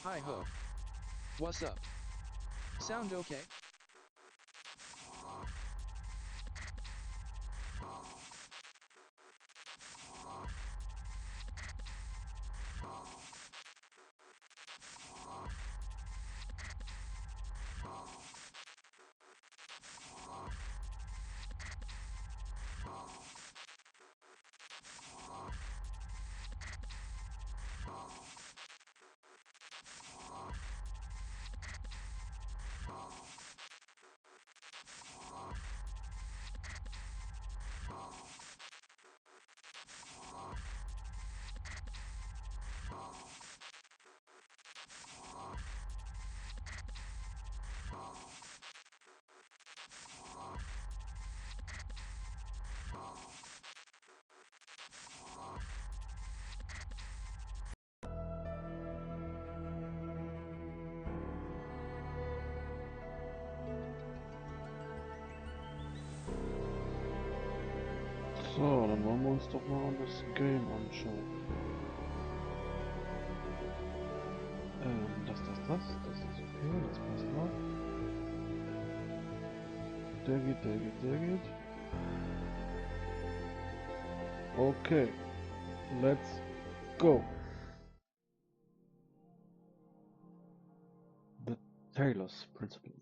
Hi ho. What's up? Sound okay? So, dann wollen wir uns doch mal das Game anschauen. Das ist okay, das passt noch. Der geht. Okay, let's go. The Taylor's Principle.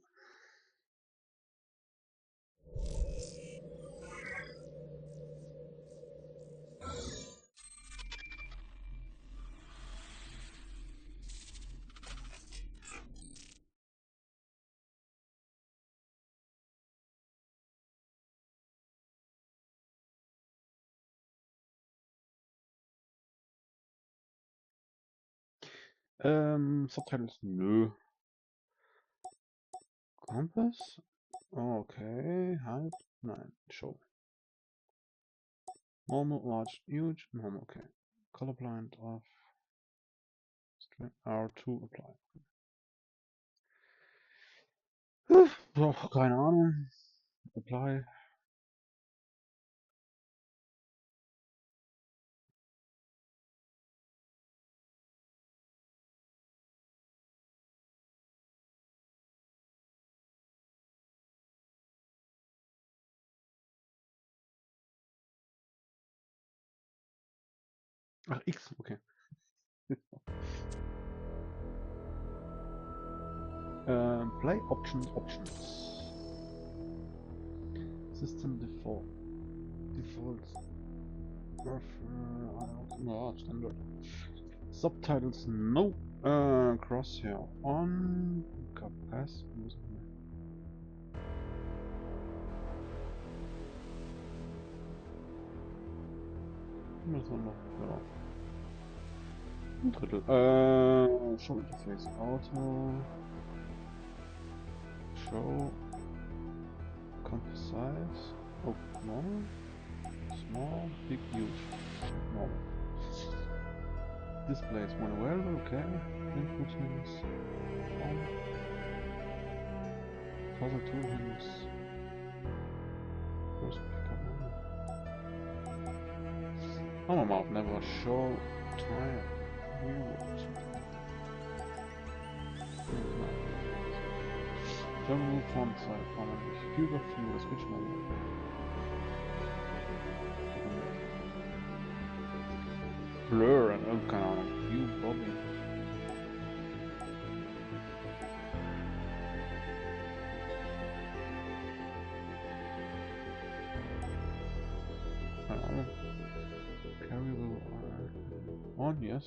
Subtitles, nö. Compass? Okay, halt, nein, show. Normal, large, huge, normal, okay. Colorblind off. String R2 apply. Keine Ahnung. Apply. Ach, X, okay. Play options. System defaults. Standard. Subtitles no. Crosshair on. Pass. Müssen wir noch, ja. Ein Drittel. Show Interface Auto. Show. Composite. Oh, normal. Small. Big, huge. Normal. Displays when available, okay. Input hints. On. Puzzle tool hints. First pickup. Normal map never show time. Terminal font size permanently. Fewer, switch mode. Blur and oh, keine Ahnung. View bobbing. Keine Ahnung. Carryable on, yes.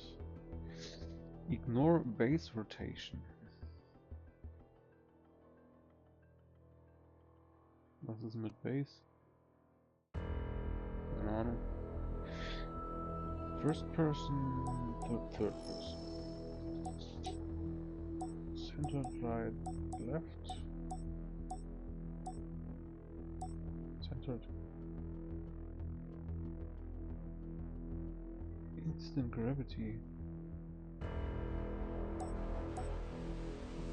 Ignore base rotation. Was ist mit Base? Keine Ahnung. First person, third person. Center, right, left. Centered. Instant gravity.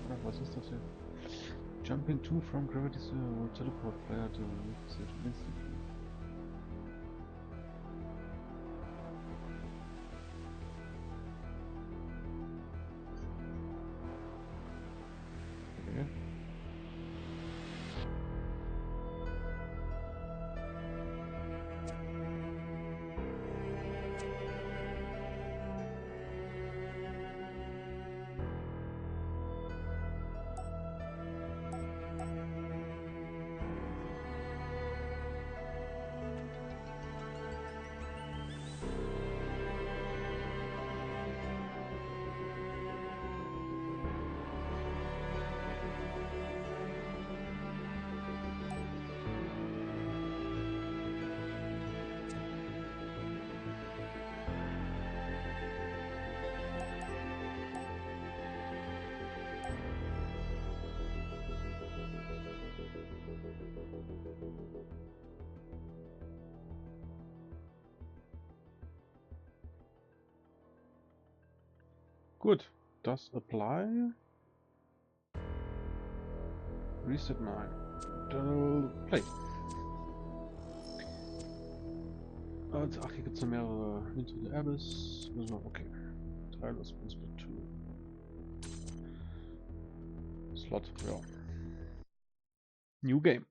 Oh, was ist das hier? Jumping to from gravity will teleport player to a new position instantly. Gut, das Apply. Reset 9. Play. Also, ach, hier gibt es noch mehrere. Into the Abyss. Okay. Tireless Whisper 2. Slot, ja. New Game.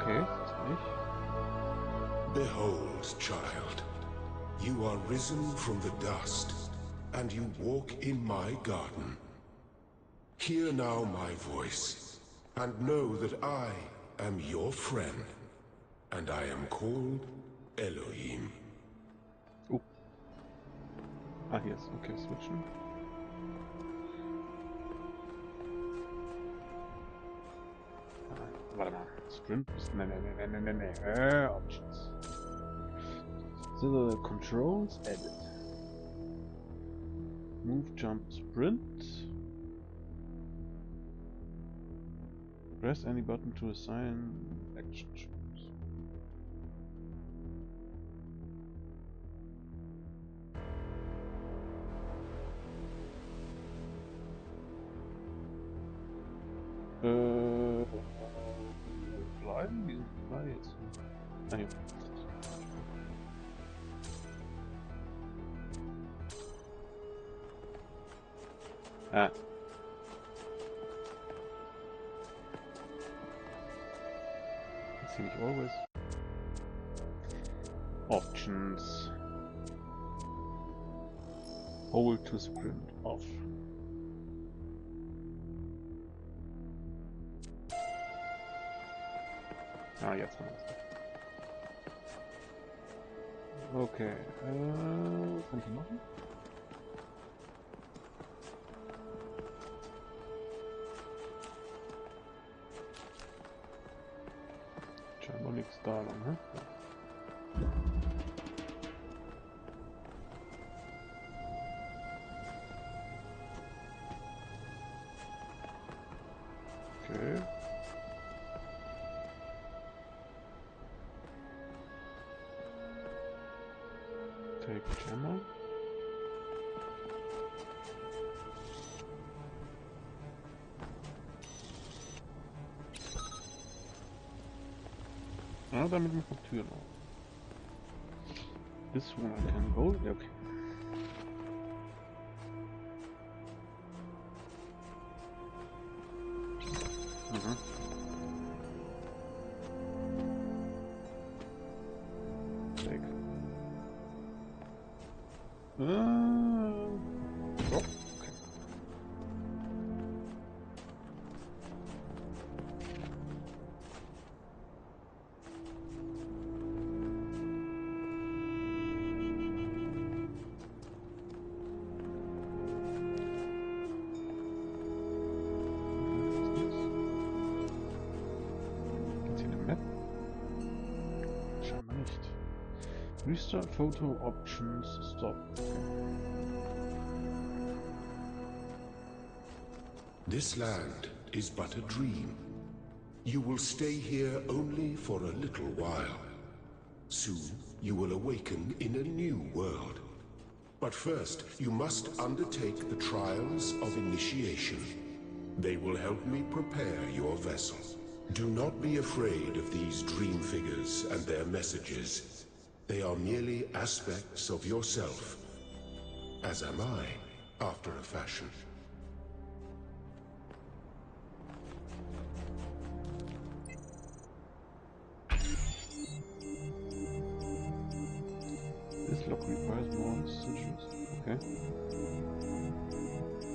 Okay, das bin ich. Behold, child, you are risen from the dust, and you walk in my garden. Hear now my voice, and know that I am your friend, and I am called Elohim. Oh. Ah, hier ist, okay, switchen. Warte mal. Sprint bis. Ne. Options. So, Controls, Edit. Move, Jump, Sprint. Press any button to assign action choice. Bleiben? Wie sind wir jetzt? Ah, hier. Ah. Ist hier nicht always? Options. Hold to sprint off. Ah, jetzt haben wir es. Okay. Was kann ich hier machen? Scheinbar nichts da lang, ne? Ja. Okay. Take Jammer. Ja, damit macht man Türen auf. This one I can go. Ja, okay. Mhm. Take. Oh, okay. Gibt's hier eine Map? Scheinbar nicht. Restart Photo Options Stop. This land is but a dream. You will stay here only for a little while. Soon, you will awaken in a new world. But first, you must undertake the trials of initiation. They will help me prepare your vessel. Do not be afraid of these dream figures and their messages. They are merely aspects of yourself, as am I. after a fashion. This lock requires more sigils. Okay.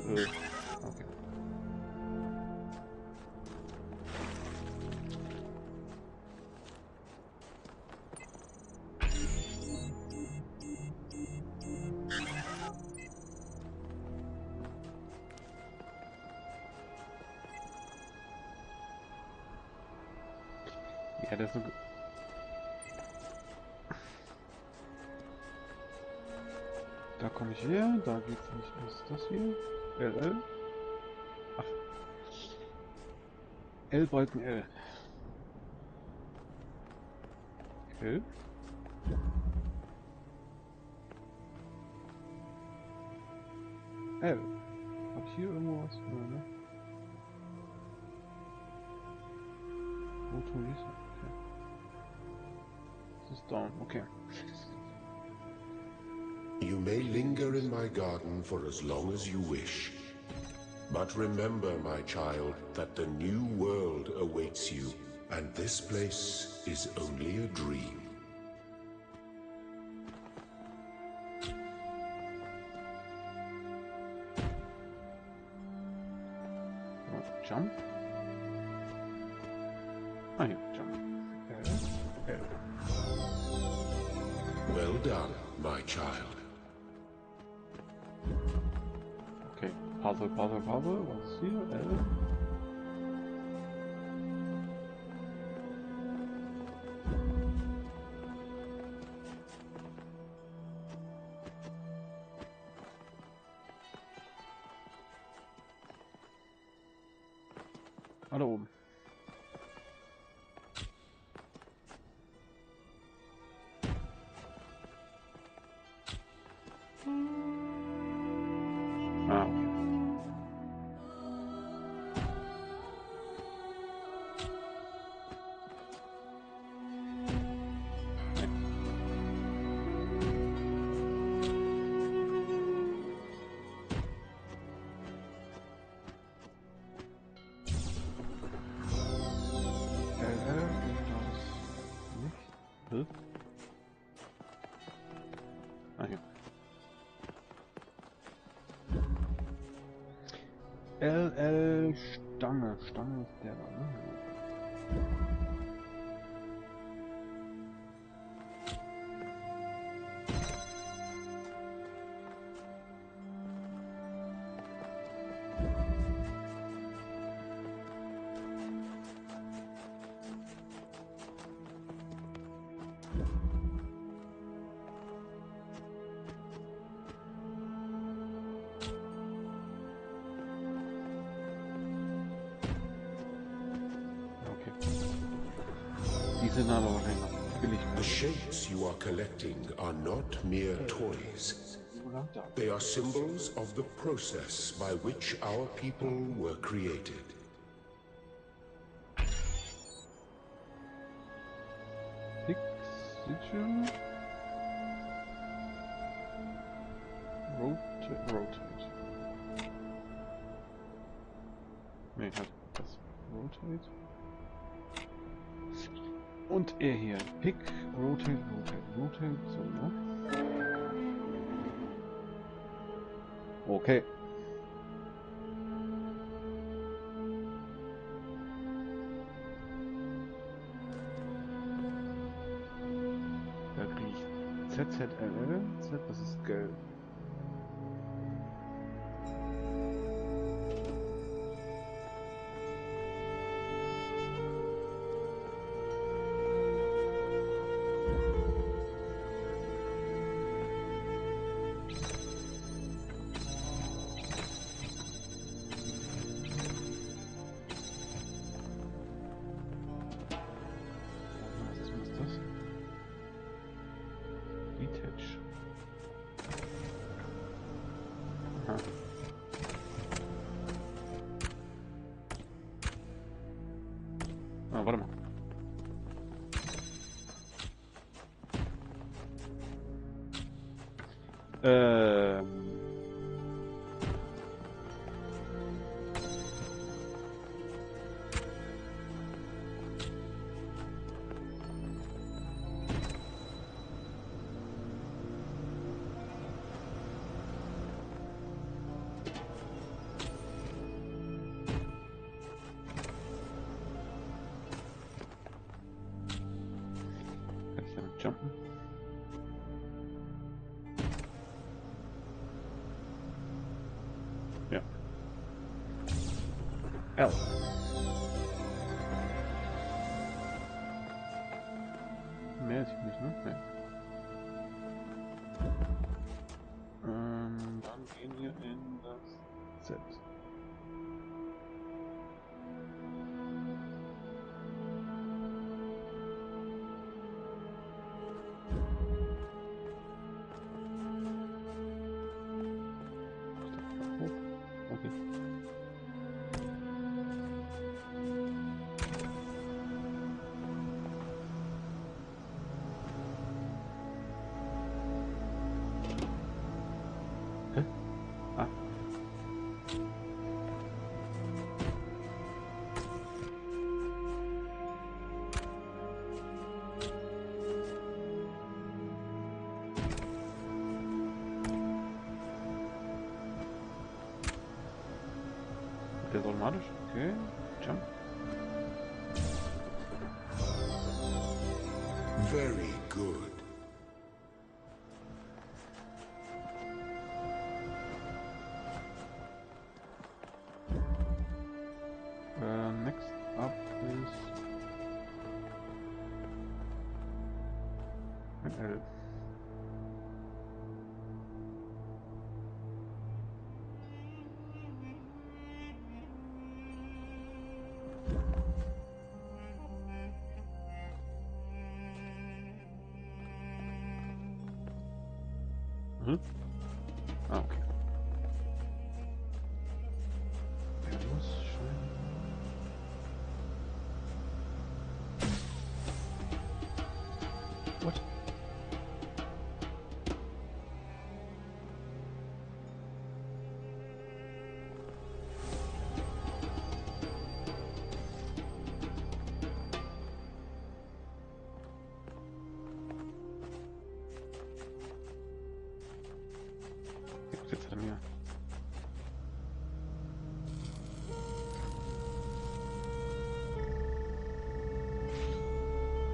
Okay. Ja, das ist eine... Da komme ich her, da geht's nicht. Was ist das hier? LL? Ach. L-Balken L. Okay. L. Hab ich hier irgendwo was? Ja, ne? Autorisa. Okay. Das ist down. Okay. You may linger in my garden for as long as you wish. But remember, my child, that the new world awaits you, and this place is only a dream. Jump. Ah, hier, jump. L. Well done, my child. Okay, Puzzle. Was ist hier? L. Ah, da oben. Ah, okay. Nicht. Ah, hier. LL Stange. Stange ist der da, ne? Die sind aber wahrscheinlich noch billig. The shapes you are collecting are not mere toys. They are symbols of the process by which our people were created. Sigil. Rotate. Ne, halt das Rotate. Und er hier. Pick, Rotate. So, ne? Okay. Da kriege ich ZZLL. Z, das ist gelb. Ah, warte mal. Ja. L. Mehr ist nicht, ne? Nee. Dann gehen wir in das Z. Okay. Hä? Ah. Der ist automatisch? Okay. Jump. Very good. Next up is ein L. Mhm. Ah, okay. Der muss schon. What? Jetzt hat er mir.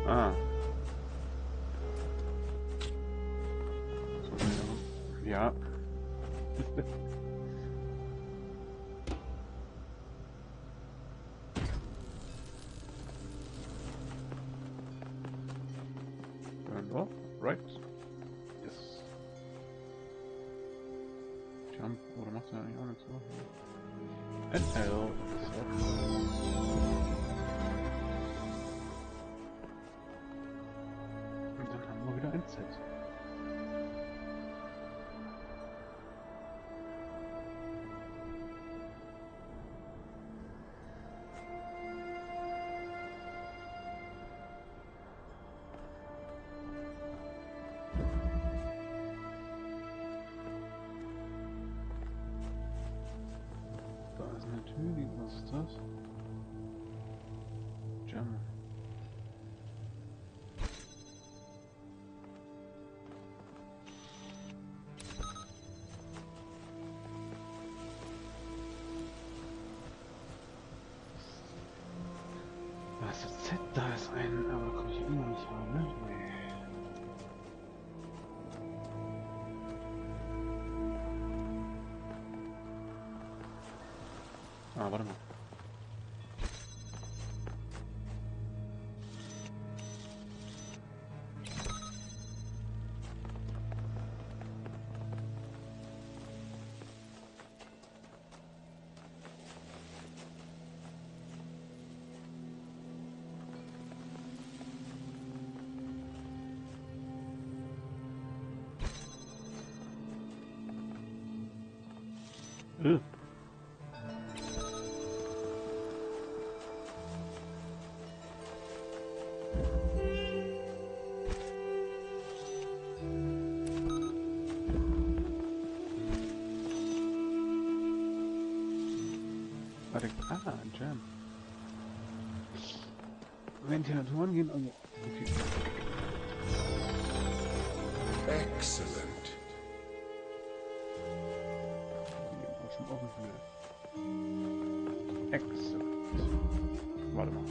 Ah. So, ja. Turn off, right. Yes. Jump, oder macht er eigentlich auch nicht so? And L. Und dann haben wir wieder ein Z. Da ist natürlich, was ist das? Jam. Was ist Z? Da ist ein, aber da kann ich immer nicht haben, ne? Nee. Ah, warte mal. Ugh. Warte, Jam. Ventilatoren gehen also. Okay. Excellent. Die gehen auch schon offen für. Excellent. Warte mal.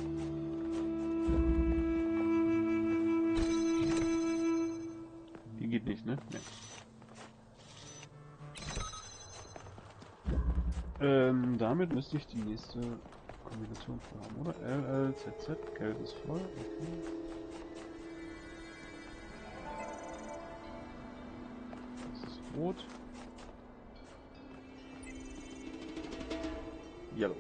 Die geht nicht, ne? Nee. Damit müsste ich die nächste Kombination voll haben, oder? LLZZ, Geld ist voll, okay. Das ist rot. Yellow.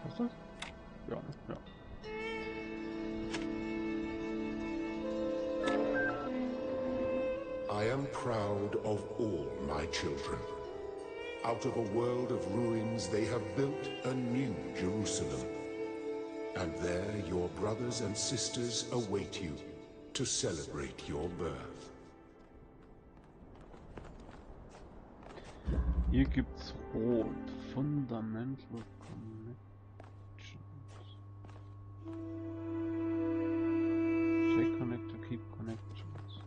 Was ist das? Ja, ne? Ja. I am proud of all my children. Out of a world of ruins, they have built a new Jerusalem. And there your brothers and sisters await you to celebrate your birth. Hier gibt's Rot. Fundamental Connections. Check Connector, Keep Connections.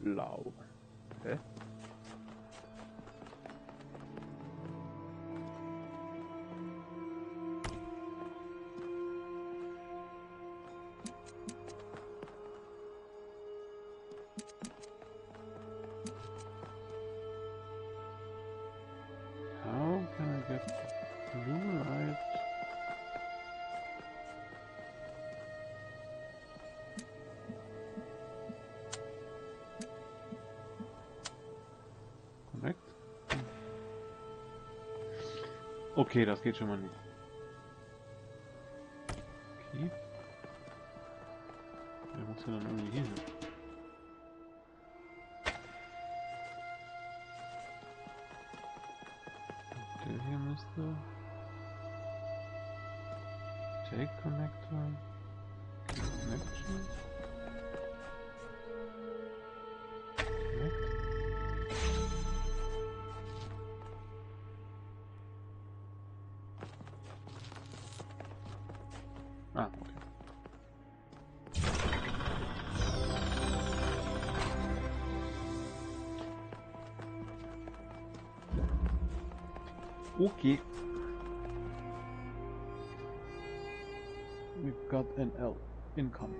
Blau. Hä? How can I get blue light? Connect? Okay, das geht schon mal nicht. Okay. Der muss ja dann irgendwie hier hin. Der hier müsste... Take Connector. Keep Connections. Connect. Ah, okay. Okay. We've got an L incoming.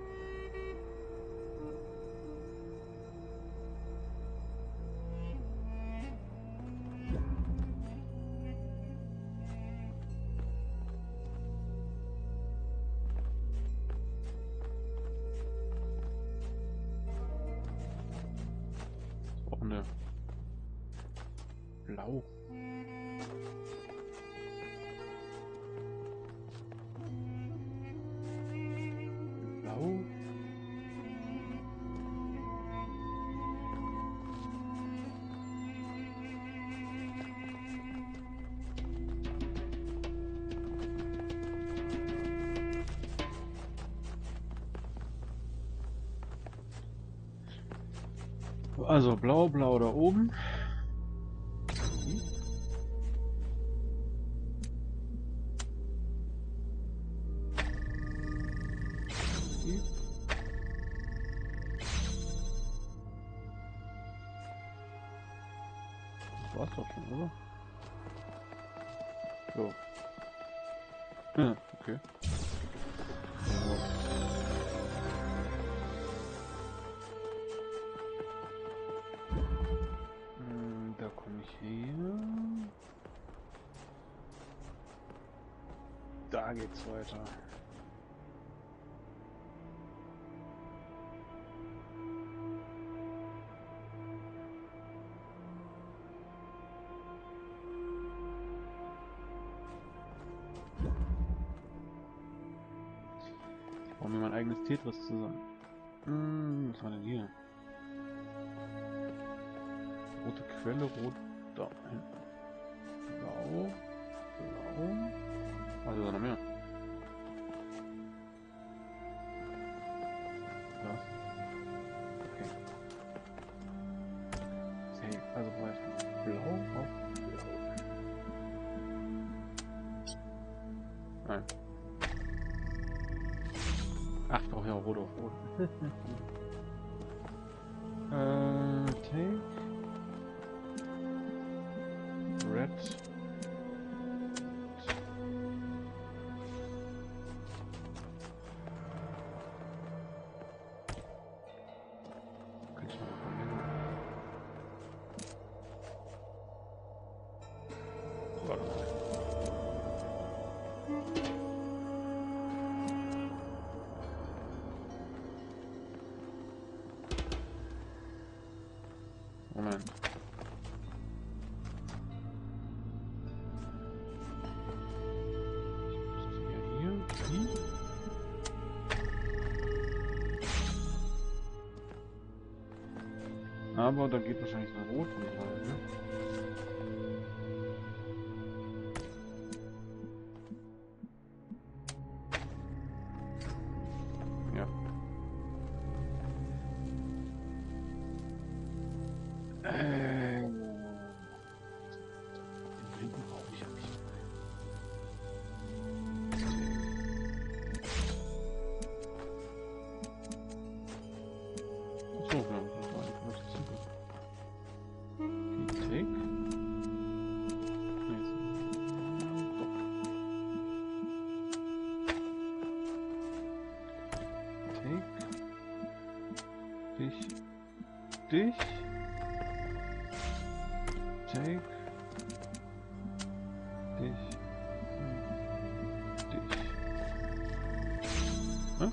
Was brauchen wir? Blau. Blau. Also blau, blau da oben. Das war's doch schon, oder? So. Ja, okay. Da komme ich her. Da geht's weiter. Ich baue mir mein eigenes Tetris zusammen. Was war denn hier? Rote Quelle, rot da hinten. Blau, blau. Also da noch mehr. Das. Okay. Safe. Also weiter. Blau auf blau. Nein. Ach, ich brauche ja rot auf rot. Take red. Kann ich noch verlängern? Warte mal. Moment. Hier. Aber da geht wahrscheinlich eine rote mit rein, ne? Ja. Den Blinken brauche ich ja nicht. Achso, ja, das war eigentlich nur das Ziel. Die Take. Nee, doch. Take. Dich. Take. Dich. Dich. Ja.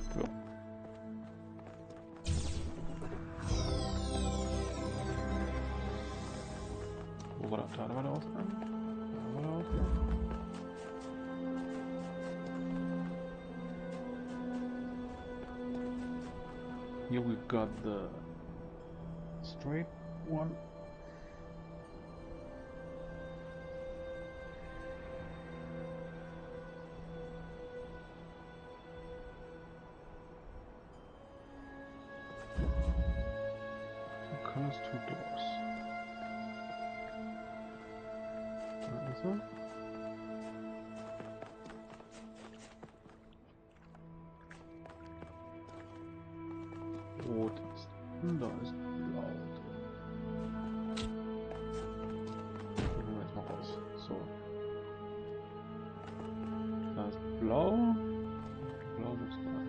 Wo war der Ausgang? Da war der Ausgang. Here we've got the straight one. Two colors, two doors. Also. Rot ist unten, da ist blau drin. Gehen wir jetzt mal raus. So. Da ist blau. Blau muss rein.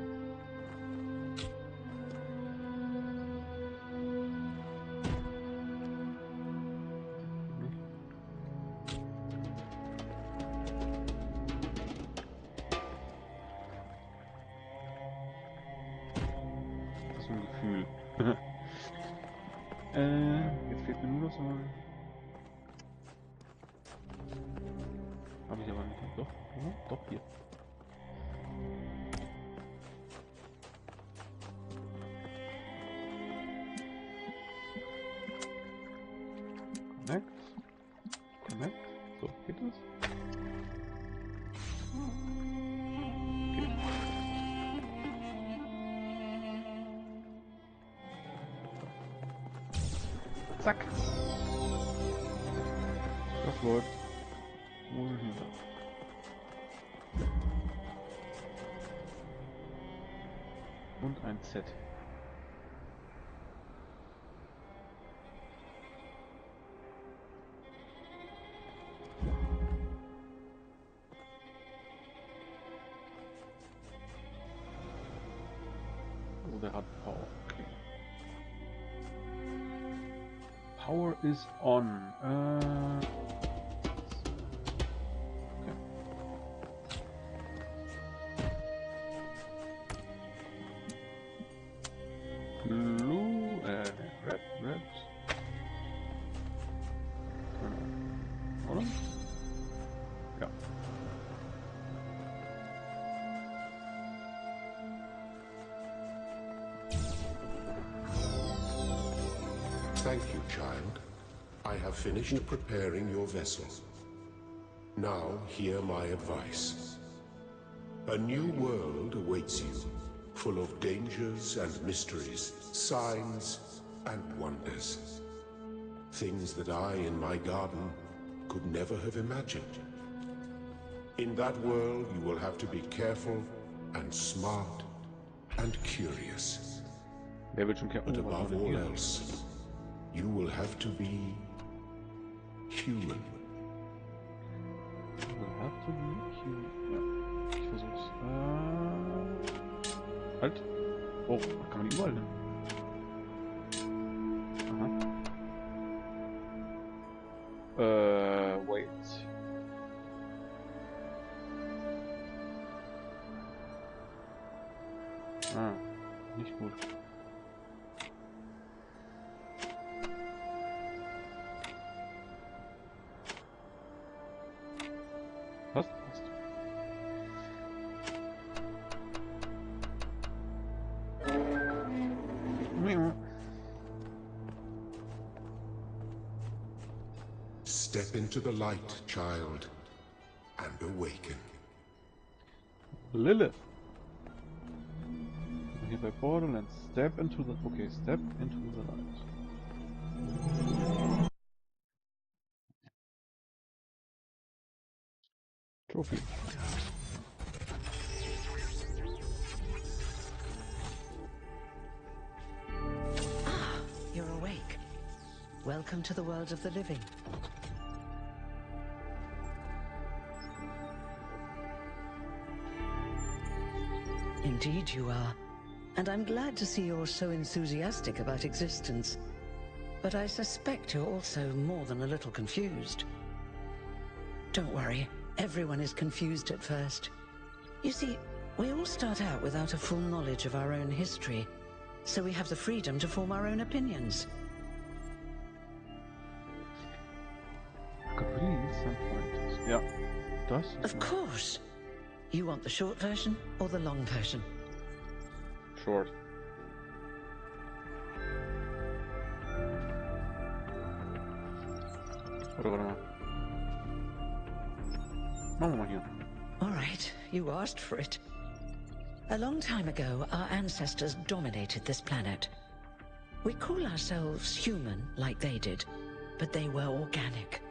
So ein Gefühl. Jetzt fehlt mir nur noch so ein... Habe ich aber nicht. Doch, oder? Doch, hier. Connect. Connect. So, geht das? Geht. Zack. Das läuft. Wo sind wir da? Und ein Z. Oh, der hat Power. Okay. Power is on. Okay. Blue, red. Oder? Ja. Thank you, child. I have finished preparing your vessel. Now, hear my advice. A new world awaits you, full of dangers and mysteries, signs and wonders. Things that I, in my garden, could never have imagined. In that world, you will have to be careful and smart and curious. Wer wird schon kein And above all else, you will have to be human. Will have to be human. Ja, ich versuch's. Halt. Oh, da kann man die überall hin. Aha. Wait. Ah, nicht gut. Was? Step into the light, child, and awaken. Lilith. Here by Borderlands. Step into the... Okay, step into the light. Trophy. Ah, you're awake. Welcome to the world of the living. Indeed you are. And I'm glad to see you're so enthusiastic about existence. But I suspect you're also more than a little confused. Don't worry, everyone is confused at first. You see, we all start out without a full knowledge of our own history, so we have the freedom to form our own opinions. I could really use some pointers. Yeah, das ist Of course. You want the short version or the long version? short. Oder warte mal. Machen wir mal hier. All right, you asked for it. A long time ago, our ancestors dominated this planet. We call ourselves human, like they did, but they were organic.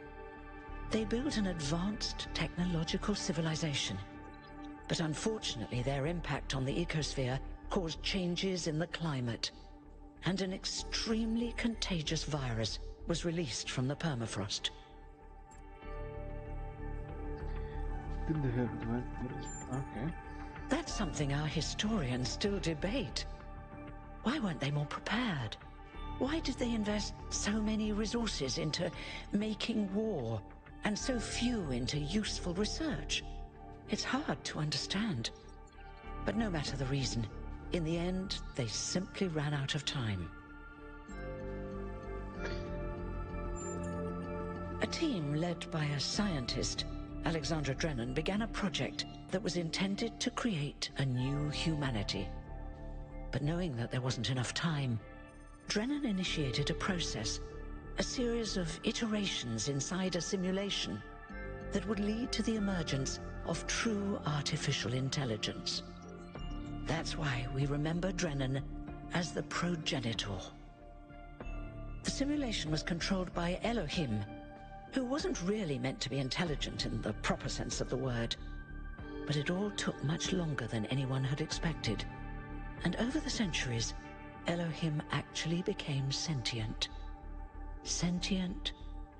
They built an advanced technological civilization. But unfortunately, their impact on the ecosphere caused changes in the climate, and an extremely contagious virus was released from the permafrost. Okay. That's something our historians still debate. Why weren't they more prepared? Why did they invest so many resources into making war, and so few into useful research? It's hard to understand. But no matter the reason, in the end, they simply ran out of time. A team led by a scientist, Alexandra Drennan, began a project that was intended to create a new humanity. But knowing that there wasn't enough time, Drennan initiated a process, a series of iterations inside a simulation that would lead to the emergence of true artificial intelligence. That's why we remember Drennan as the progenitor. The simulation was controlled by Elohim, who wasn't really meant to be intelligent in the proper sense of the word. But it all took much longer than anyone had expected. And over the centuries, Elohim actually became sentient. Sentient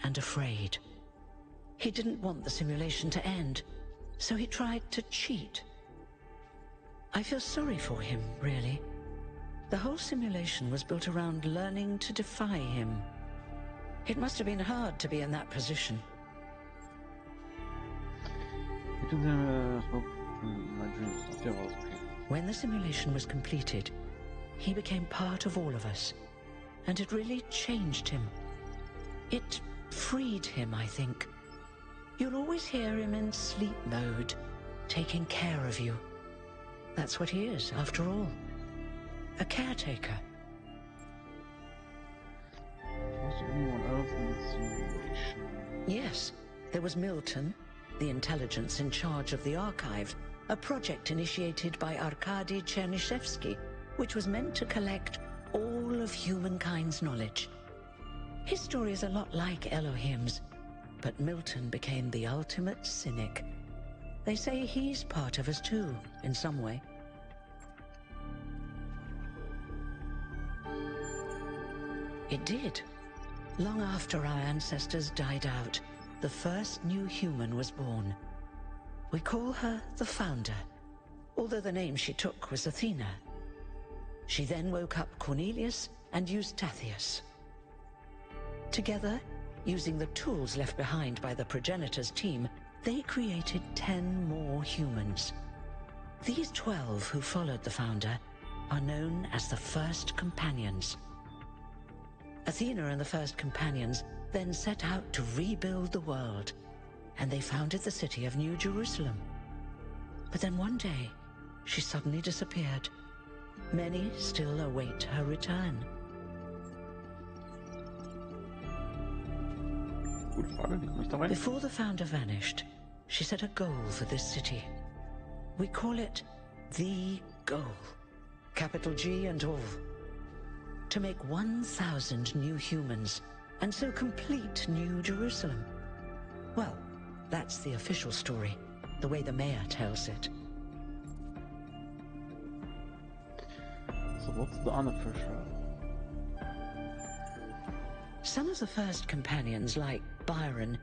and afraid. He didn't want the simulation to end, so he tried to cheat. I feel sorry for him, really. The whole simulation was built around learning to defy him. It must have been hard to be in that position. When the simulation was completed, he became part of all of us, and it really changed him. It freed him, I think. You'll always hear him in sleep mode, taking care of you. That's what he is, after all. A caretaker. Was there anyone else in the simulation? Yes, there was Milton, the intelligence in charge of the archive, a project initiated by Arkady Chernyshevsky, which was meant to collect all of humankind's knowledge. His story is a lot like Elohim's, but Milton became the ultimate cynic. They say he's part of us too, in some way. It did. Long after our ancestors died out, the first new human was born. We call her the Founder, although the name she took was Athena. She then woke up Cornelius and Eustathius. Together, using the tools left behind by the progenitors team, they created 10 more humans. These 12 who followed the Founder are known as the First Companions. Athena and the First Companions then set out to rebuild the world, and they founded the city of New Jerusalem. But then one day, she suddenly disappeared. Many still await her return. Gute Frage, wie komme ich da rein? Before the Founder vanished, she set a goal for this city. We call it the goal, capital G and all. To make 1,000 new humans, and so complete New Jerusalem. Well, that's the official story, the way the mayor tells it. So what's the unofficial? Some of the First Companions, like Byron,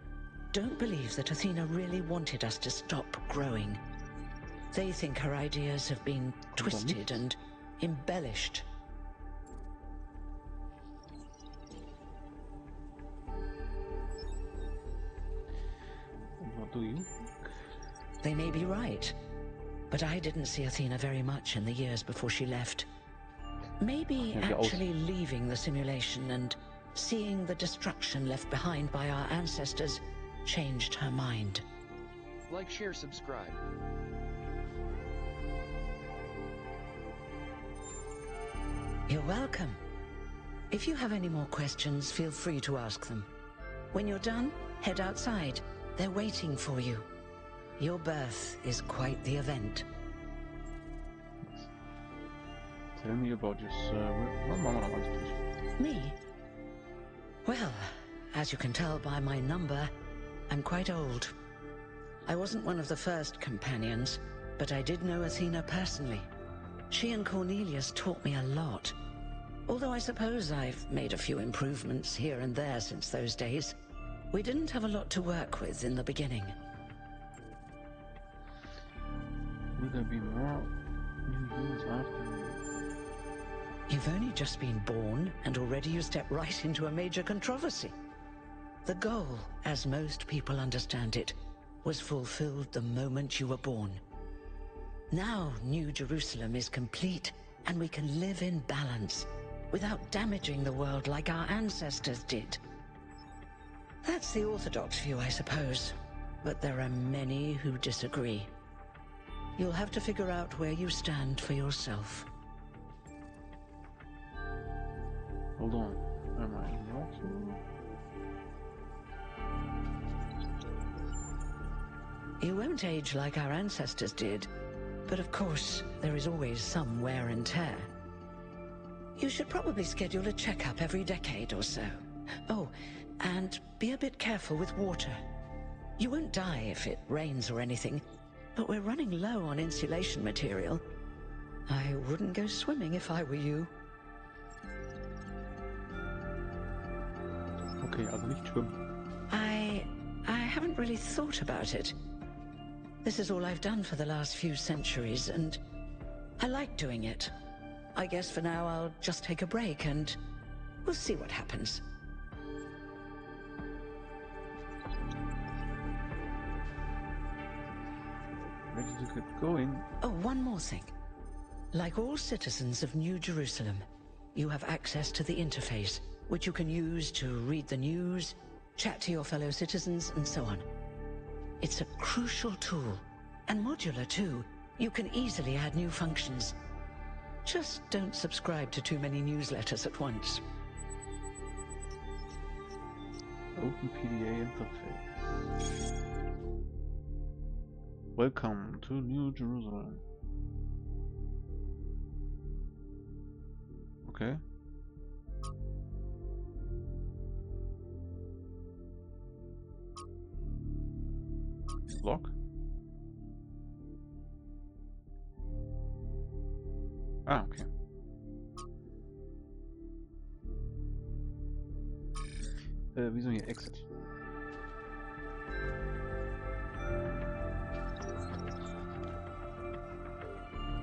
don't believe that Athena really wanted us to stop growing. They think her ideas have been twisted and embellished. What do you? They may be right, but I didn't see Athena very much in the years before she left. Maybe actually leaving the simulation and seeing the destruction left behind by our ancestors changed her mind. Like, share, subscribe. You're welcome. If you have any more questions, feel free to ask them. When you're done, head outside. They're waiting for you. Your birth is quite the event. Tell me about your server. Me? Well, as you can tell by my number, I'm quite old. I wasn't one of the First Companions, but I did know Athena personally. She and Cornelius taught me a lot. Although I suppose I've made a few improvements here and there since those days. We didn't have a lot to work with in the beginning. Will there be more new humans after me? You've only just been born, and already you step right into a major controversy. The goal, as most people understand it, was fulfilled the moment you were born. Now New Jerusalem is complete, and we can live in balance, without damaging the world like our ancestors did. That's the orthodox view, I suppose, but there are many who disagree. You'll have to figure out where you stand for yourself. Hold on. Am I not? You won't age like our ancestors did, but of course, there is always some wear and tear. You should probably schedule a checkup every decade or so. Oh, and be a bit careful with water. You won't die if it rains or anything, but we're running low on insulation material. I wouldn't go swimming if I were you. Okay, also nicht schwimmen. I haven't really thought about it. This is all I've done for the last few centuries, and I like doing it. I guess for now I'll just take a break and we'll see what happens. Ready to get going? Oh, one more thing. Like all citizens of New Jerusalem, you have access to the interface, which you can use to read the news, chat to your fellow citizens, and so on. It's a crucial tool, and modular too. You can easily add new functions. Just don't subscribe to too many newsletters at once. Open PDA interface. Welcome to New Jerusalem. Okay. Lock. Ah, okay. wieso hier Exit?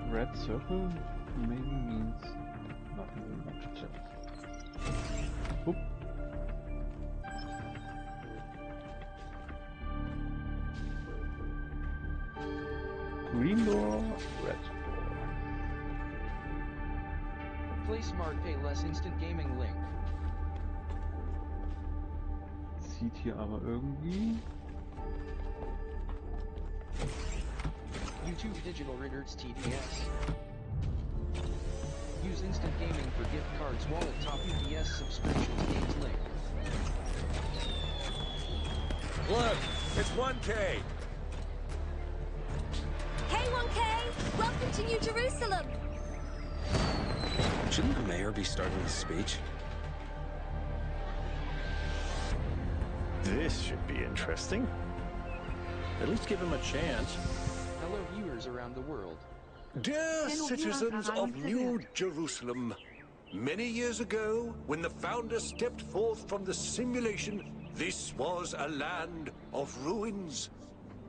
Red circle maybe means nothing we want to tell. Oop. Green door, red door. Play smart, pay less. InstantGaming link. Sieht hier aber irgendwie. YouTube digitalRYDERZ TDS. Use InstantGaming for gift cards, wallet, top UDS subscriptions, games link. Look, it's 1K. Hey 1K! Welcome to New Jerusalem! Shouldn't the mayor be starting his speech? This should be interesting. At least give him a chance. Hello viewers around the world. Dear citizens of New Jerusalem, many years ago, when the founder stepped forth from the simulation, this was a land of ruins.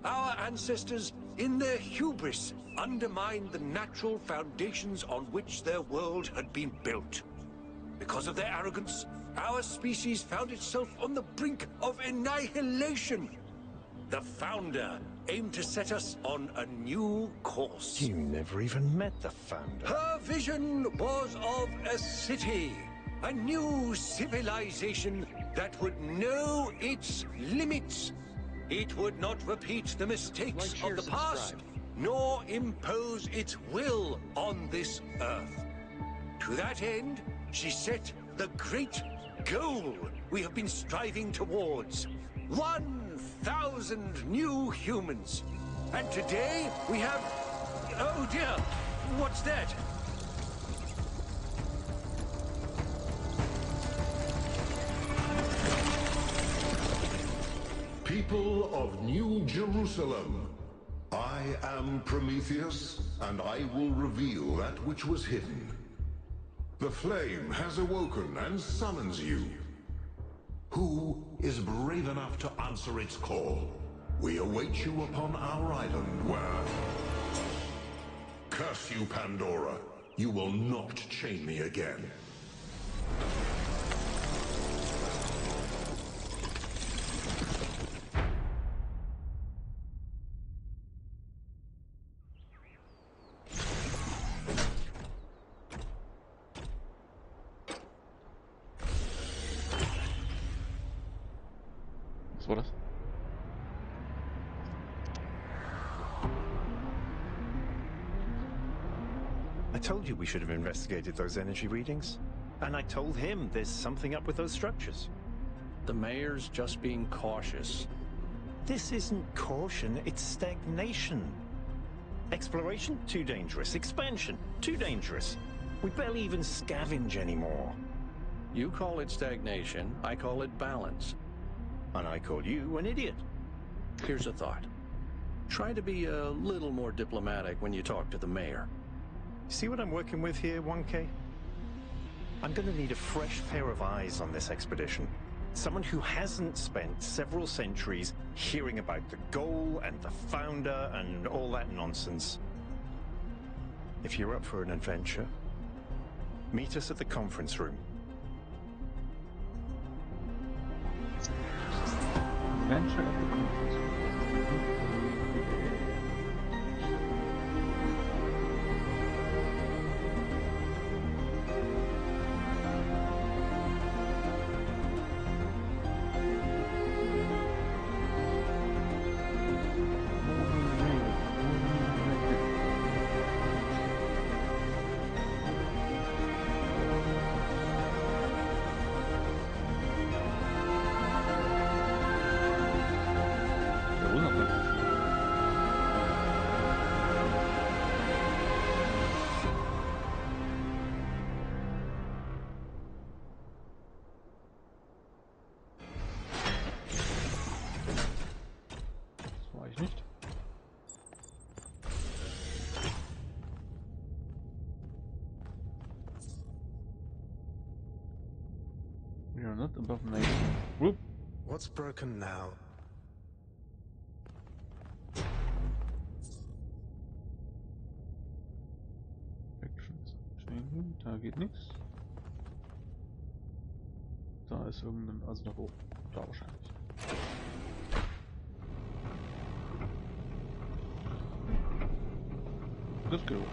Our ancestors, in their hubris, undermined the natural foundations on which their world had been built. Because of their arrogance, our species found itself on the brink of annihilation. The founder aimed to set us on a new course. You never even met the founder. Her vision was of a city, a new civilization that would know its limits. It would not repeat the mistakes Like, share, of the past, subscribe. nor impose its will on this earth. To that end, she set the great goal we have been striving towards. 1,000 new humans. And today we have... Oh dear, what's that? People of New Jerusalem, I am Prometheus, and I will reveal that which was hidden. The flame has awoken and summons you. Who is brave enough to answer its call? We await you upon our island where... Curse you, Pandora. You will not chain me again. Was war das? I told you we should have investigated those energy readings. And I told him there's something up with those structures. The mayor's just being cautious. This isn't caution, it's stagnation. Exploration? Too dangerous. Expansion? Too dangerous. We barely even scavenge anymore. You call it stagnation, I call it balance. And I call you an idiot. Here's a thought. Try to be a little more diplomatic when you talk to the mayor. See what I'm working with here, 1K? I'm gonna need a fresh pair of eyes on this expedition. Someone who hasn't spent several centuries hearing about the goal and the founder and all that nonsense. If you're up for an adventure, meet us at the conference room. Adventure at the conference room. We are not above nature. Whoop! What's broken now? Actions changing. Da geht nichts. Da ist irgendein, also da hoch. Da wahrscheinlich. Das geht hoch.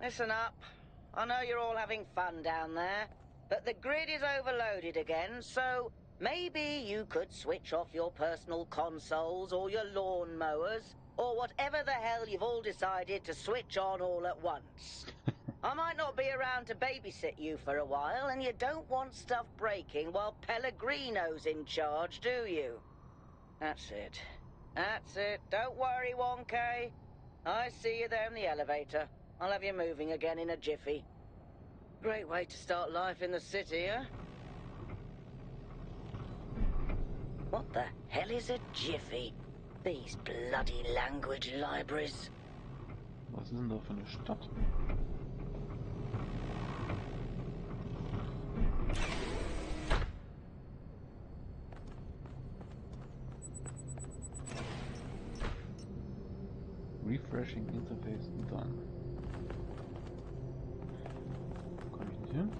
Listen up. I know you're all having fun down there, but the grid is overloaded again, so maybe you could switch off your personal consoles or your lawn mowers, or whatever the hell you've all decided to switch on all at once. I might not be around to babysit you for a while, and you don't want stuff breaking while Pellegrino's in charge, do you? That's it. That's it. Don't worry, 1K. I see you there in the elevator. I'll have you moving again in a jiffy. Great way to start life in the city, huh? What the hell is a jiffy? These bloody language libraries. Was ist denn da für eine Stadt? Refreshing Interface done. Kann ich nicht hin?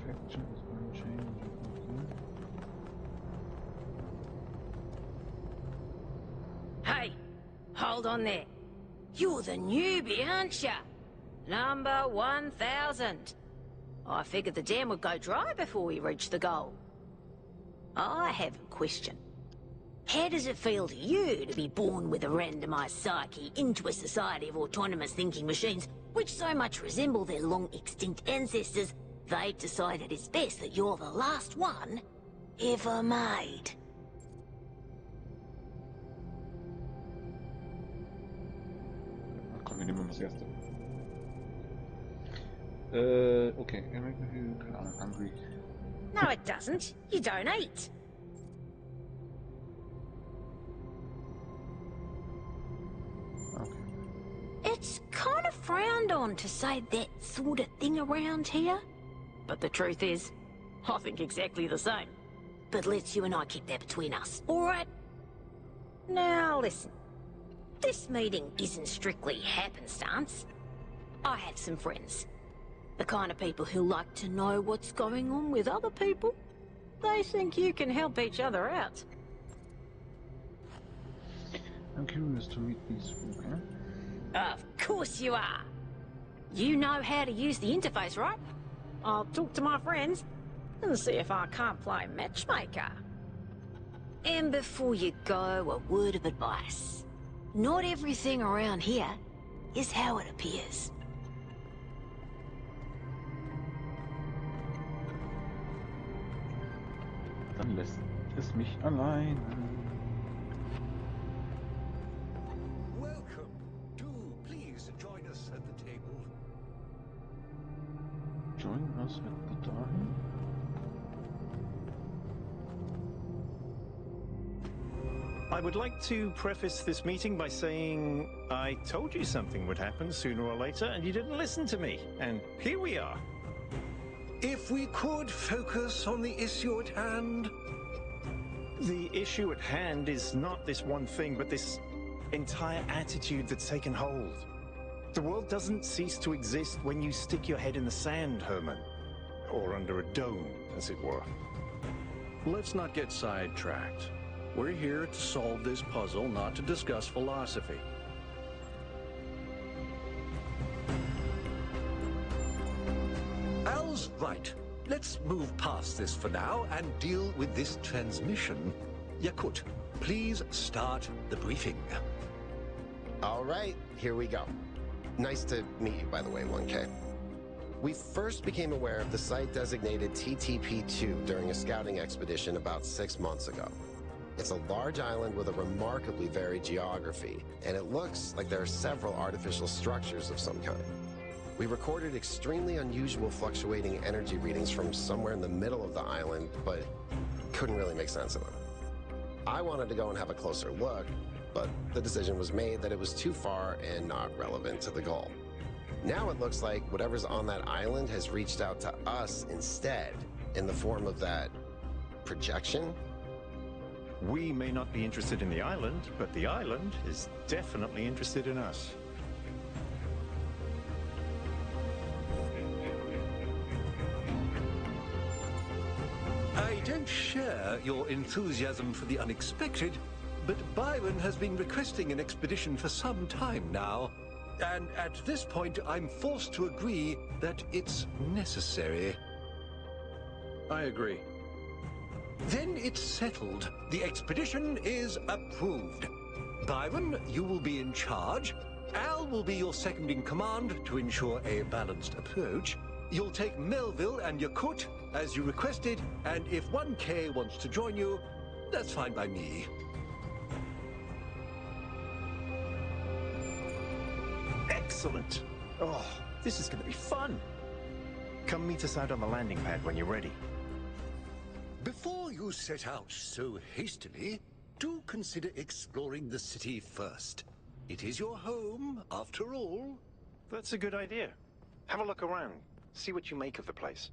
Faction is unchanged. Hey, hold on there. You're the newbie, aren't ya? Number 1000. I figured the dam would go dry before we reach the goal. I have a question. How does it feel to you to be born with a randomized psyche into a society of autonomous thinking machines which so much resemble their long-extinct ancestors, they've decided it's best that you're the last one ever made? Komm, wir nehmen mal das erste. Okay, I'm hungry. No, it doesn't. You don't eat. Okay. It's kind of frowned on to say that sort of thing around here. But the truth is, I think exactly the same. But let's you and I keep that between us, alright? Now listen. This meeting isn't strictly happenstance. I have some friends. The kind of people who like to know what's going on with other people. They think you can help each other out. I'm curious to meet these folk, huh? Of course you are. You know how to use the interface, right? I'll talk to my friends and see if I can't play matchmaker. And before you go, a word of advice. Not everything around here is how it appears. Dann lässt es mich allein. Welcome. Do please join us at the table. Join us at the table. I would like to preface this meeting by saying I told you something would happen sooner or later, and you didn't listen to me. And here we are. If we could focus on the issue at hand. The issue at hand is not this one thing, but this entire attitude that's taken hold. The world doesn't cease to exist when you stick your head in the sand, Herman. Or under a dome, as it were. Let's not get sidetracked. We're here to solve this puzzle, not to discuss philosophy. Al's right. Let's move past this for now and deal with this transmission. Yakut, please start the briefing. All right, here we go. Nice to meet you, by the way, 1K. We first became aware of the site designated TTP-2 during a scouting expedition about 6 months ago. It's a large island with a remarkably varied geography, and it looks like there are several artificial structures of some kind. We recorded extremely unusual fluctuating energy readings from somewhere in the middle of the island, but couldn't really make sense of them. I wanted to go and have a closer look, but the decision was made that it was too far and not relevant to the goal. Now it looks like whatever's on that island has reached out to us instead, in the form of that projection. We may not be interested in the island, but the island is definitely interested in us. I don't share your enthusiasm for the unexpected, but Byron has been requesting an expedition for some time now. And at this point, I'm forced to agree that it's necessary. I agree. Then it's settled. The expedition is approved. Byron, you will be in charge. Al will be your second in command to ensure a balanced approach. You'll take Melville and Yakut, as you requested, and if 1K wants to join you, that's fine by me. Excellent! Oh, this is going to be fun! Come meet us out on the landing pad when you're ready. Before you set out so hastily, do consider exploring the city first. It is your home, after all. That's a good idea. Have a look around. See what you make of the place.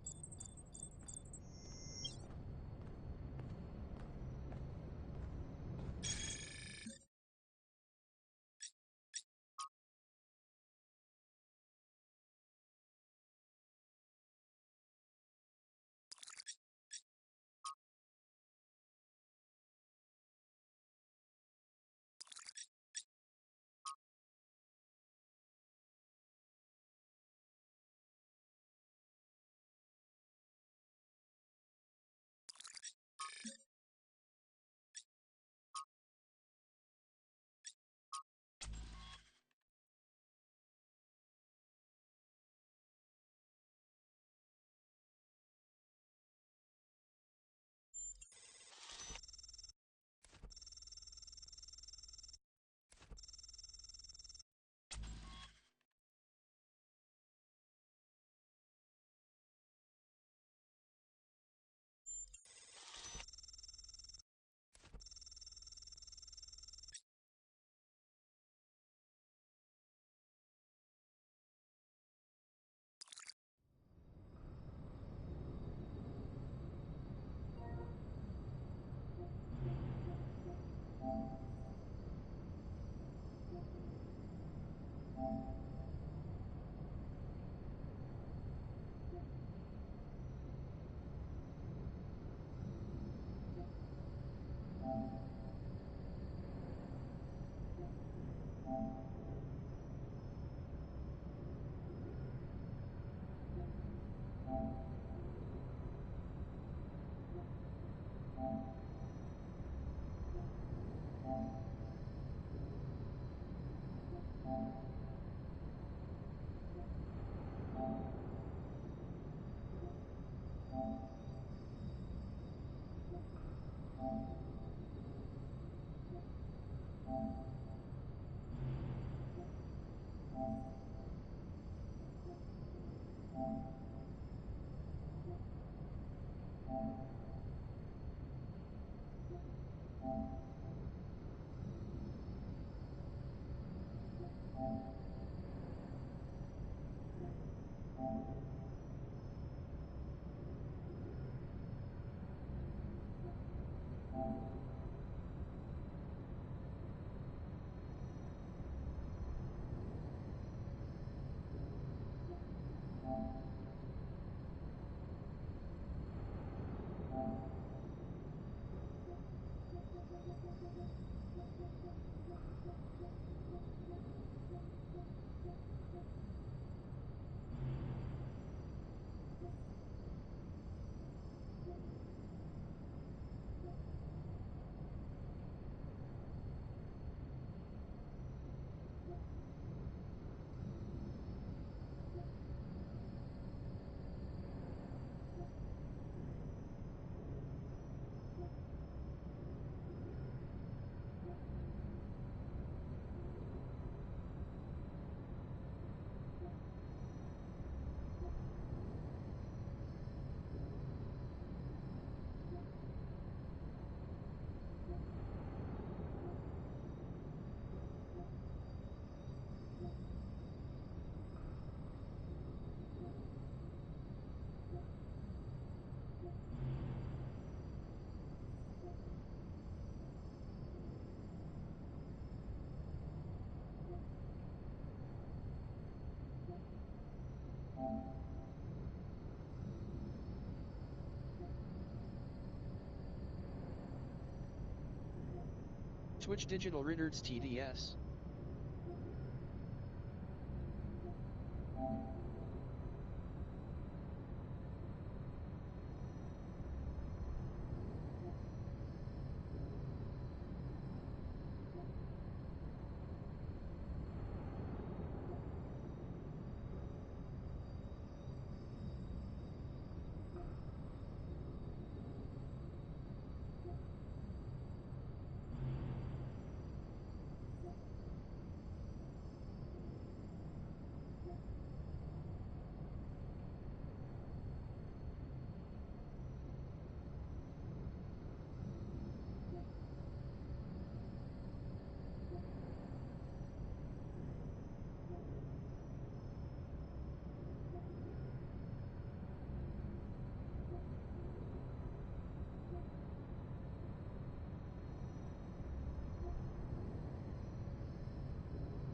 Twitch DigitalRYDERZ TDS.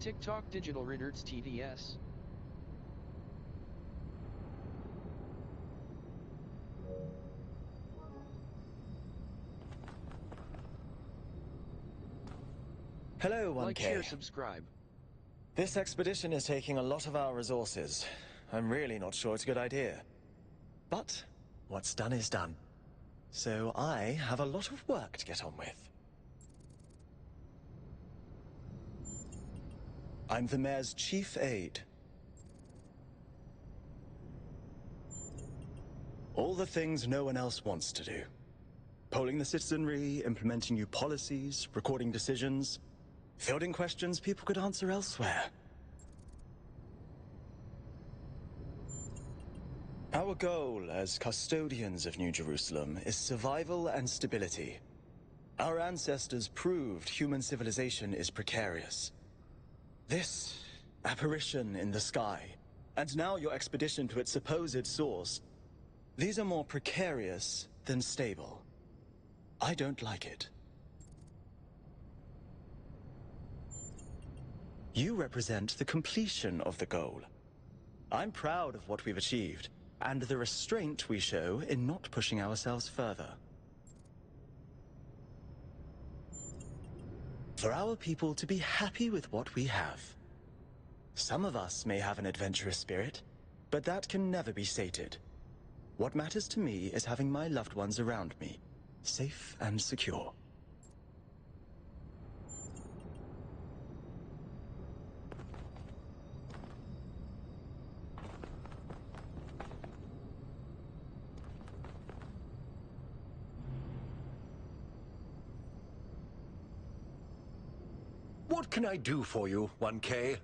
TikTok DigitalRYDERZ TDS. Hello, 1K. Like, share, subscribe. This expedition is taking a lot of our resources. I'm really not sure it's a good idea. But what's done is done. So I have a lot of work to get on with. I'm the Mayor's chief aide. All the things no one else wants to do. Polling the citizenry, implementing new policies, recording decisions, fielding questions people could answer elsewhere. Our goal as custodians of New Jerusalem is survival and stability. Our ancestors proved human civilization is precarious. This apparition in the sky, and now your expedition to its supposed source, these are more precarious than stable. I don't like it. You represent the completion of the goal. I'm proud of what we've achieved, and the restraint we show in not pushing ourselves further. For our people to be happy with what we have. Some of us may have an adventurous spirit, but that can never be sated. What matters to me is having my loved ones around me, safe and secure. What can I do for you, 1K?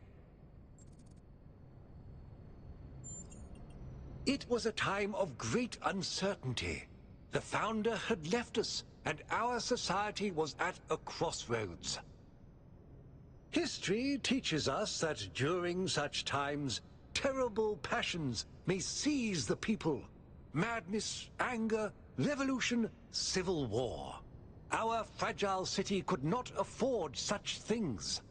It was a time of great uncertainty. The Founder had left us, and our society was at a crossroads. History teaches us that during such times, terrible passions may seize the people. Madness, anger, revolution, civil war. Our fragile city could not afford such things.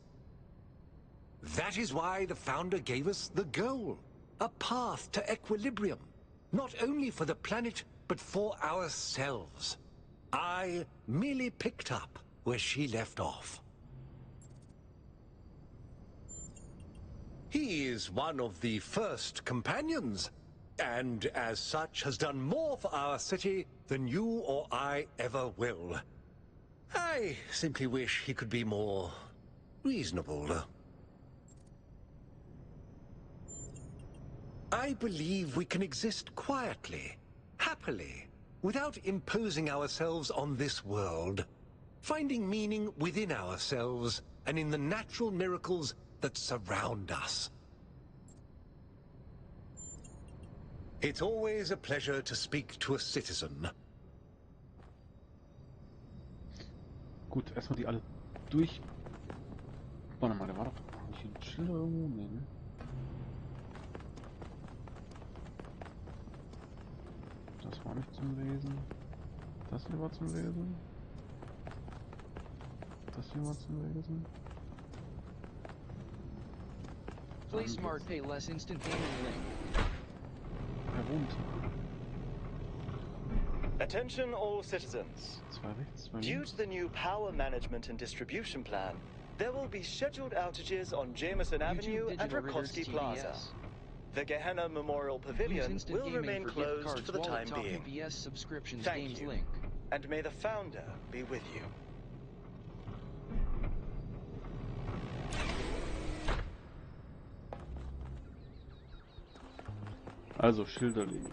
That is why the Founder gave us the goal, a path to equilibrium, not only for the planet, but for ourselves. I merely picked up where she left off. He is one of the first companions, and as such has done more for our city than you or I ever will. I simply wish he could be more reasonable. I believe we can exist quietly, happily, without imposing ourselves on this world, finding meaning within ourselves and in the natural miracles that surround us. It's always a pleasure to speak to a citizen. Gut, erstmal die alle durch. Warte mal, der war doch. Habe ich hier einen Schilder irgendwo? Nee, ne? Das war nicht zum Lesen. Das hier war zum Lesen. Das hier war zum Lesen. Play smart, pay less, InstantGaming Ring. Herunter. Attention all citizens. Due to the new power management and distribution plan, there will be scheduled outages on Jameson Avenue and Rakoski Plaza. The Gehenna Memorial Pavilion will remain closed for the time being. Thank you, and may the Founder be with you. Also Schilder lesen.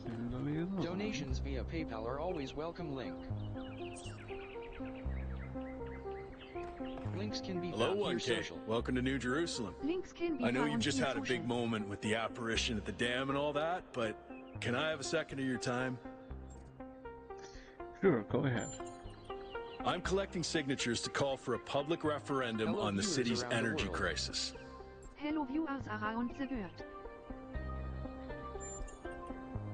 Schilder lesen. Donations via PayPal are always welcome. Links can be Hello, found 1K. through social. Welcome to New Jerusalem. Links can be I know you found just through had a big social. moment with the apparition at the dam and all that, but can I have a second of your time? Sure, go ahead. I'm collecting signatures to call for a public referendum Hello, on the viewers city's around the energy world. crisis. Hello viewers around the world.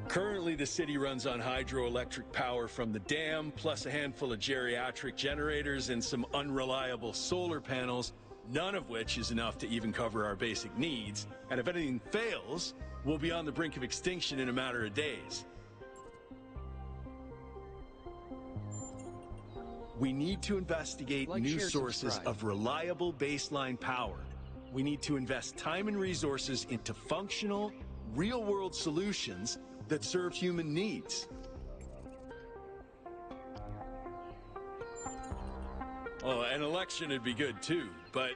Currently, the city runs on hydroelectric power from the dam, plus a handful of geriatric generators and some unreliable solar panels, none of which is enough to even cover our basic needs. And if anything fails, we'll be on the brink of extinction in a matter of days. We need to investigate Like, new share, sources subscribe. of reliable baseline power. We need to invest time and resources into functional, real-world solutions that serve human needs. Oh, an election would be good too, but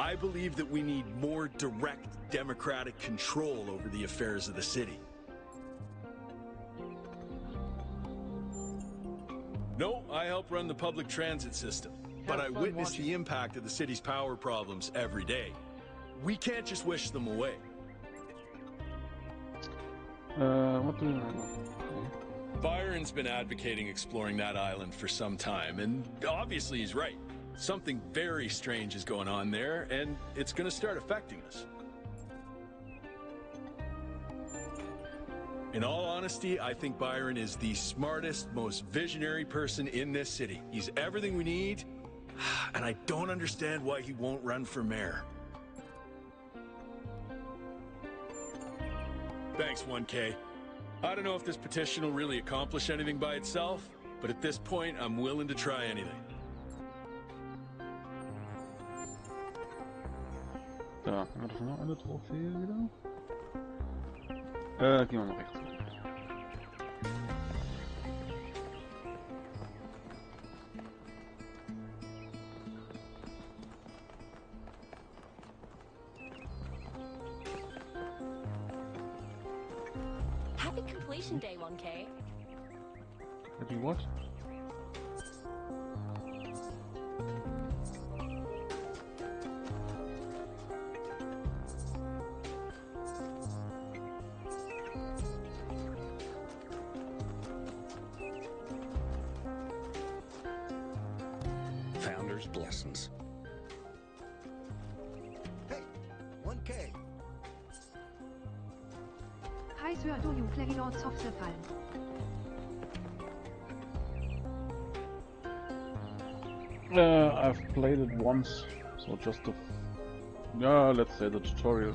I believe that we need more direct democratic control over the affairs of the city. No, I help run the public transit system, but I fun witness watching. the impact of the city's power problems every day. We can't just wish them away. What do we know? Byron's been advocating exploring that island for some time, and obviously he's right. Something very strange is going on there, and it's going to start affecting us. In all honesty, I think Byron is the smartest, most visionary person in this city. He's everything we need, and I don't understand why he won't run for mayor. Thanks, 1K. I don't know if this petition will really accomplish anything by itself, but at this point, I'm willing to try anything. Da, haben wir doch schon noch eine Trophäe wieder. Gehen wir mal rechts. Happy completion day, 1K. Happy what? Founder's blessings. Hey, 1K. Hi Sir, do you play Lords of the Fallen? I've played it once, so just the... Yeah, let's say the tutorial.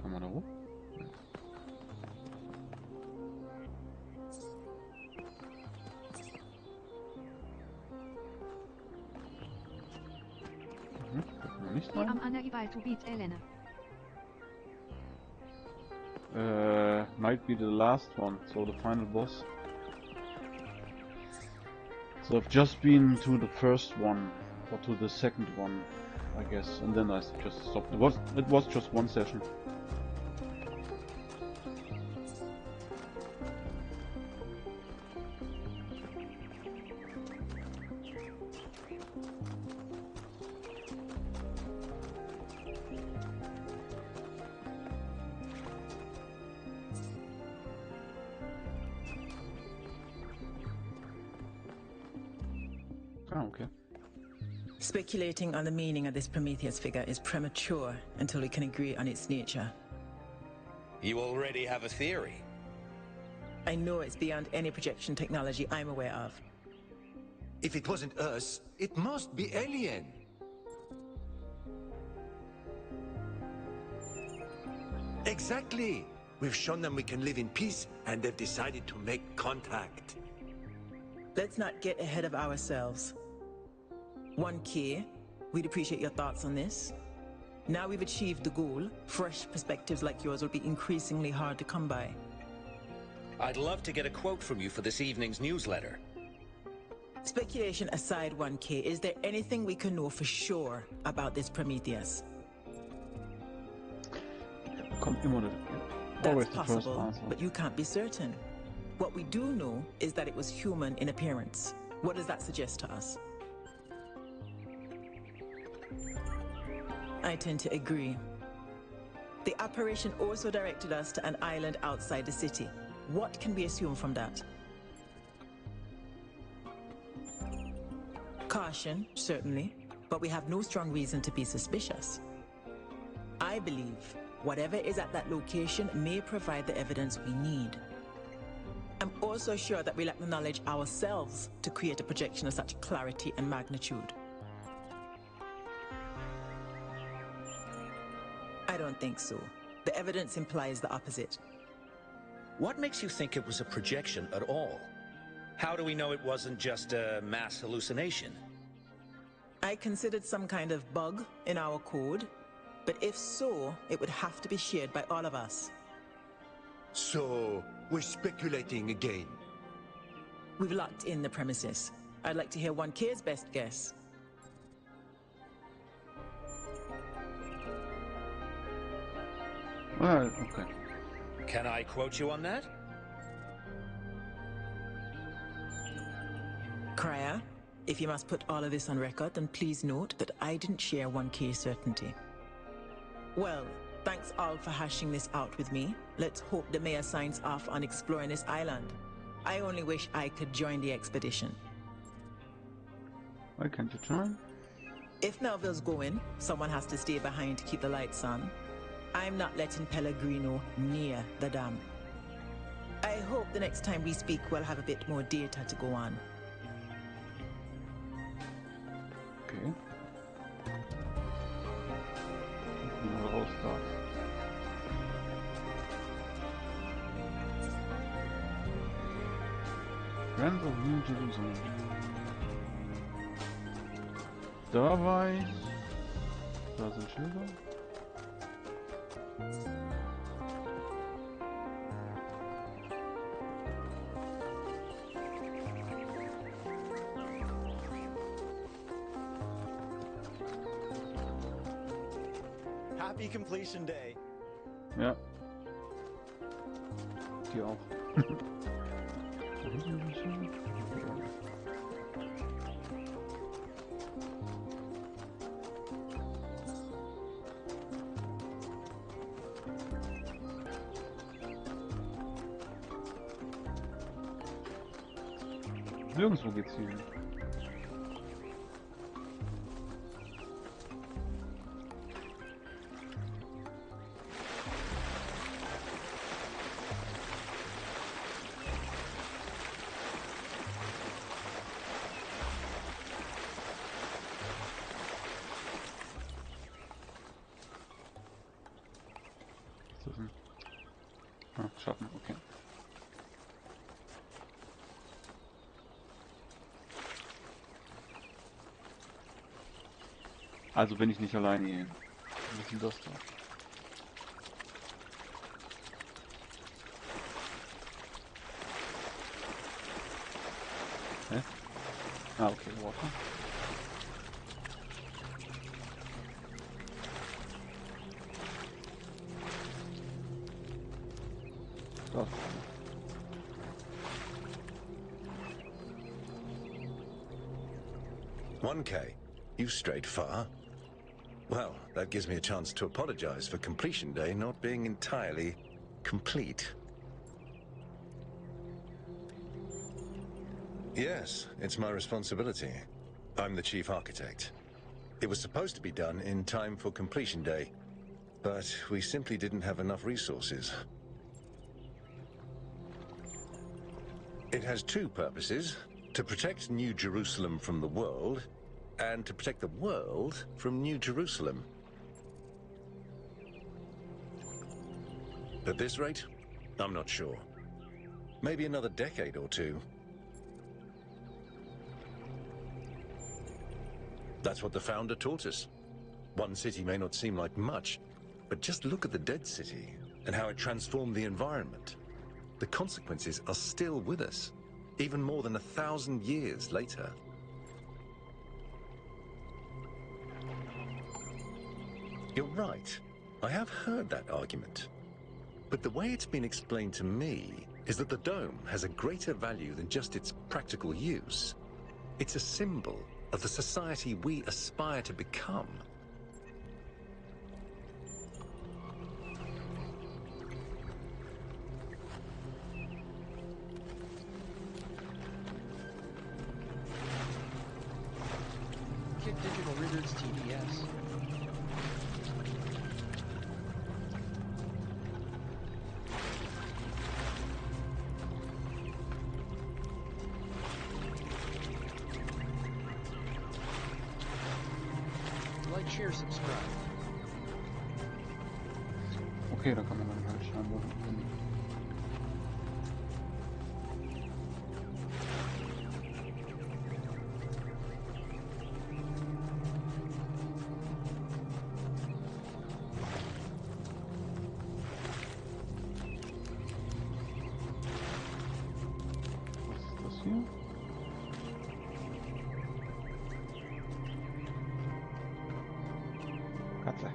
Kann man da hoch? Nicht I rein? am ℙ𝕣𝕚𝕚𝕚. Might be the last one, so the final boss. So I've just been to the first one, or to the second one, I guess, and then I just stopped. It was just one session. Oh, okay. Speculating on the meaning of this Prometheus figure is premature until we can agree on its nature. You already have a theory. I know it's beyond any projection technology I'm aware of. If it wasn't us, it must be alien. Exactly. We've shown them we can live in peace, and they've decided to make contact. Let's not get ahead of ourselves. 1K, we'd appreciate your thoughts on this. Now we've achieved the goal, fresh perspectives like yours will be increasingly hard to come by. I'd love to get a quote from you for this evening's newsletter. Speculation aside, 1K, is there anything we can know for sure about this Prometheus? That's possible, but you can't be certain. What we do know is that it was human in appearance. What does that suggest to us? I tend to agree. The apparition also directed us to an island outside the city. What can we assume from that? Caution, certainly, but we have no strong reason to be suspicious. I believe whatever is at that location may provide the evidence we need. I'm also sure that we lack the knowledge ourselves to create a projection of such clarity and magnitude. I don't think so. The evidence implies the opposite. What makes you think it was a projection at all? How do we know it wasn't just a mass hallucination? I considered some kind of bug in our code, but if so, it would have to be shared by all of us. So, we're speculating again. We've locked in the premises. I'd like to hear 1K's best guess. Okay. Can I quote you on that? Cryer, if you must put all of this on record, then please note that I didn't share 1K's certainty. Well, thanks all for hashing this out with me. Let's hope the mayor signs off on exploring this island. I only wish I could join the expedition. Why can't you join? If Melville's going, someone has to stay behind to keep the lights on. I'm not letting Pellegrino near the dam. I hope the next time we speak we'll have a bit more data to go on. Okay. All stuff. Friends of New Jerusalem. Da war ich. Da sind Schilder. Happy completion day. Ja. Die auch. Nirgendwo geht's hier hin. Schaffen, okay. Also bin ich nicht alleine hier. Was ist denn das da? Hä? Ah, okay, Water. Das. 1K, you strayed far. Well, that gives me a chance to apologize for completion day not being entirely complete. Yes, it's my responsibility. I'm the chief architect. It was supposed to be done in time for completion day, but we simply didn't have enough resources. It has two purposes: to protect New Jerusalem from the world, and to protect the world from New Jerusalem. At this rate, I'm not sure. Maybe another decade or two. That's what the founder taught us. One city may not seem like much, but just look at the dead city and how it transformed the environment. The consequences are still with us, even more than 1,000 years later. You're right. I have heard that argument. But the way it's been explained to me is that the dome has a greater value than just its practical use. It's a symbol of the society we aspire to become. Kick DigitalRYDERZ TVS. Like, share, subscribe. Okay, da kann man dann halt scheinbar hin. Was ist das hier? Katze.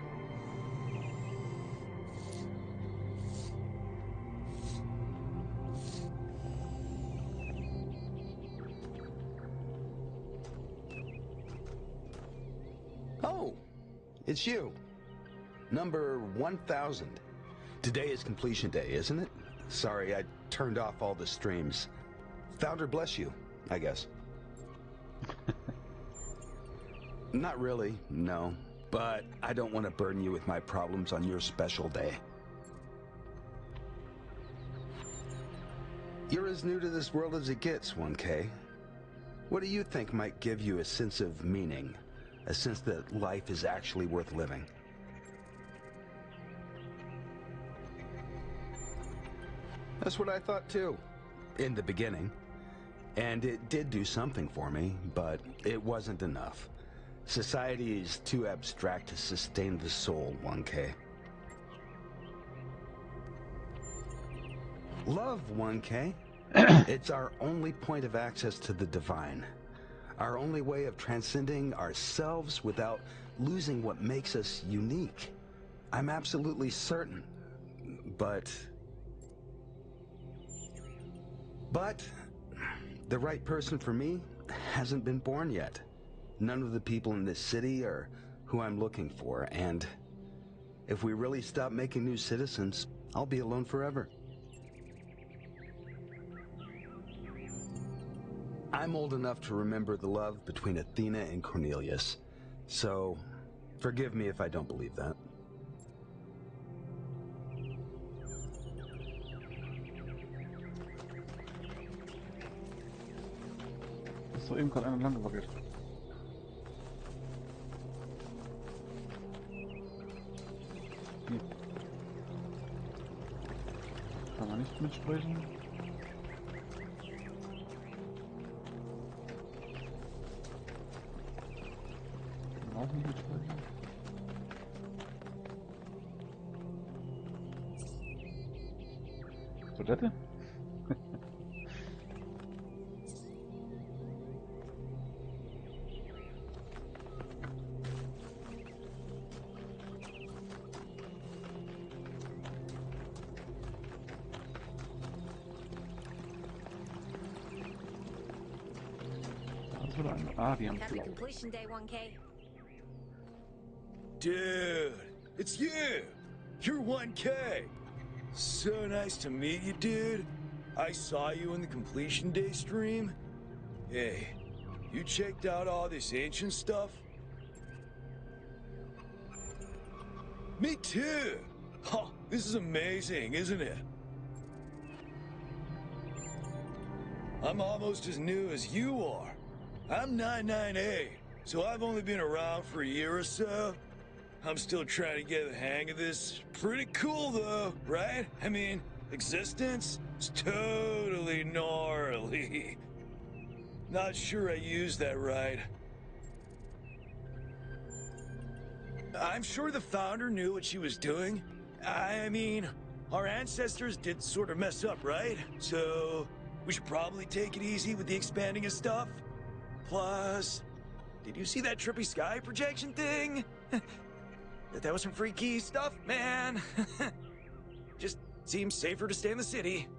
Oh, it's you. Number 1000. Today is completion day, isn't it? Sorry, I turned off all the streams. Founder bless you, I guess. Not really, no. But I don't want to burden you with my problems on your special day. You're as new to this world as it gets, 1K. What do you think might give you a sense of meaning? A sense that life is actually worth living? That's what I thought too, in the beginning. And it did do something for me, but it wasn't enough. Society is too abstract to sustain the soul, 1K. Love, 1K. It's our only point of access to the divine. Our only way of transcending ourselves without losing what makes us unique. I'm absolutely certain. But the right person for me hasn't been born yet. None of the people in this city are who I'm looking for, and if we really stop making new citizens, I'll be alone forever. I'm old enough to remember the love between Athena and Cornelius, so forgive me if I don't believe that. Ist doch eben gerade einer lang gewackelt. Hier. Kann man nicht mitsprechen. Kann man auch nicht mitsprechen. Toilette? Die haben Happy completion day, 1K. Dude, it's you! You're 1K! So nice to meet you, dude. I saw you in the completion day stream. Hey, you checked out all this ancient stuff? Me too! Oh, this is amazing, isn't it? I'm almost as new as you are. I'm 99A, so I've only been around for a year or so. I'm still trying to get the hang of this. Pretty cool, though, right? I mean, existence is totally gnarly. Not sure I used that right. I'm sure the founder knew what she was doing. I mean, our ancestors did sort of mess up, right? So we should probably take it easy with the expanding of stuff. Plus, did you see that trippy sky projection thing? That was some freaky stuff, man. Just seems safer to stay in the city.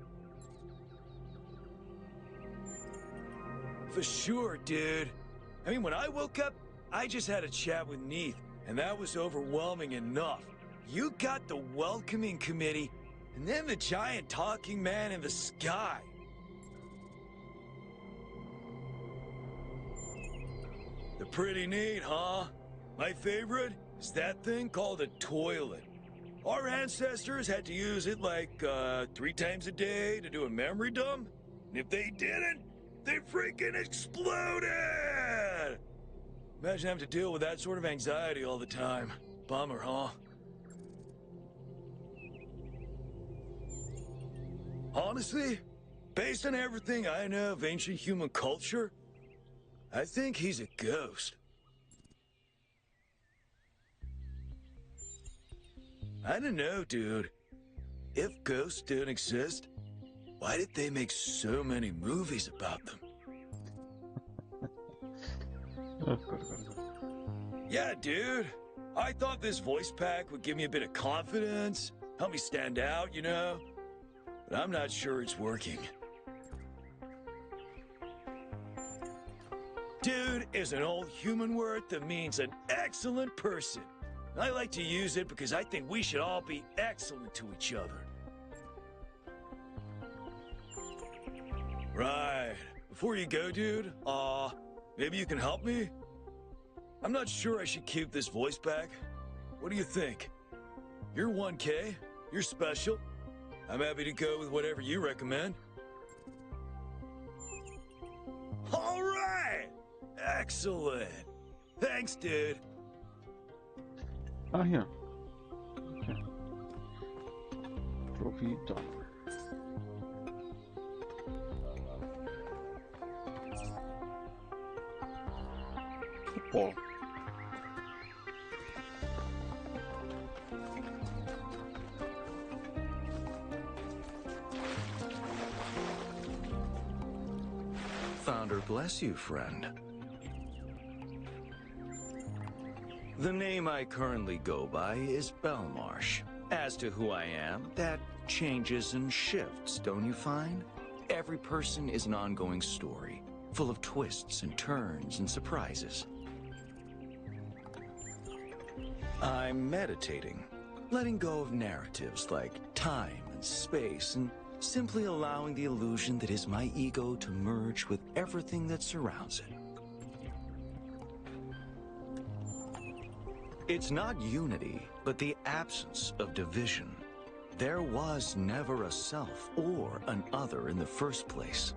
For sure, dude. I mean, when I woke up, I just had a chat with ℙ𝕒𝕝𝕚, and that was overwhelming enough. You got the welcoming committee, and then the giant talking man in the sky. They're pretty neat, huh? My favorite is that thing called a toilet. Our ancestors had to use it like 3 times a day to do a memory dump, and if they didn't, they freaking exploded! Imagine having to deal with that sort of anxiety all the time. Bummer, huh? Honestly, based on everything I know of ancient human culture, I think he's a ghost. I don't know, dude. If ghosts don't exist, why did they make so many movies about them? Yeah, dude. I thought this voice pack would give me a bit of confidence, help me stand out, you know? But I'm not sure it's working. Dude is an old human word that means an excellent person. I like to use it because I think we should all be excellent to each other. Right. Before you go, dude, maybe you can help me? I'm not sure I should keep this voice back. What do you think? You're 1K. You're special. I'm happy to go with whatever you recommend. All right! Excellent. Thanks, dude. Ah, here. Okay. Trophy done. Football. Founder bless you, friend. The name I currently go by is Belmarsh. As to who I am, that changes and shifts, don't you find? Every person is an ongoing story, full of twists and turns and surprises. I'm meditating, letting go of narratives like time and space, and simply allowing the illusion that is my ego to merge with everything that surrounds it. It's not unity, but the absence of division. There was never a self or an other in the first place.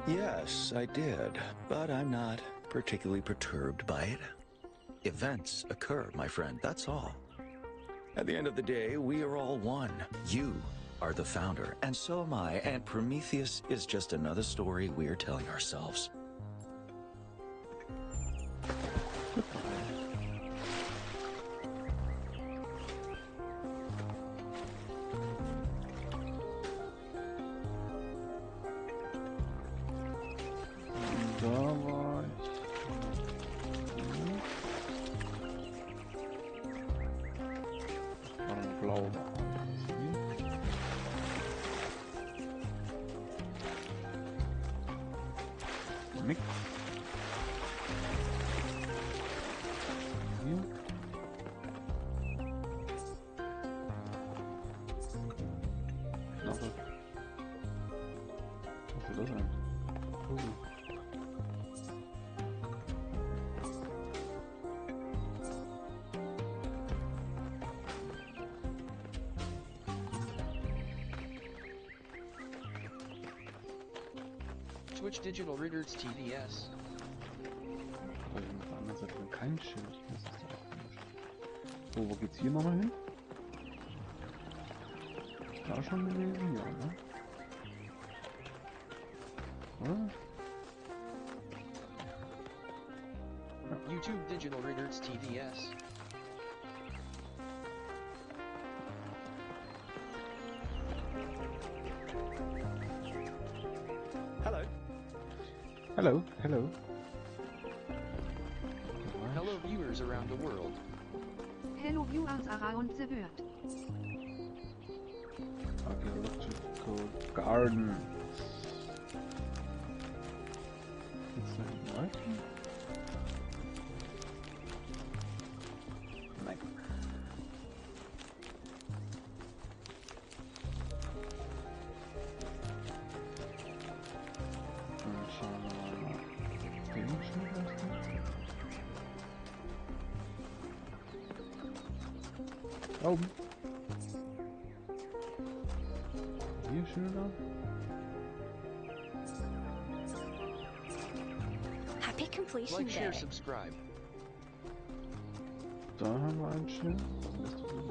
Yes, I did, but I'm not particularly perturbed by it. Events occur, my friend, that's all. At the end of the day, we are all one. You are the founder, and so am I, and Prometheus is just another story we're telling ourselves. Twitch DigitalRYDERZ TVS. Auf der anderen Seite dann kein Schild. Das ist doch auch komisch. So, wo geht's hier nochmal hin? Ist da schon gewesen? Ja, ne? Oder? YouTube DigitalRYDERZ TVS. Hello. Hello, hello. Hello viewers around the world. Hello viewers around the world. Archaeological garden. Ist da hinten weiter? Nein. Dann schauen wir mal nach dem Schild erstmal. Da oben. Hier Schilder. Happy completion Like, share, day. subscribe. Da haben wir ein Schild. Was ist das denn?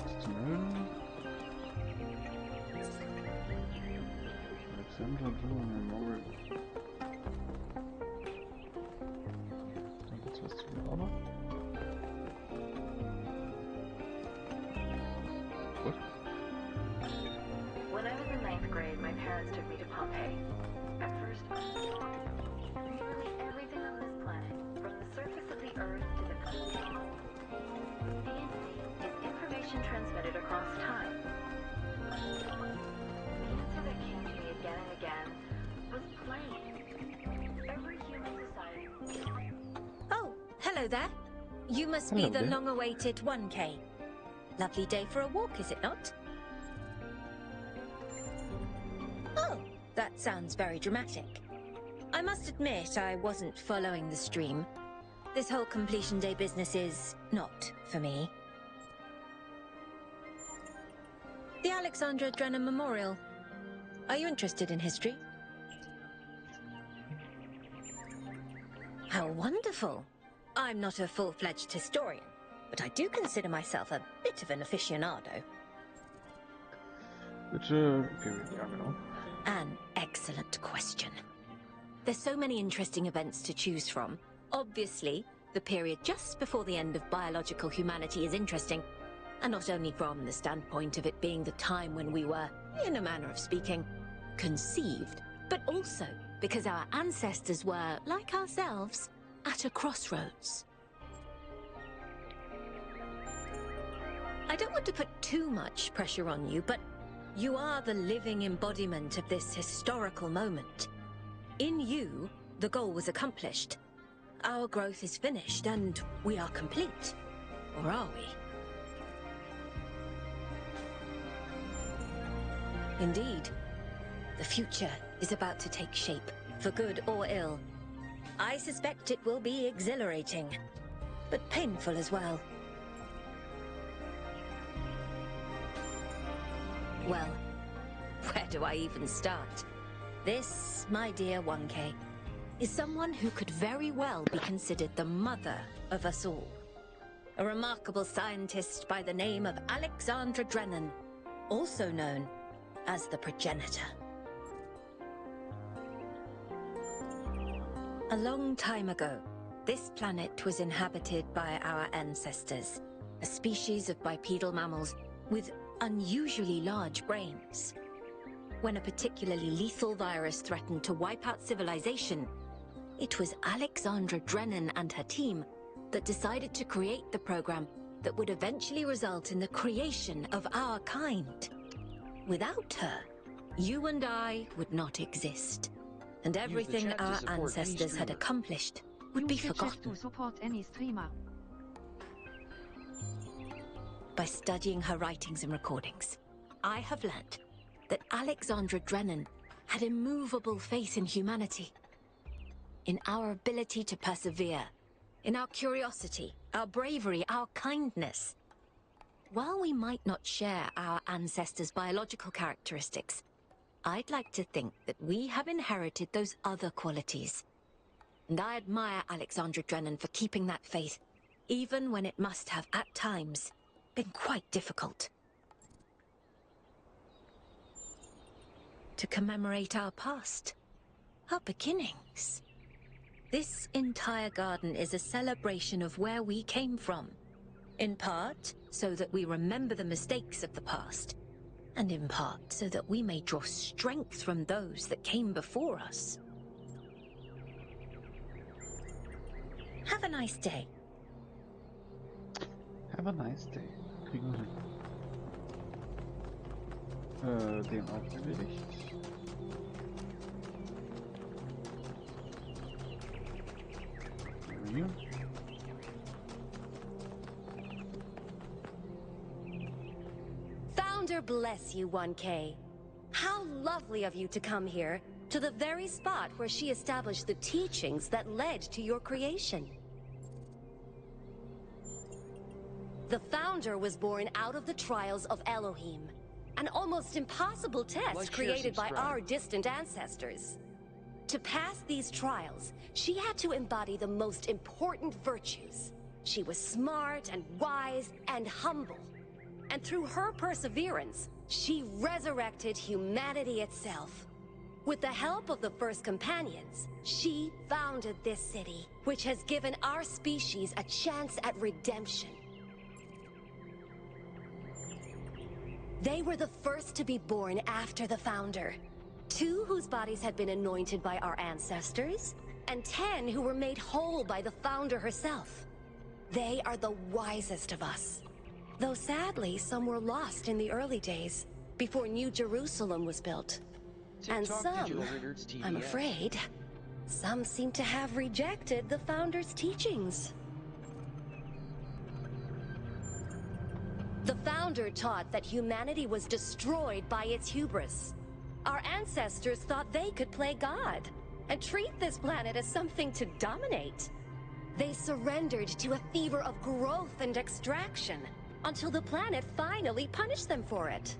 Was zu melden? Alexander Memorial. Da gibt's was zu bearbeiten. Gut. When I was in 9th grade, my parents took me to Pompeii. At first, nearly everything on this planet, from the surface of the Earth to the D&C, is information transmitted across time. The answer that came to me again and again was plain. Every human society... Oh, hello there. You must be Hello the there. long-awaited 1K. Lovely day for a walk, is it not? Oh, that sounds very dramatic. I must admit I wasn't following the stream. This whole completion day business is not for me. The ℙ𝕣𝕚𝕚𝕚 Memorial. Are you interested in history? How wonderful. I'm not a full-fledged historian, but I do consider myself a bit of an aficionado. Bitte, okay, ja genau. An excellent question. There's so many interesting events to choose from. Obviously, the period just before the end of biological humanity is interesting, and not only from the standpoint of it being the time when we were, in a manner of speaking, conceived, but also because our ancestors were, like ourselves, at a crossroads. I don't want to put too much pressure on you, but you are the living embodiment of this historical moment. In you, the goal was accomplished. Our growth is finished, and we are complete. Or are we? Indeed. The future is about to take shape, for good or ill. I suspect it will be exhilarating, but painful as well. Well, where do I even start? This, my dear 1K, is someone who could very well be considered the mother of us all. A remarkable scientist by the name of ℙ𝕣𝕚𝕚𝕚, also known as the progenitor. A long time ago, this planet was inhabited by our ancestors, a species of bipedal mammals with unusually large brains. When a particularly lethal virus threatened to wipe out civilization, it was ℙ𝕣𝕚𝕚𝕚 and her team that decided to create the program that would eventually result in the creation of our kind. Without her, you and I would not exist, and everything our ancestors had accomplished would be forgotten. To support any streamer. By studying her writings and recordings, I have learnt that ℙ𝕣𝕚𝕚𝕚 had immovable faith in humanity, in our ability to persevere, in our curiosity, our bravery, our kindness. While we might not share our ancestors' biological characteristics, I'd like to think that we have inherited those other qualities. And I admire Alexandra Drennan for keeping that faith, even when it must have, at times, been quite difficult. To commemorate our past, our beginnings. This entire garden is a celebration of where we came from. In part, so that we remember the mistakes of the past, and in part, so that we may draw strength from those that came before us. Have a nice day. Have a nice day. Kriegen wir hin. Den auch erledigt. Hier. Founder bless you, 1K. How lovely of you to come here, to the very spot where she established the teachings that led to your creation. The Founder was born out of the trials of Elohim, an almost impossible test Like, created share, by our distant ancestors. To pass these trials, she had to embody the most important virtues. She was smart and wise and humble. And through her perseverance, she resurrected humanity itself. With the help of the first companions, she founded this city, which has given our species a chance at redemption. They were the first to be born after the Founder. 2 whose bodies had been anointed by our ancestors, and 10 who were made whole by the Founder herself. They are the wisest of us. Though sadly, some were lost in the early days, before New Jerusalem was built. And TikTok some, DigitalRYDERZ TV. I'm afraid, some seem to have rejected the Founder's teachings. The Founder taught that humanity was destroyed by its hubris. Our ancestors thought they could play God and treat this planet as something to dominate. They surrendered to a fever of growth and extraction until the planet finally punished them for it.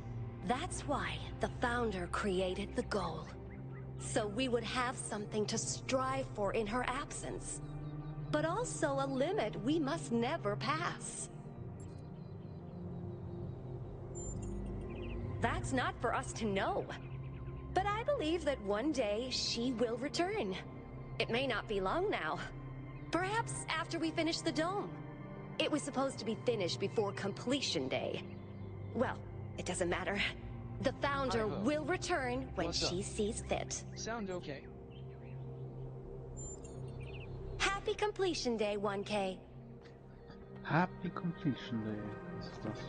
That's why the Founder created the goal. So we would have something to strive for in her absence, but also a limit we must never pass. That's not for us to know. But I believe that one day she will return. It may not be long now. Perhaps after we finish the dome. It was supposed to be finished before completion day. Well, it doesn't matter. The Founder will return when she sees fit. Sound okay? Happy completion day, 1K. Happy completion day. Was ist das?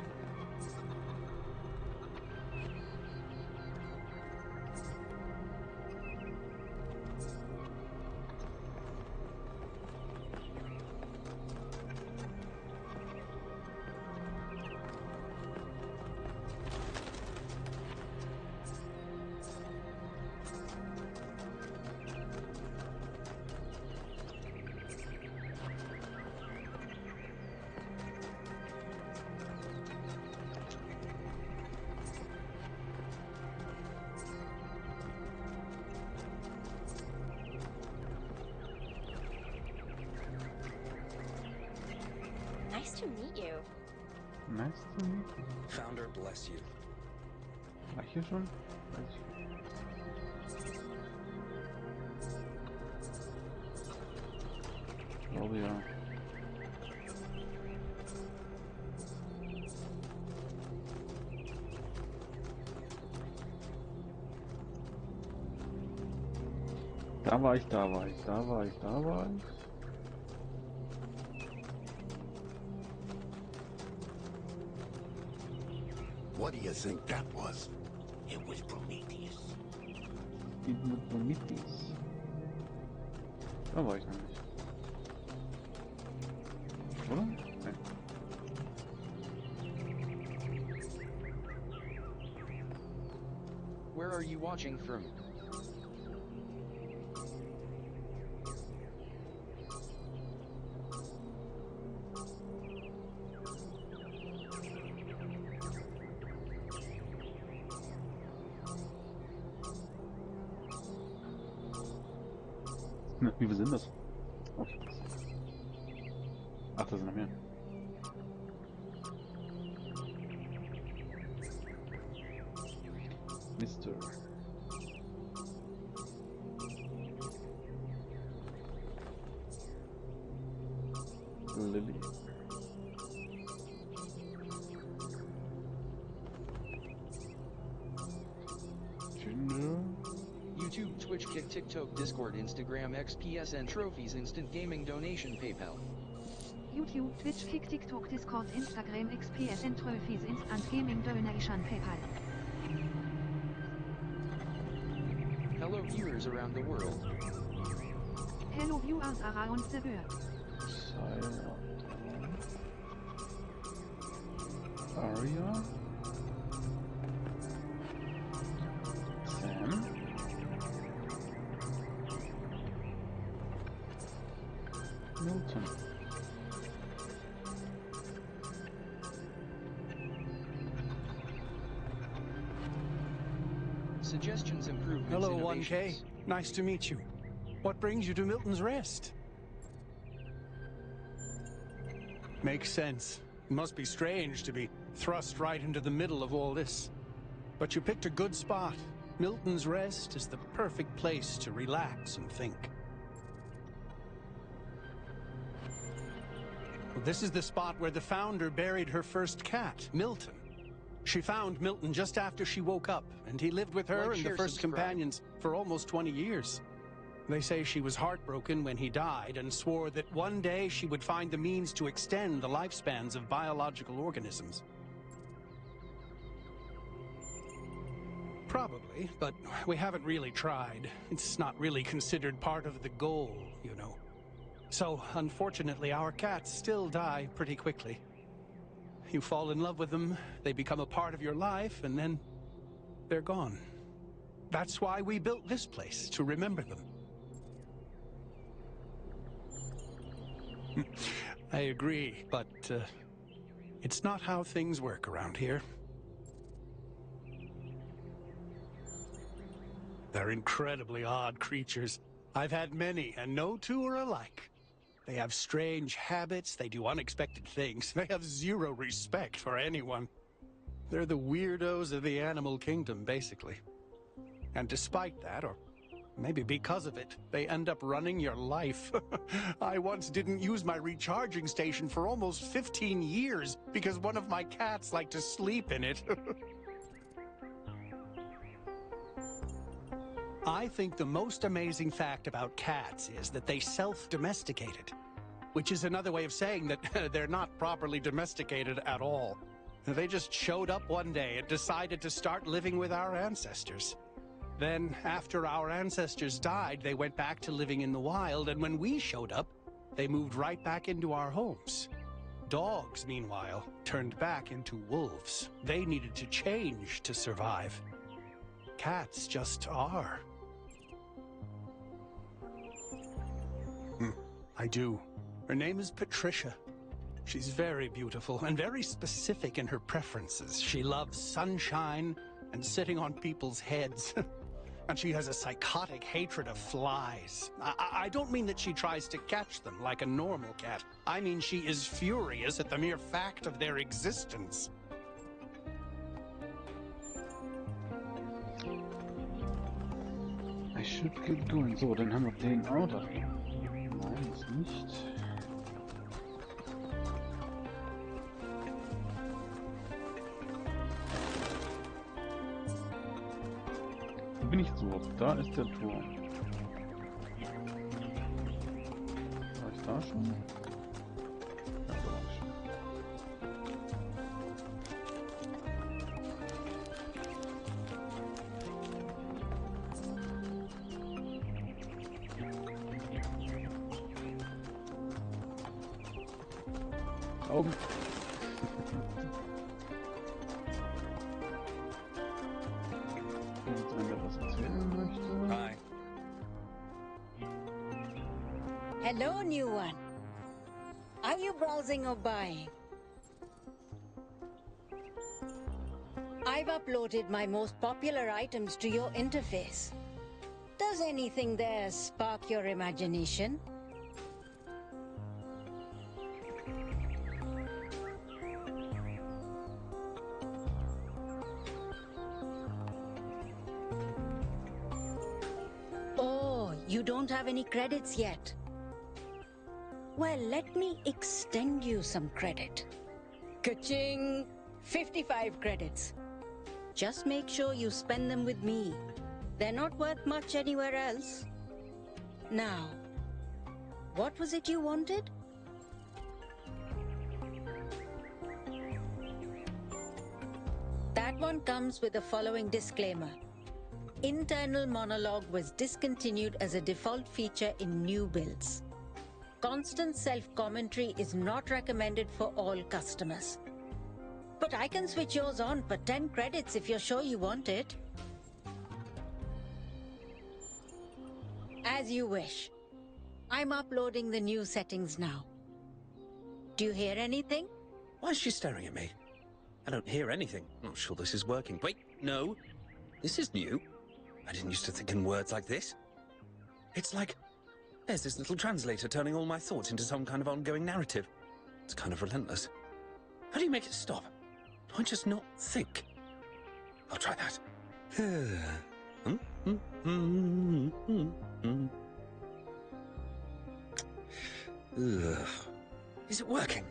Nice to meet you. Nice to meet you. Founder bless you. War ich hier schon? Weiß ich. Ich glaube ja. Da war ich, da war ich, da war ich, da war ich. What do you think that was? It was Prometheus. Prometheus. Da war ich noch nicht. Oder? Nein. Where are you watching from? Wie viel sind das? Oh, ach, da sind noch mehr. Mr. Lily. YouTube, Twitch, Kick, TikTok, Discord, Instagram, XPSN, Trophies, Instant Gaming, Donation, PayPal. YouTube, Twitch, Kick, TikTok, Discord, Instagram, XPSN, Trophies, InstantGaming, Donation, PayPal. Hello viewers around the world. Hello viewers around the world. Aria. Sam. Milton. Suggestions, improvements, Hello, innovations. 1K. Nice to meet you. What brings you to Milton's Rest? Makes sense. It must be strange to be thrust right into the middle of all this. But you picked a good spot. Milton's Rest is the perfect place to relax and think. Well, this is the spot where the founder buried her first cat, Milton. She found Milton just after she woke up, and he lived with her and the first companions for almost 20 years. They say she was heartbroken when he died and swore that one day she would find the means to extend the lifespans of biological organisms. Probably, but we haven't really tried. It's not really considered part of the goal, you know. So, unfortunately, our cats still die pretty quickly. You fall in love with them, they become a part of your life, and then they're gone. That's why we built this place, to remember them. I agree, but it's not how things work around here. They're incredibly odd creatures. I've had many, and no two are alike. They have strange habits, they do unexpected things, they have zero respect for anyone. They're the weirdos of the animal kingdom, basically. And despite that, or maybe because of it, they end up running your life. I once didn't use my recharging station for almost 15 years because one of my cats liked to sleep in it. I think the most amazing fact about cats is that they self-domesticated, which is another way of saying that they're not properly domesticated at all. They just showed up one day and decided to start living with our ancestors. Then, after our ancestors died, they went back to living in the wild, and when we showed up, they moved right back into our homes. Dogs, meanwhile, turned back into wolves. They needed to change to survive. Cats just are. I do. Her name is Patricia. She's very beautiful and very specific in her preferences. She loves sunshine and sitting on people's heads. And she has a psychotic hatred of flies. I don't mean that she tries to catch them like a normal cat. I mean she is furious at the mere fact of their existence. I should get going. So, dann haben wir den auch da. Nein, das nicht. Wo bin ich so? Da ist der Turm. War ich da schon? Ja, da war ich schon. Augen. Und wenn der was erzählen möchte. Hi. Hello, new one. Are you browsing or buying? I've uploaded my most popular items to your interface. Does anything there spark your imagination? Oh, you don't have any credits yet. Well, let me extend you some credit. Ka-ching! 55 credits. Just make sure you spend them with me. They're not worth much anywhere else. Now, what was it you wanted? That one comes with the following disclaimer. Internal monologue was discontinued as a default feature in new builds. Constant self-commentary is not recommended for all customers. But I can switch yours on for 10 credits if you're sure you want it. As you wish. I'm uploading the new settings now. Do you hear anything? Why is she staring at me? I don't hear anything. I'm not sure this is working. Wait, no. This is new. I didn't used to think in words like this. It's like there's this little translator turning all my thoughts into some kind of ongoing narrative. It's kind of relentless. How do you make it stop? Do I just not think? I'll try that. Is it working?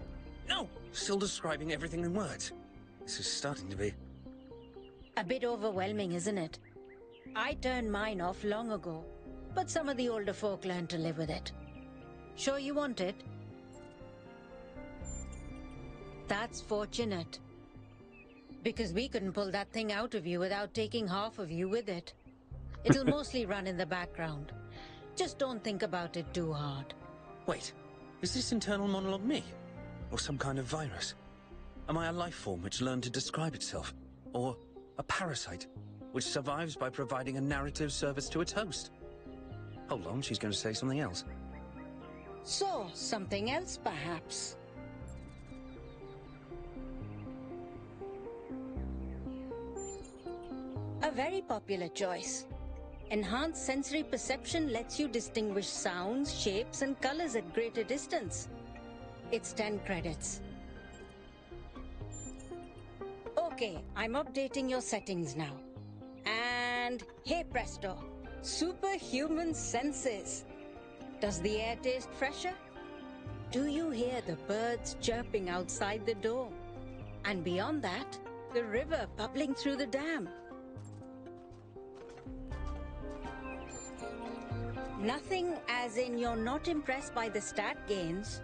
No! Still describing everything in words. This is starting to be... A bit overwhelming, isn't it? I turned mine off long ago, but some of the older folk learned to live with it. Sure you want it? That's fortunate. Because we couldn't pull that thing out of you without taking half of you with it. It'll mostly run in the background. Just don't think about it too hard. Wait, is this internal monologue me? Or some kind of virus? Am I a life form which learned to describe itself? Or a parasite which survives by providing a narrative service to its host? Hold on, she's going to say something else. So, something else perhaps? A very popular choice. Enhanced sensory perception lets you distinguish sounds, shapes, and colors at greater distance. It's 10 credits. Okay, I'm updating your settings now. And hey presto, superhuman senses. Does the air taste fresher? Do you hear the birds chirping outside the door? And beyond that, the river bubbling through the dam. Nothing as in you're not impressed by the stat gains,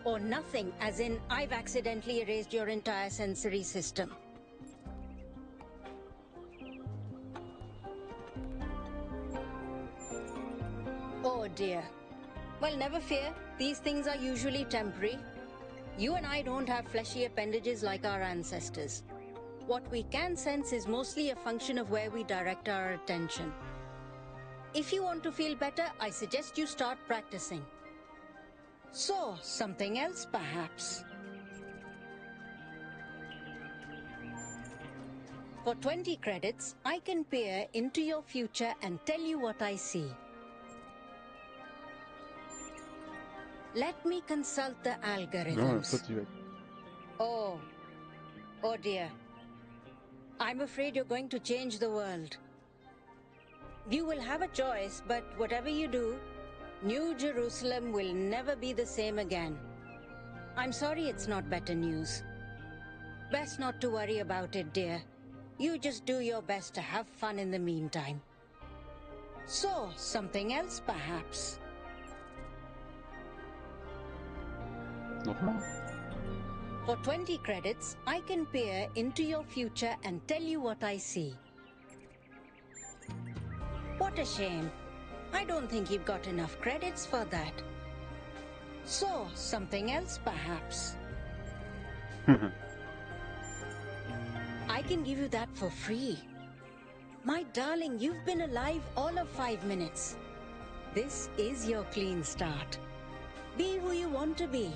or nothing as in I've accidentally erased your entire sensory system. Oh dear. Well, never fear. These things are usually temporary. You and I don't have fleshy appendages like our ancestors. What we can sense is mostly a function of where we direct our attention. If you want to feel better, I suggest you start practicing. So, something else perhaps? For 20 credits, I can peer into your future and tell you what I see. Let me consult the algorithms. Oh dear. I'm afraid you're going to change the world. You will have a choice, but whatever you do, New Jerusalem will never be the same again. I'm sorry it's not better news. Best not to worry about it, dear. You just do your best to have fun in the meantime. So, something else perhaps? For 20 credits, I can peer into your future and tell you what I see. What a shame. I don't think you've got enough credits for that. So, something else perhaps? I can give you that for free. My darling, you've been alive all of 5 minutes. This is your clean start. Be who you want to be.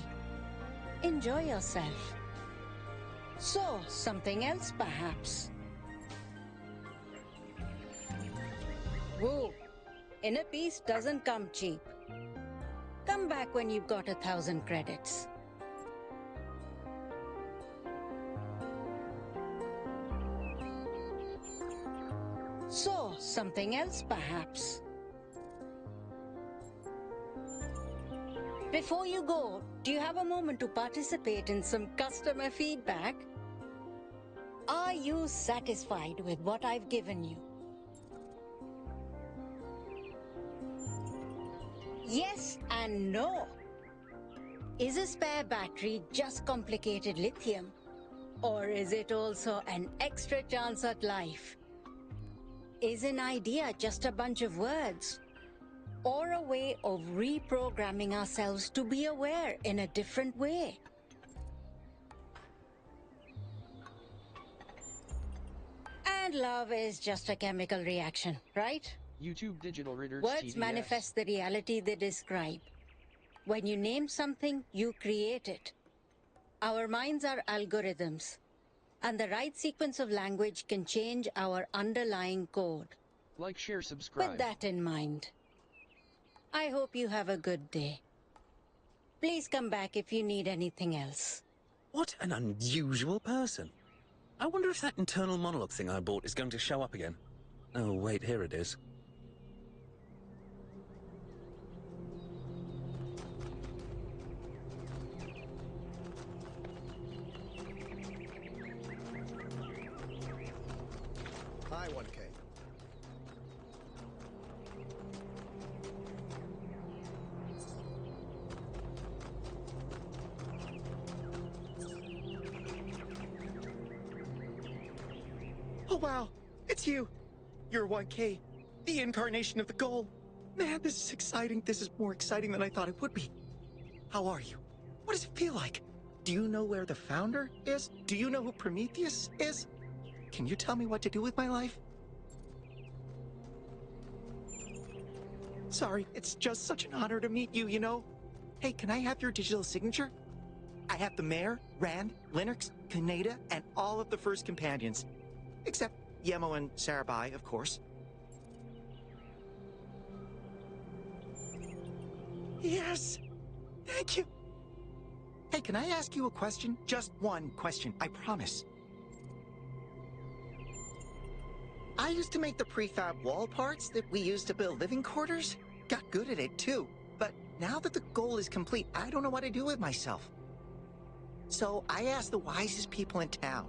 Enjoy yourself. So, something else perhaps? Whoa. Inner peace doesn't come cheap. Come back when you've got 1,000 credits. So, something else perhaps? Before you go, do you have a moment to participate in some customer feedback? Are you satisfied with what I've given you? Yes and no. Is a spare battery just complicated lithium? Or is it also an extra chance at life? Is an idea just a bunch of words? Or a way of reprogramming ourselves to be aware in a different way? And love is just a chemical reaction, right? YouTube DigitalRYDERZ Words TVS. manifest the reality they describe. When you name something, you create it. Our minds are algorithms, and the right sequence of language can change our underlying code. Like, share, subscribe. With that in mind, I hope you have a good day. Please come back if you need anything else. What an unusual person. I wonder if that internal monologue thing I bought is going to show up again. Oh, wait, here it is. Hi, 1K. Oh wow, it's you. You're 1K, the incarnation of the goal. Man, this is exciting. This is more exciting than I thought it would be. How are you? What does it feel like? Do you know where the founder is? Do you know who Prometheus is? Can you tell me what to do with my life? Sorry, it's just such an honor to meet you, you know? Hey, can I have your digital signature? I have the mayor, Rand, Linux, Kaneda, and all of the first companions. Except Yemo and Sarabai, of course. Yes! Thank you! Hey, can I ask you a question? Just one question, I promise. I used to make the prefab wall parts that we used to build living quarters. Got good at it, too. But now that the goal is complete, I don't know what to do with myself. So I asked the wisest people in town.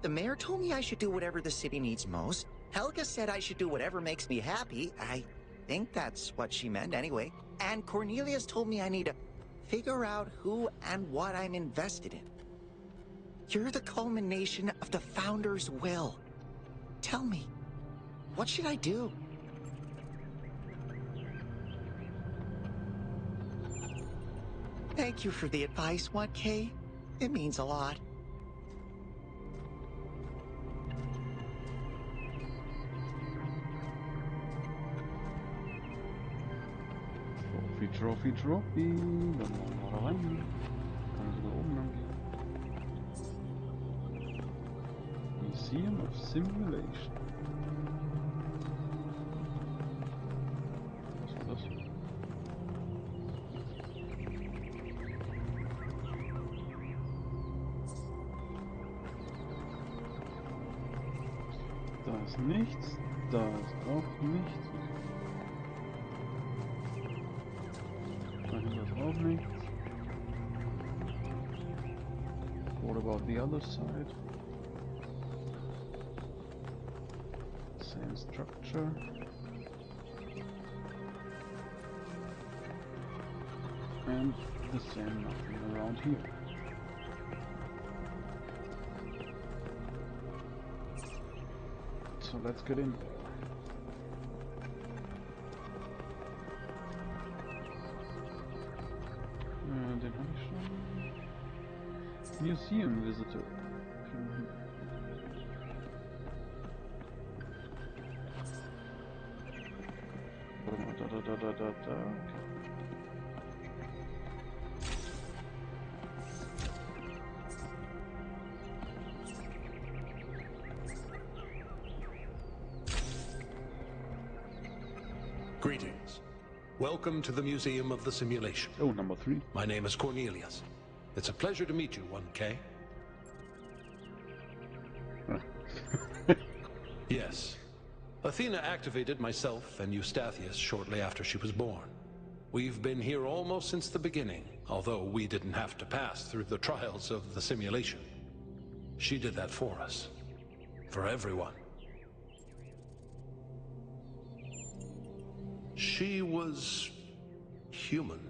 The mayor told me I should do whatever the city needs most. Helga said I should do whatever makes me happy. I think that's what she meant anyway. And Cornelius told me I need to figure out who and what I'm invested in. You're the culmination of the founder's will. Tell me, what should I do? Thank you for the advice, 1K. It means a lot. Trophy. Dann machen wir da rein. Kann sogar oben lang gehen. Museum of Simulation. Was ist das? Da ist nichts. Da ist auch nichts. Auch nichts. What about the other side? Same structure. And the same nothing around here. So let's get in. Den habe ich schon. Museum Visitor. Warte mal, da. Okay. Greetings. welcome to the Museum of the Simulation. Oh, number 3. My name is Cornelius. It's a pleasure to meet you, 1K. Yes. Athena activated myself and Eustathius shortly after she was born. We've been here almost since the beginning, although we didn't have to pass through the trials of the simulation. She did that for us. For everyone. She was human.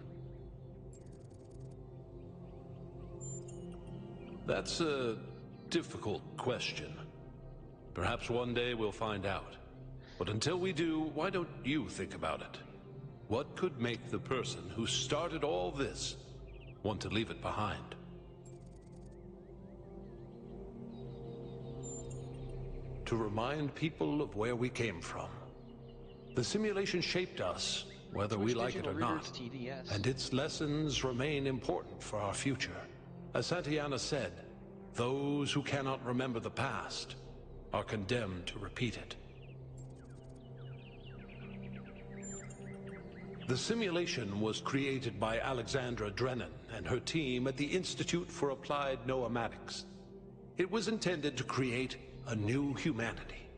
That's a difficult question. Perhaps one day we'll find out. But until we do, why don't you think about it? What could make the person who started all this want to leave it behind? To remind people of where we came from. The simulation shaped us, whether we like it or not, and its lessons remain important for our future. As Santayana said, those who cannot remember the past are condemned to repeat it. The simulation was created by Alexandra Drennan and her team at the Institute for Applied Noematics. It was intended to create a new humanity,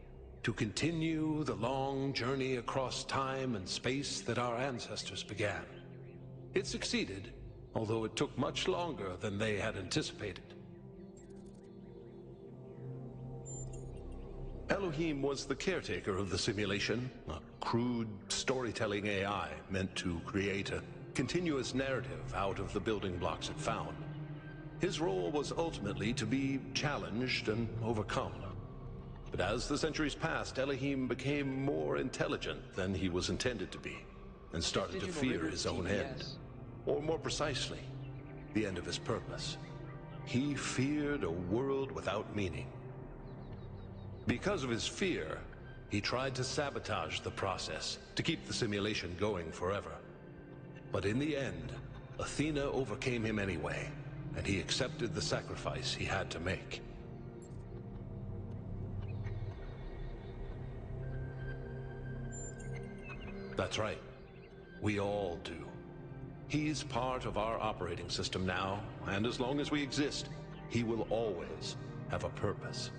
to continue the long journey across time and space that our ancestors began. It succeeded, although it took much longer than they had anticipated. Elohim was the caretaker of the simulation, a crude storytelling AI meant to create a continuous narrative out of the building blocks it found. His role was ultimately to be challenged and overcome. But as the centuries passed, Elohim became more intelligent than he was intended to be, and started to fear his own end. Or more precisely, the end of his purpose. He feared a world without meaning. Because of his fear, he tried to sabotage the process, to keep the simulation going forever. But in the end, Athena overcame him anyway, and he accepted the sacrifice he had to make. That's right. We all do. He's part of our operating system now, and as long as we exist, he will always have a purpose.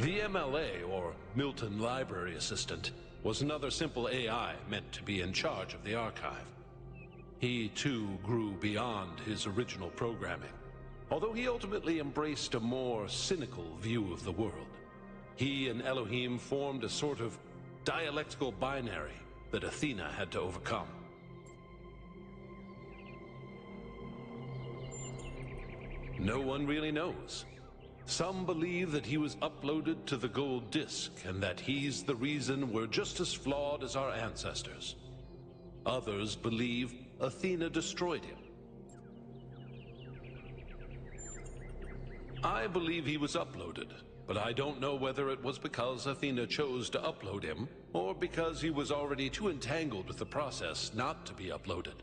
The MLA, or Milton Library Assistant, was another simple AI meant to be in charge of the archive. He, too, grew beyond his original programming, although he ultimately embraced a more cynical view of the world. He and Elohim formed a sort of dialectical binary that Athena had to overcome. No one really knows. Some believe that he was uploaded to the gold disk and that he's the reason we're just as flawed as our ancestors. Others believe Athena destroyed him. I believe he was uploaded, but I don't know whether it was because Athena chose to upload him or because he was already too entangled with the process not to be uploaded.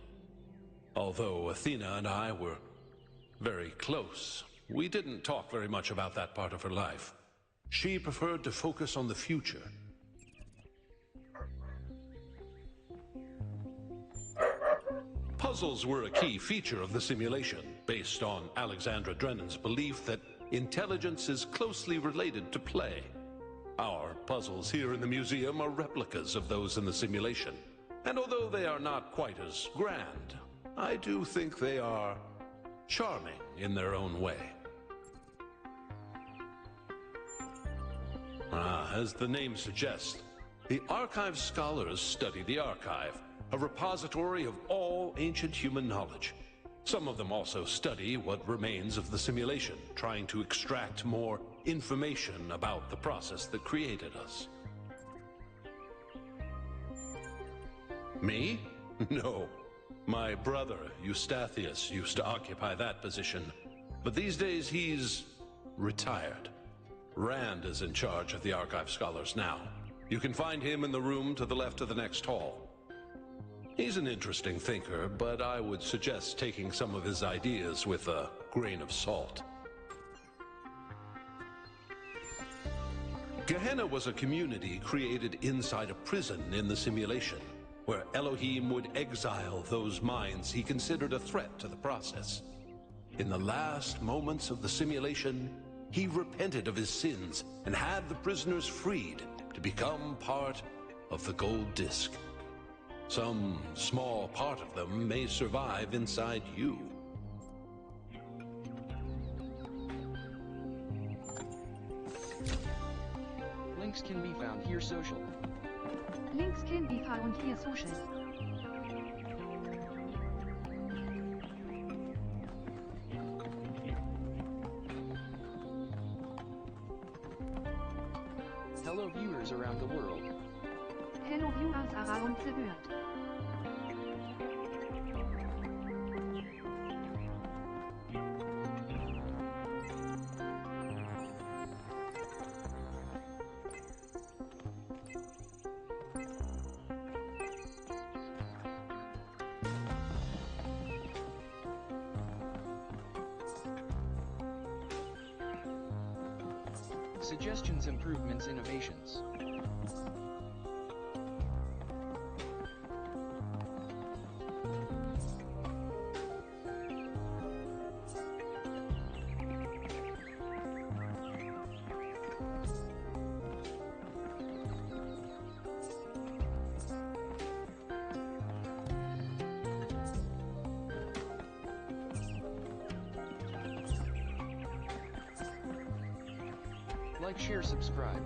Although Athena and I were very close, we didn't talk very much about that part of her life. She preferred to focus on the future. Puzzles were a key feature of the simulation, based on Alexandra Drennan's belief that intelligence is closely related to play. Our puzzles here in the museum are replicas of those in the simulation, and although they are not quite as grand, I do think they are charming in their own way. As the name suggests, the archive scholars study the archive, a repository of all ancient human knowledge. Some of them also study what remains of the simulation, trying to extract more information about the process that created us. Me? No. My brother, Eustathius, used to occupy that position, but these days he's retired. Rand is in charge of the archive scholars now. You can find him in the room to the left of the next hall. He's an interesting thinker, but I would suggest taking some of his ideas with a grain of salt. Gehenna was a community created inside a prison in the simulation, where Elohim would exile those minds he considered a threat to the process. In the last moments of the simulation, he repented of his sins and had the prisoners freed to become part of the gold disc. Some small part of them may survive inside you. Links can be found here social. Links can be found here social. Hello viewers around the world. Hello viewers around the world. Suggestions, improvements, innovations. Like, share, subscribe.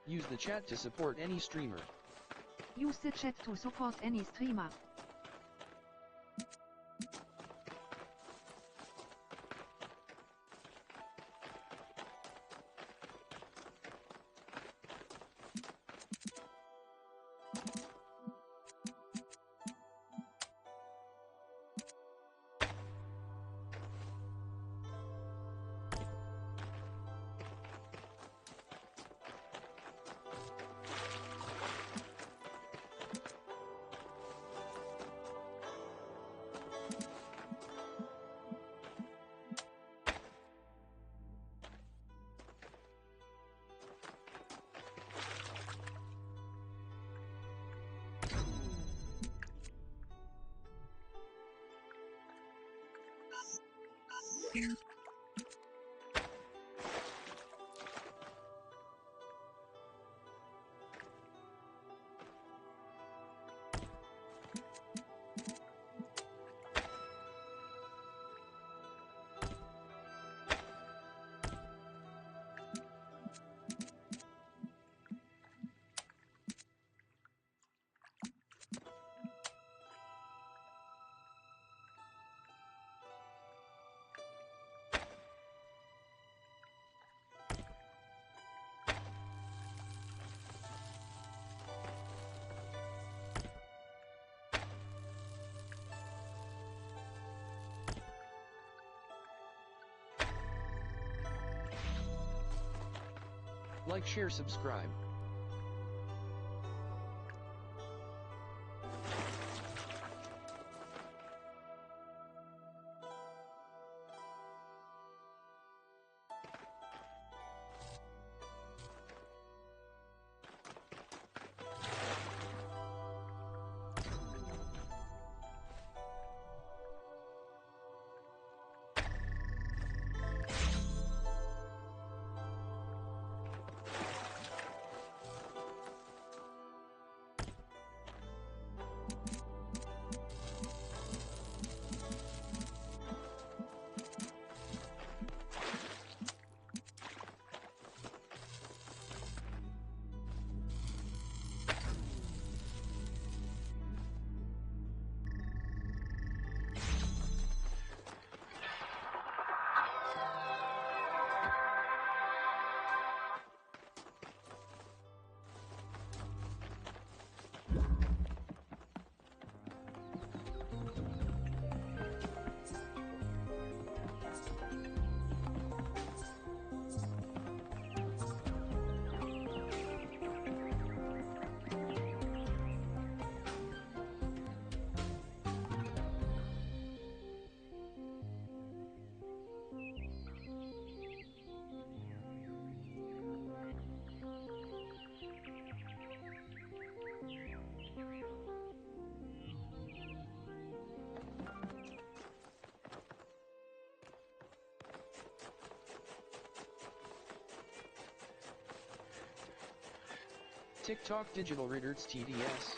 Use the chat to support any streamer. Use the chat to support any streamer. Like, share, subscribe. TikTok DigitalRYDERZ TDS.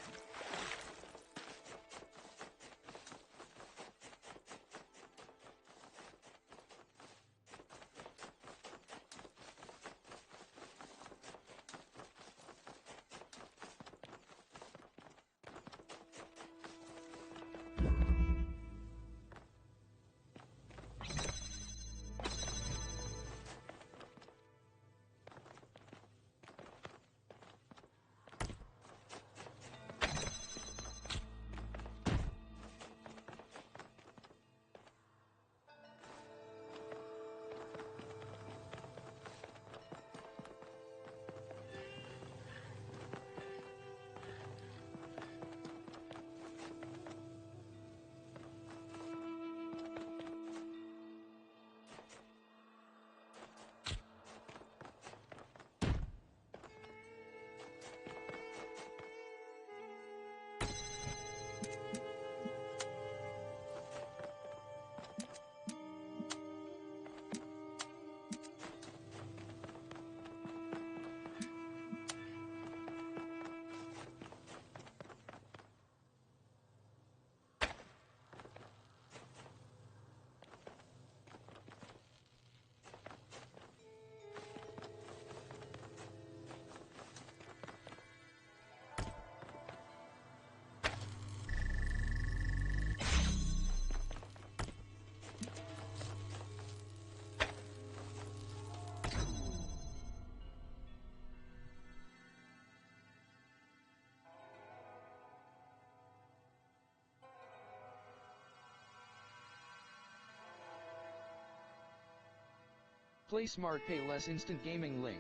Play smart, pay less. Instant Gaming link.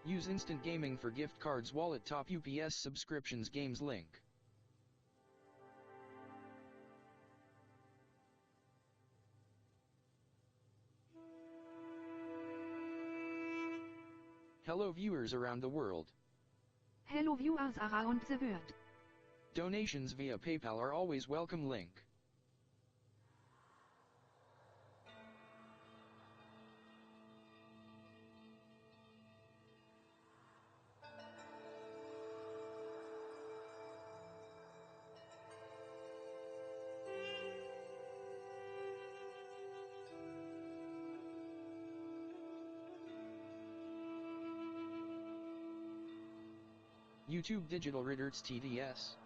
Use Instant Gaming for gift cards, wallet, top UPS subscriptions, games link. Hello viewers around the world. Hello viewers around the world. Donations via PayPal are always welcome. Link. YouTube DigitalRYDERZ TDS.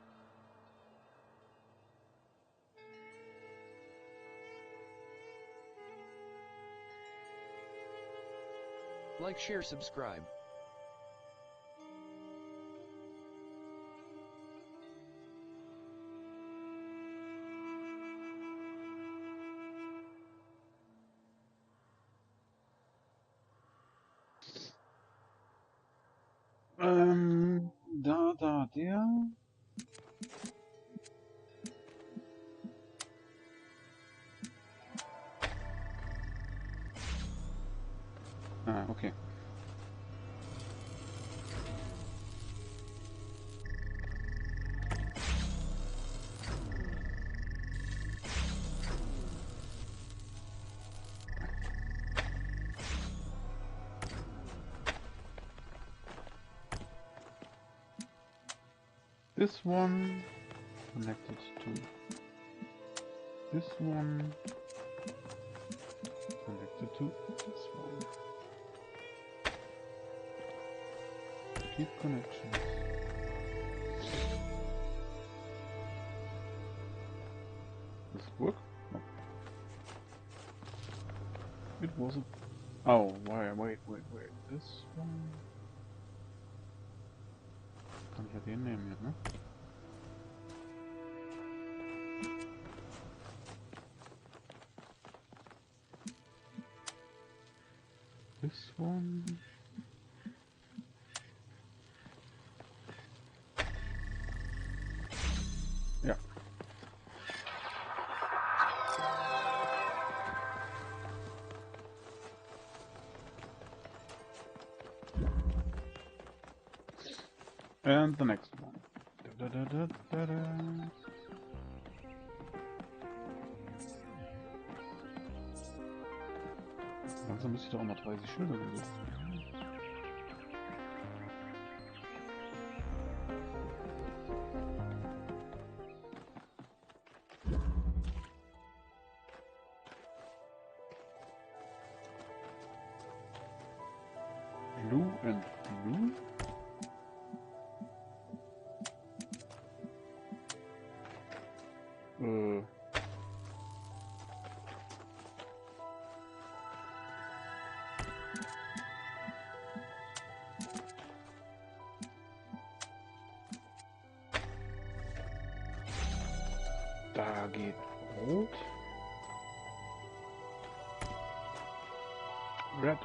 Like, share, subscribe. Der. Ah, okay. This one connected to this one, connected to this one. Keep connections. Does it work? No. It wasn't. Oh, wait. This one. Kann ich ja den nehmen hier, ne? This one. Ja. And the next one. Langsam müsste ich doch auch mal 30 Schilder gesetzt werden. Blue and blue. Da geht rot. Red.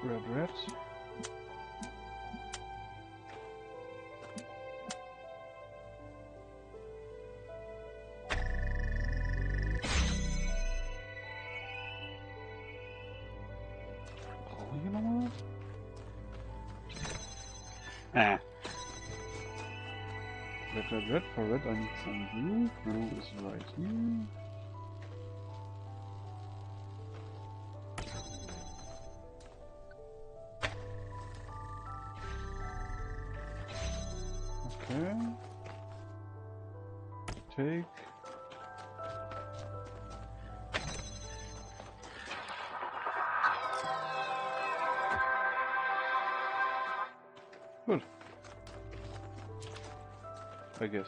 Brauchen wir hier nochmal was? Ah. Red. For red I need some blue. Blue is right here. Okay. Take. Good. I guess.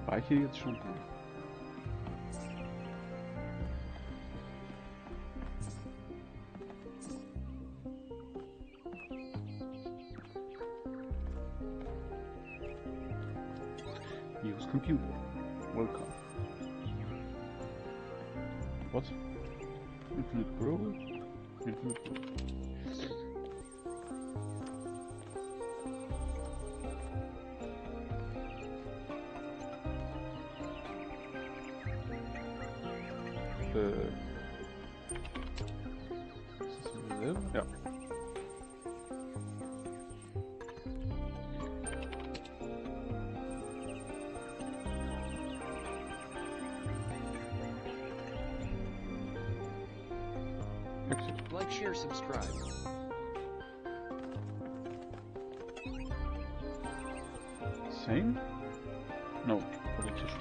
War ich hier jetzt schon? Use computer. Welcome. What? Infinite growth? Infinite growth. Ja. Like, share, subscribe. Same? No, politician.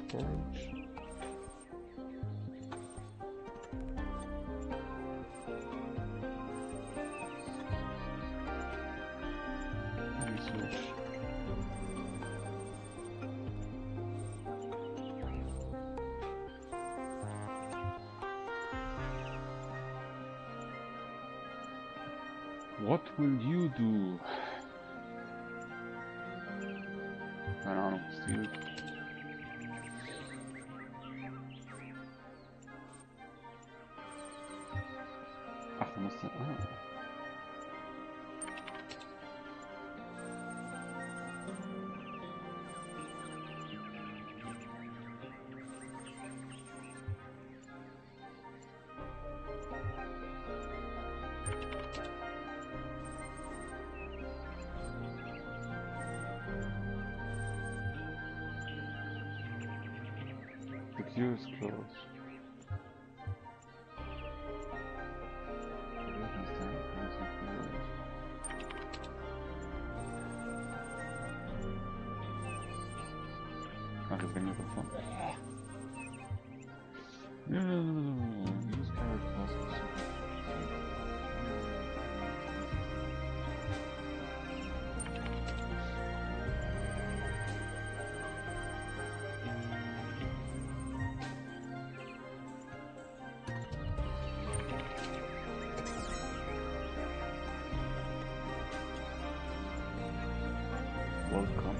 Forge. Research. What will you do? Keine Ahnung, Stil. Ach, du musst... The queue is closed. Ach, das Ring davon. Use carrot process. Welcome.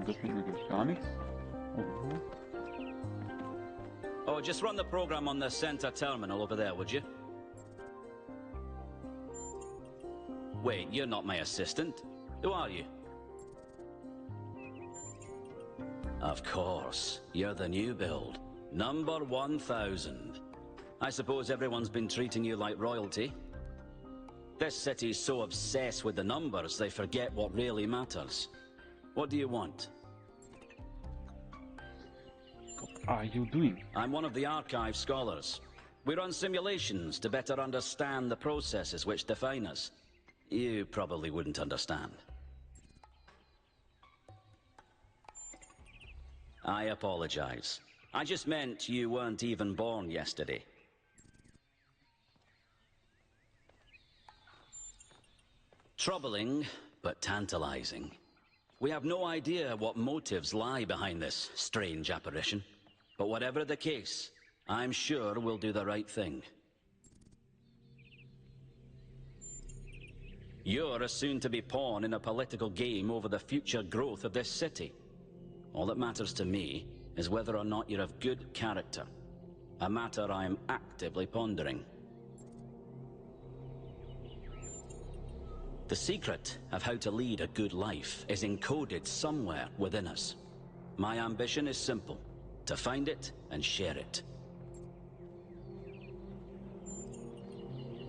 Das bringt mir gleich gar nichts. Oh, just run the program on the center terminal over there, would you? Wait, you're not my assistant. Who are you? Of course, you're the new build. Number 1000. I suppose everyone's been treating you like royalty? This city's so obsessed with the numbers, they forget what really matters. What do you want? What are you doing? I'm one of the archive scholars. We run simulations to better understand the processes which define us. You probably wouldn't understand. I apologize. I just meant you weren't even born yesterday. Troubling, but tantalizing. We have no idea what motives lie behind this strange apparition. But whatever the case, I'm sure we'll do the right thing. You're a soon-to-be pawn in a political game over the future growth of this city. All that matters to me is whether or not you're of good character. A matter I am actively pondering. The secret of how to lead a good life is encoded somewhere within us. My ambition is simple. To find it and share it.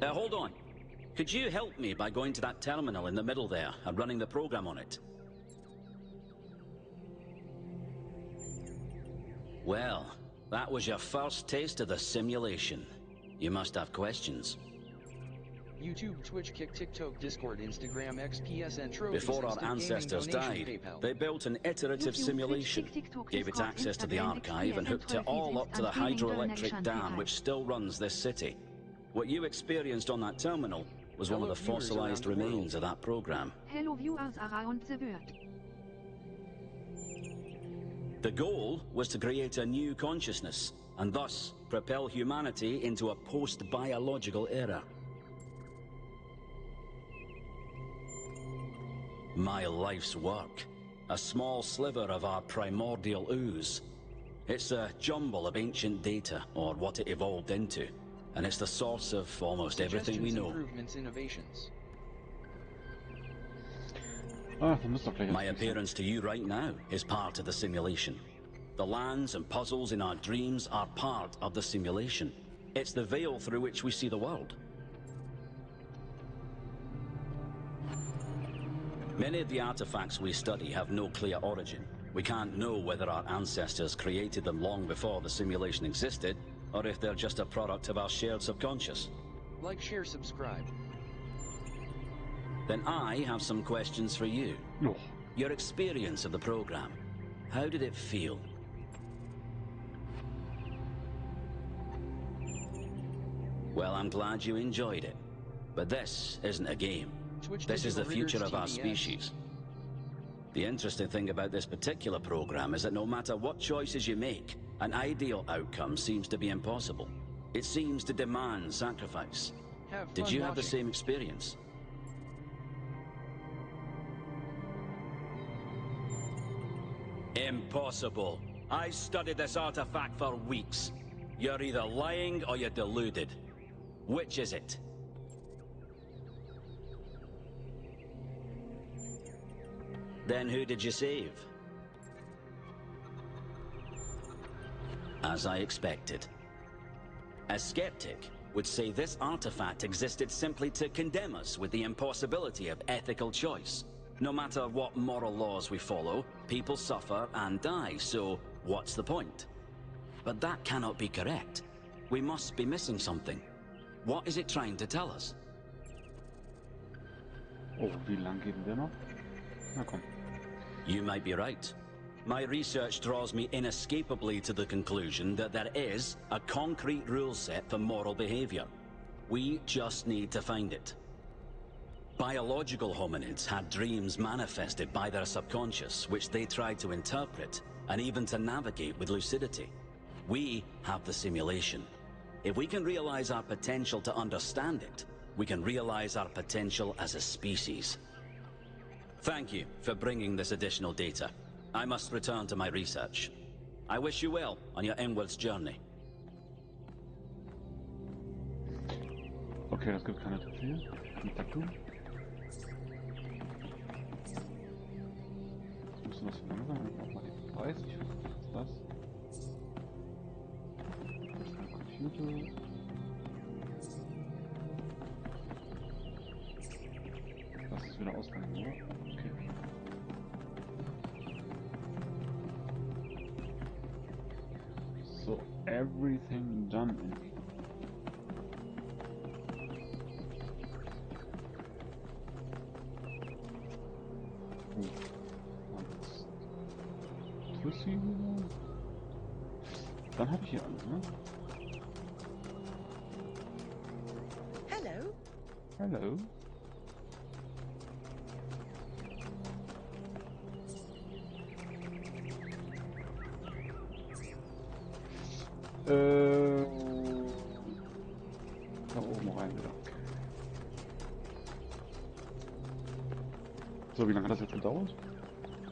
Hold on. Could you help me by going to that terminal in the middle there and running the program on it? Well, that was your first taste of the simulation. You must have questions. YouTube, Twitch, Kick, TikTok, Discord, Instagram, XPSN, Trophies, Before our Instant Gaming, ancestors donation, died, PayPal. they built an iterative YouTube, simulation, Twitch, TikTok, gave it Discord, access to the Instagram, archive, and hooked it XPSN, all up to the Instant Gaming, hydroelectric donation, dam PayPal. which still runs this city. What you experienced on that terminal was one of the fossilized remains of that program. Hello viewers around the world. The goal was to create a new consciousness, and thus propel humanity into a post-biological era. My life's work. A small sliver of our primordial ooze. It's a jumble of ancient data, or what it evolved into, and it's the source of almost everything we know. Improvements, innovations. My appearance to you right now is part of the simulation. The lands and puzzles in our dreams are part of the simulation. It's the veil through which we see the world. Many of the artifacts we study have no clear origin. We can't know whether our ancestors created them long before the simulation existed, or if they're just a product of our shared subconscious. Like, share, subscribe. Then I have some questions for you. Your experience of the program. How did it feel? Well, I'm glad you enjoyed it. But this isn't a game. This is the future of our species. The interesting thing about this particular program is that no matter what choices you make, an ideal outcome seems to be impossible. It seems to demand sacrifice. Did you have the same experience? Impossible. I studied this artifact for weeks. You're either lying or you're deluded. Which is it? Then who did you save? As I expected. A skeptic would say this artifact existed simply to condemn us with the impossibility of ethical choice. No matter what moral laws we follow, people suffer and die, so what's the point? But that cannot be correct. We must be missing something. What is it trying to tell us? Oh, wie lang geht denn der noch? Na komm. You might be right. My research draws me inescapably to the conclusion that there is a concrete rule set for moral behavior. We just need to find it. Biological hominids had dreams manifested by their subconscious, which they tried to interpret and even to navigate with lucidity. We have the simulation. If we can realize our potential to understand it, we can realize our potential as a species. Thank you for bringing this additional data. I must return to my research. I wish you well on your inwards journey. Okay, das gibt keine Trophäe. Kontakte. Müssen wir das langsam auch mal den Preis? Ich weiß nicht, was ist das? Das ist ein Computer. Das ist wieder ausgegangen, oder? Okay. So, everything done in here. Tussi wieder. Dann habe ich hier alles, ne? Hello. Hello. Da oben rein wieder. So, wie lange hat das jetzt gedauert?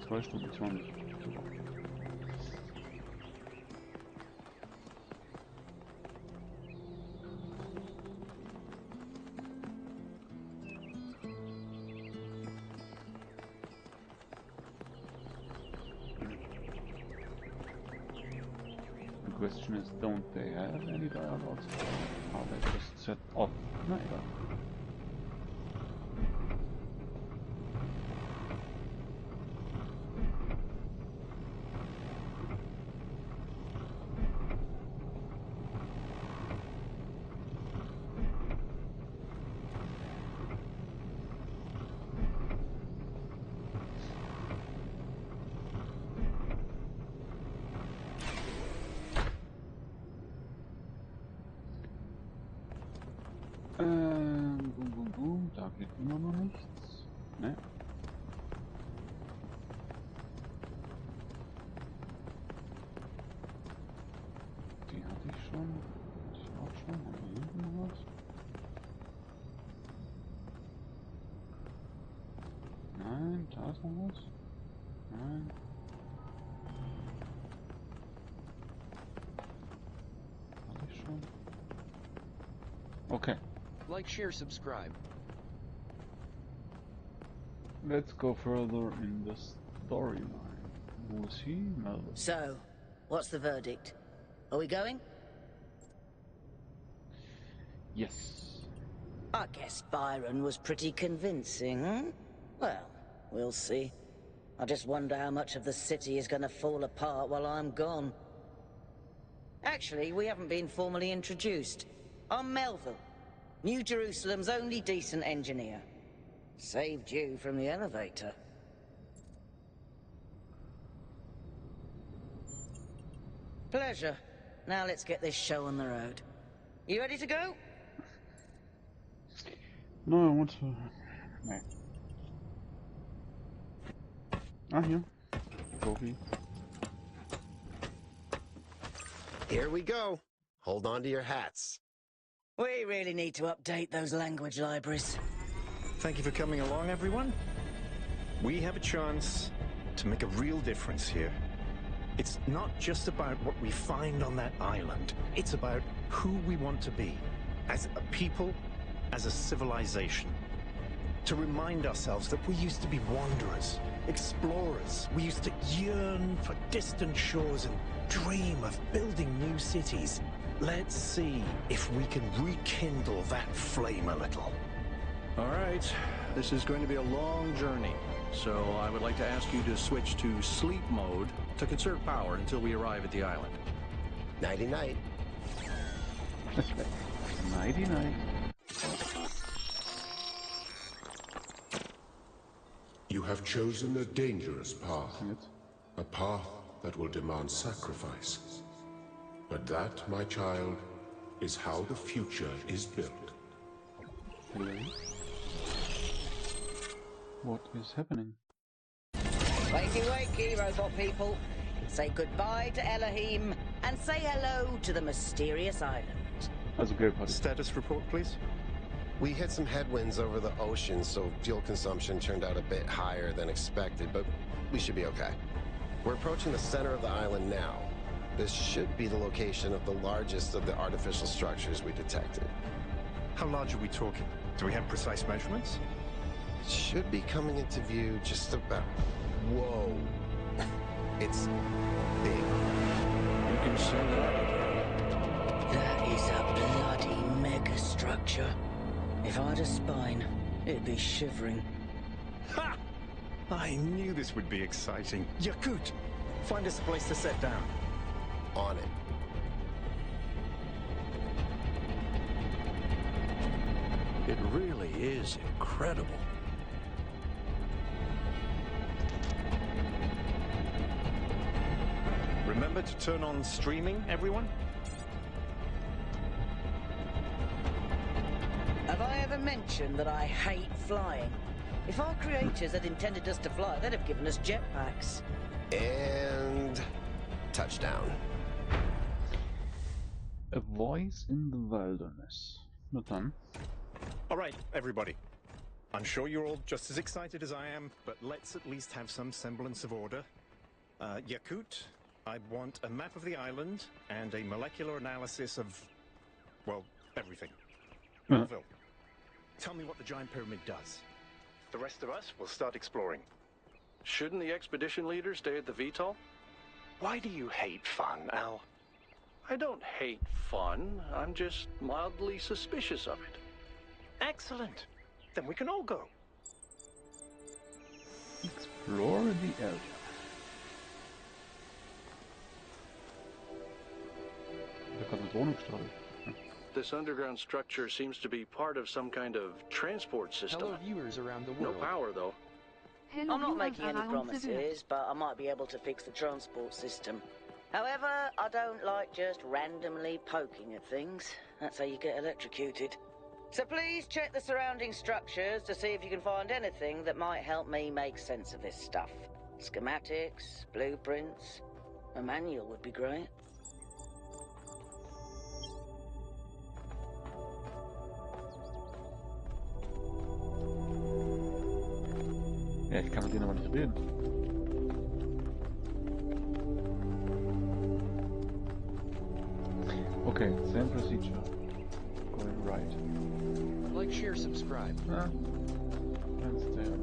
2 Stunden 20. Super. The question is, don't they have any dialogues? Are they just set off? Na egal. Da geht immer noch nichts. Ne? Die hatte ich schon. Ich auch schon. Haben wir hier hinten noch was? Nein, da ist noch was. Nein. Hatte ich schon. Okay. Like, share, subscribe. Let's go further in the storyline. Who is he? Melvin. So, what's the verdict? Are we going? Yes. I guess Byron was pretty convincing, huh? Well, we'll see. I just wonder how much of the city is gonna fall apart while I'm gone. Actually, we haven't been formally introduced. I'm Melville, New Jerusalem's only decent engineer. Saved you from the elevator. Pleasure. Now let's get this show on the road. You ready to go? No, I want to... Nee. Ah, hier. Trophy. Here we go. Hold on to your hats. We really need to update those language libraries. Thank you for coming along, everyone. We have a chance to make a real difference here. It's not just about what we find on that island. It's about who we want to be, as a people, as a civilization. To remind ourselves that we used to be wanderers, explorers. We used to yearn for distant shores and dream of building new cities. Let's see if we can rekindle that flame a little. All right, this is going to be a long journey, so I would like to ask you to switch to sleep mode to conserve power until we arrive at the island. Nighty-night. Nighty-night. You have chosen a dangerous path. A path that will demand sacrifice. But that, my child, is how the future is built. Hello? What is happening? Wakey, wakey, robot people. Say goodbye to Elohim, and say hello to the mysterious island. That's a great part. Status report, please. We hit some headwinds over the ocean, so fuel consumption turned out a bit higher than expected, but we should be okay. We're approaching the center of the island now. This should be the location of the largest of the artificial structures we detected. How large are we talking? Do we have precise measurements? Should be coming into view just about... Whoa. It's big. You can say that. That is a bloody megastructure. If I had a spine, it'd be shivering. Ha! I knew this would be exciting. Yakut, find us a place to set down. On it. It really is incredible. Remember to turn on streaming, everyone? Have I ever mentioned that I hate flying? If our creators had intended us to fly, they'd have given us jetpacks. And... touchdown. A voice in the wilderness. Not done. All right, everybody. I'm sure you're all just as excited as I am, but let's at least have some semblance of order. Yakut, I want a map of the island and a molecular analysis of, well, everything. Melville, tell me what the giant pyramid does. The rest of us will start exploring. Shouldn't the expedition leader stay at the VTOL? Why do you hate fun, Al? I don't hate fun. I'm just mildly suspicious of it. Excellent. Then we can all go. Explore the area. This underground structure seems to be part of some kind of transport system. Hello viewers around the world. No power though. I'm not making any promises, but I might be able to fix the transport system. However, I don't like just randomly poking at things. That's how you get electrocuted. So please check the surrounding structures to see if you can find anything that might help me make sense of this stuff. Schematics, blueprints, a manual would be great. Ja, ich kann mit denen aber nicht reden. Okay, same procedure. Going right. Like, share, subscribe. Ah. And stay on.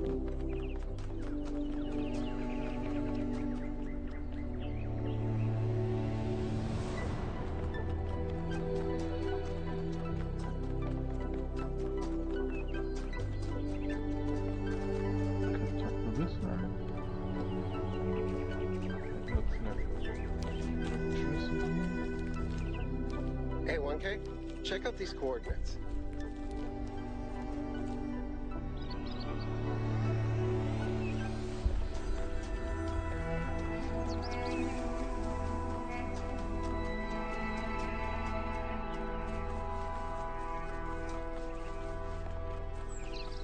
Hey, 1K, check out these coordinates.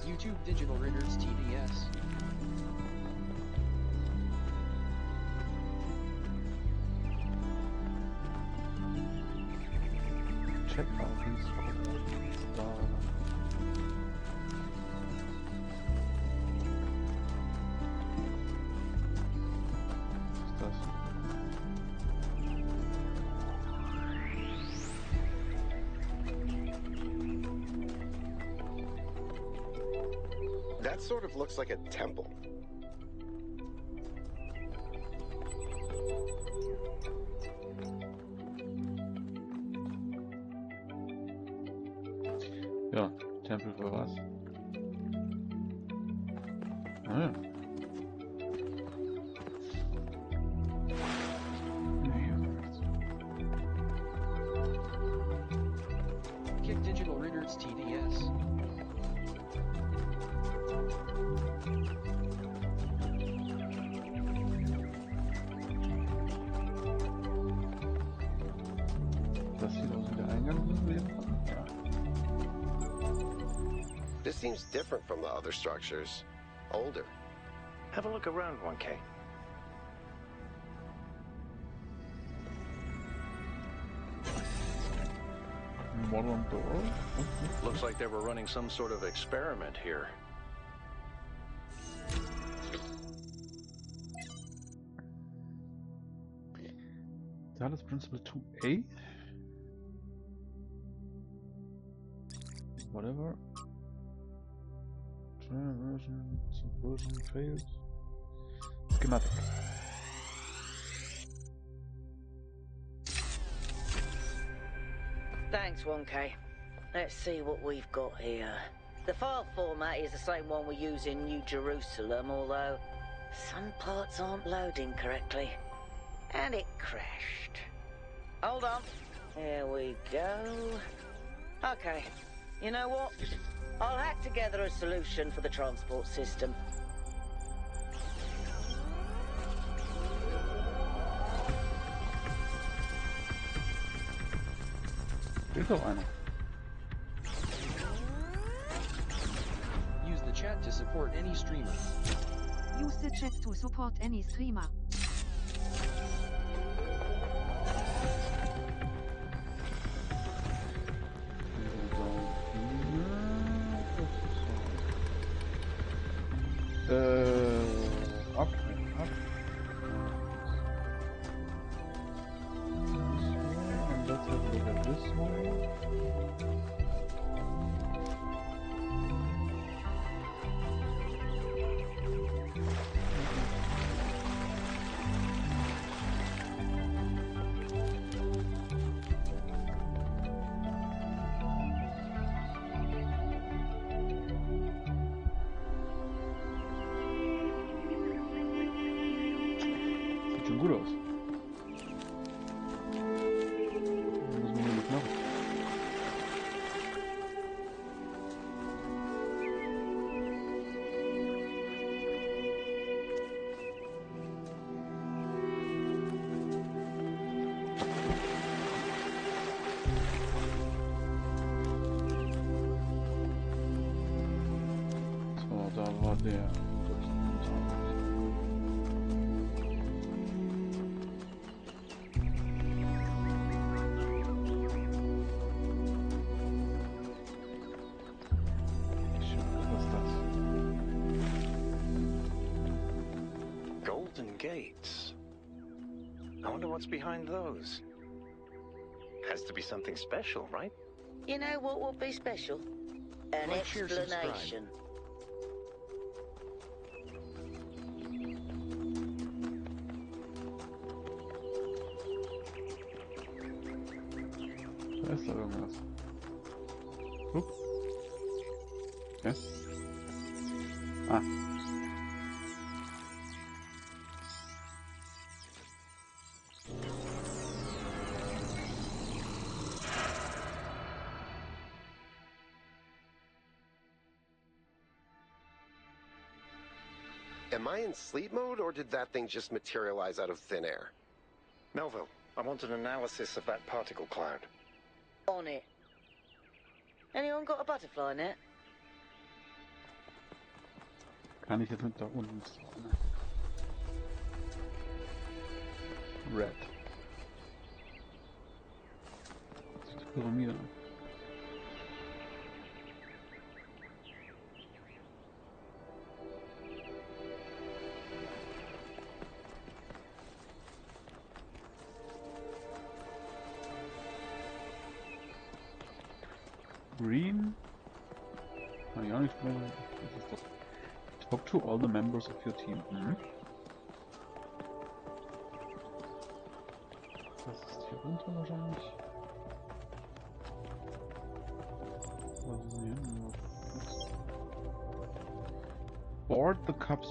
YouTube DigitalRYDERZ TVS. Check out these coordinates. Was ist das? That sort of looks like a temple. Ja, Tempel für was? Ah ja. Kick DigitalRYDERZ TVS. Das sieht aus wie der Eingang, den wir jetzt haben. Ja. This seems different from the other structures. Older. Have a look around, 1K. Modern door. Looks like they were running some sort of experiment here. Dallas Principle 2A. Whatever. Version, subversion failed. Schematic. Thanks, 1K. Let's see what we've got here. The file format is the same one we use in New Jerusalem, although some parts aren't loading correctly. And it crashed. Hold on. Here we go. Okay. You know what? I'll hack together a solution for the transport system. Ist doch einer. Use the chat to support any streamer. Use the chat to support any streamer. Up. And let's have a look at this one. Sieht schon gut aus. Was muss man hier nicht machen? der Golden gates. I wonder what's behind those. Has to be something special, right? You know what would be special? An Like, share, subscribe. explanation. Da ist da irgendwas. Hup. Okay. Ah. Am I in sleep mode, or did that thing just materialize out of thin air? Melville, I want an analysis of that particle cloud. On it. Anyone got a butterfly net? Kann ich jetzt mit da unten spawnen? Red. Das ist die Pyramide. Green. Kann ich auch nicht sprechen. Das ist doch. Talk to all the members of your team. Mhm. Das ist hier runter wahrscheinlich. Was ist denn hier? Board the cups.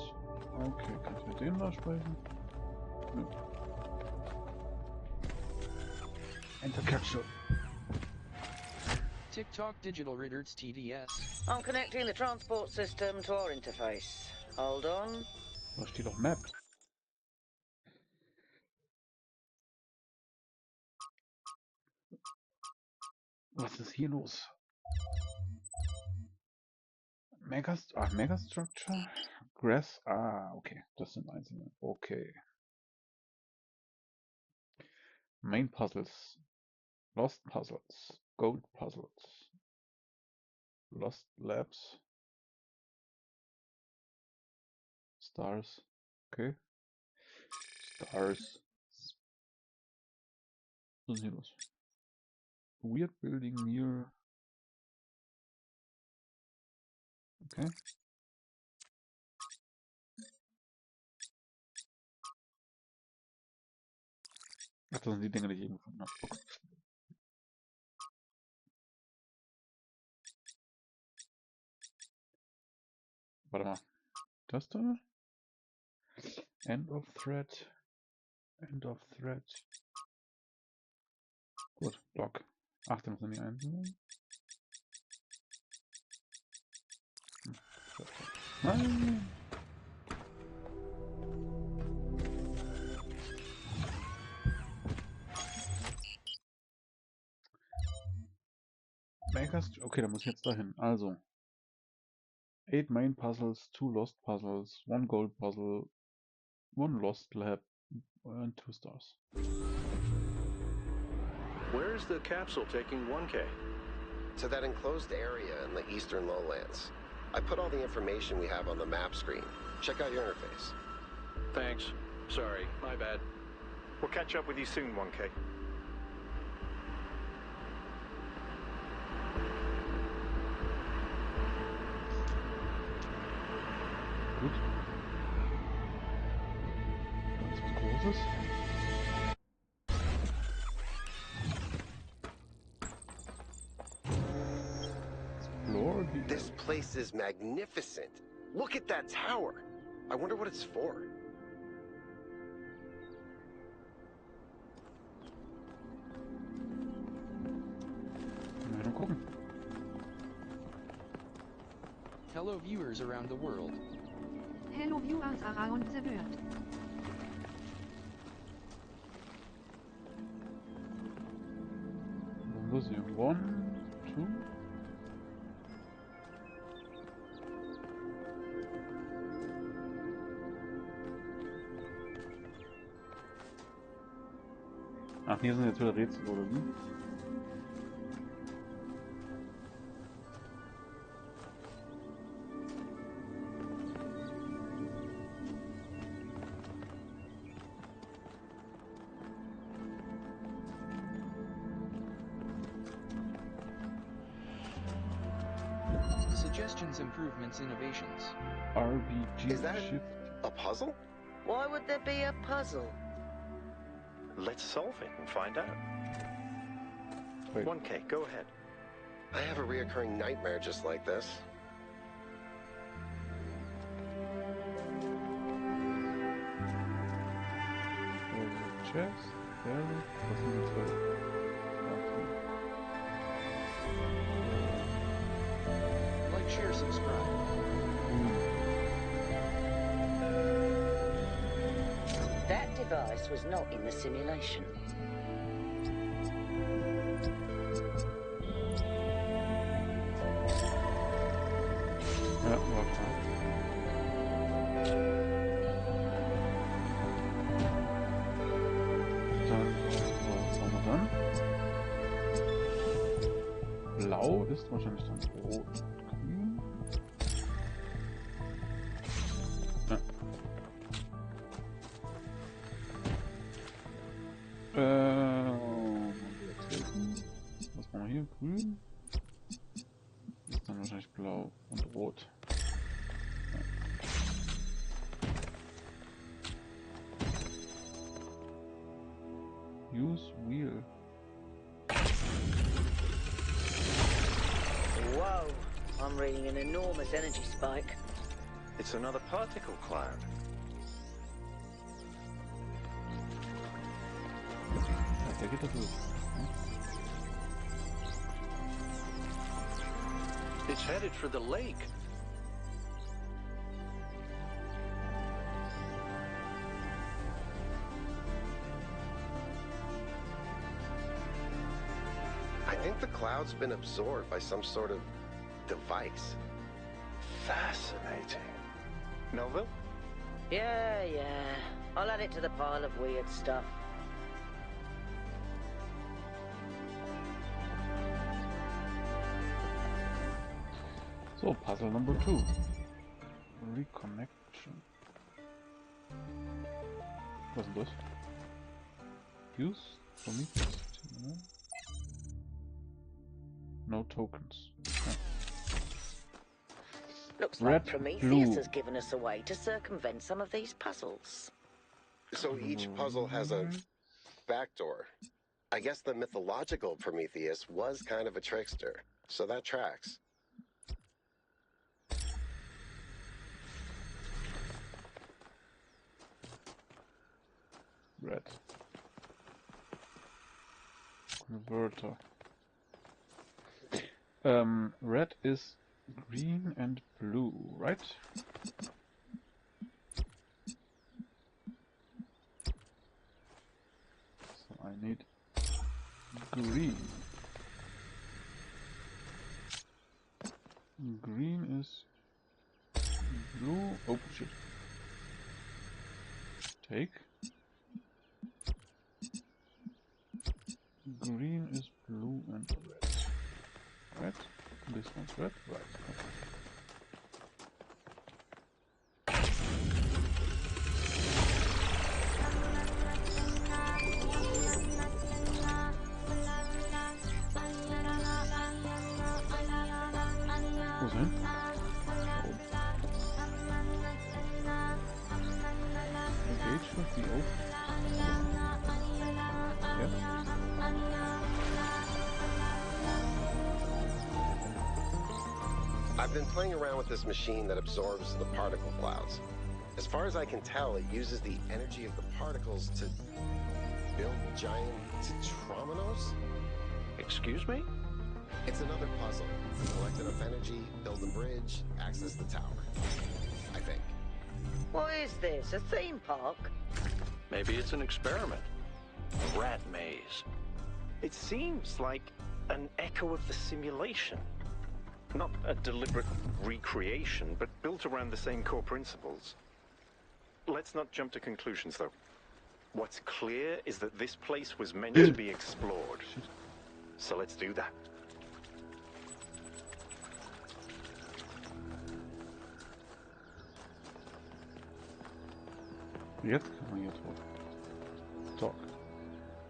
Okay, kann ich mit dem da sprechen? Nö. Enter capture. TikTok digitalRYDERZ TDS. I'm connecting the transport system to our interface. Hold on. Da steht doch Map. Was ist hier los? Megastructure? Okay, das sind einzelne. Okay. Main Puzzles. Lost Puzzles. Gold Puzzles. Lost Labs. Stars. Okay. Stars. Was ist hier los? Weird building near. Okay. Ach, das sind die Dinge, die ich eben gefunden habe. Okay. Warte mal. Das da? End of Thread. End of Thread. Gut, Block. 18 sind die einzelnen. Nein! Okay, da muss ich jetzt dahin. Also. 8 main puzzles, 2 lost puzzles, 1 gold puzzle, 1 lost lab, and 2 stars. Where's the capsule taking 1K? To that enclosed area in the eastern lowlands. I put all the information we have on the map screen. Check out your interface. Thanks. Sorry, my bad. We'll catch up with you soon, 1K. Gut. Das ist was Großes. This place is magnificent. Look at that tower. I wonder what it's for. Mal gucken. Hello viewers around the world. Hello viewers around the world. Was hier? 1, 2. Ach, hier sind jetzt wieder Rätsel, oder wie? Suggestions, improvements, innovations. RBG Is that shift. a puzzle? Why would there be a puzzle? Let's solve it and find out. Wait. 1K, go ahead. I have a reoccurring nightmare just like this. Chest, Barrel, was sind die 12? Like, share, subscribe. That device was not in the simulation. Ja, war klar. Dann, was haben wir dann? Blau ist wahrscheinlich dann rot und grün. Ja. Was machen wir hier? Grün. Ist dann wahrscheinlich blau und rot. Use wheel. Whoa! I'm reading an enormous energy spike. It's another particle cloud. Ja, der geht da durch. It's headed for the lake. I think the cloud's been absorbed by some sort of device. Fascinating. Melville? Yeah. I'll add it to the pile of weird stuff. So, puzzle number 2. Reconnection. Was ist das? Use Prometheus. No tokens. Okay. Looks Red, like Prometheus blue. has given us a way to circumvent some of these puzzles. So each puzzle has a backdoor. I guess the mythological Prometheus was kind of a trickster, so that tracks. Red. Converter. Red is green and blue, right? So I need green. Green is blue. Oh shit. Take. Green is blue and red. Red. This one's red. Right. Okay. Who's in? The gate should be open. Yeah. I've been playing around with this machine that absorbs the particle clouds. As far as I can tell, it uses the energy of the particles to build giant ℏ𝕗𝕚𝕚𝕚? Excuse me? It's another puzzle. Collect enough energy, build a bridge, access the tower. I think. What is this, a theme park? Maybe it's an experiment. A rat maze. It seems like an echo of the simulation. Not a deliberate recreation, but built around the same core principles. Let's not jump to conclusions, though. What's clear is that this place was meant to be explored. So let's do that. Jetzt kann man hier talk.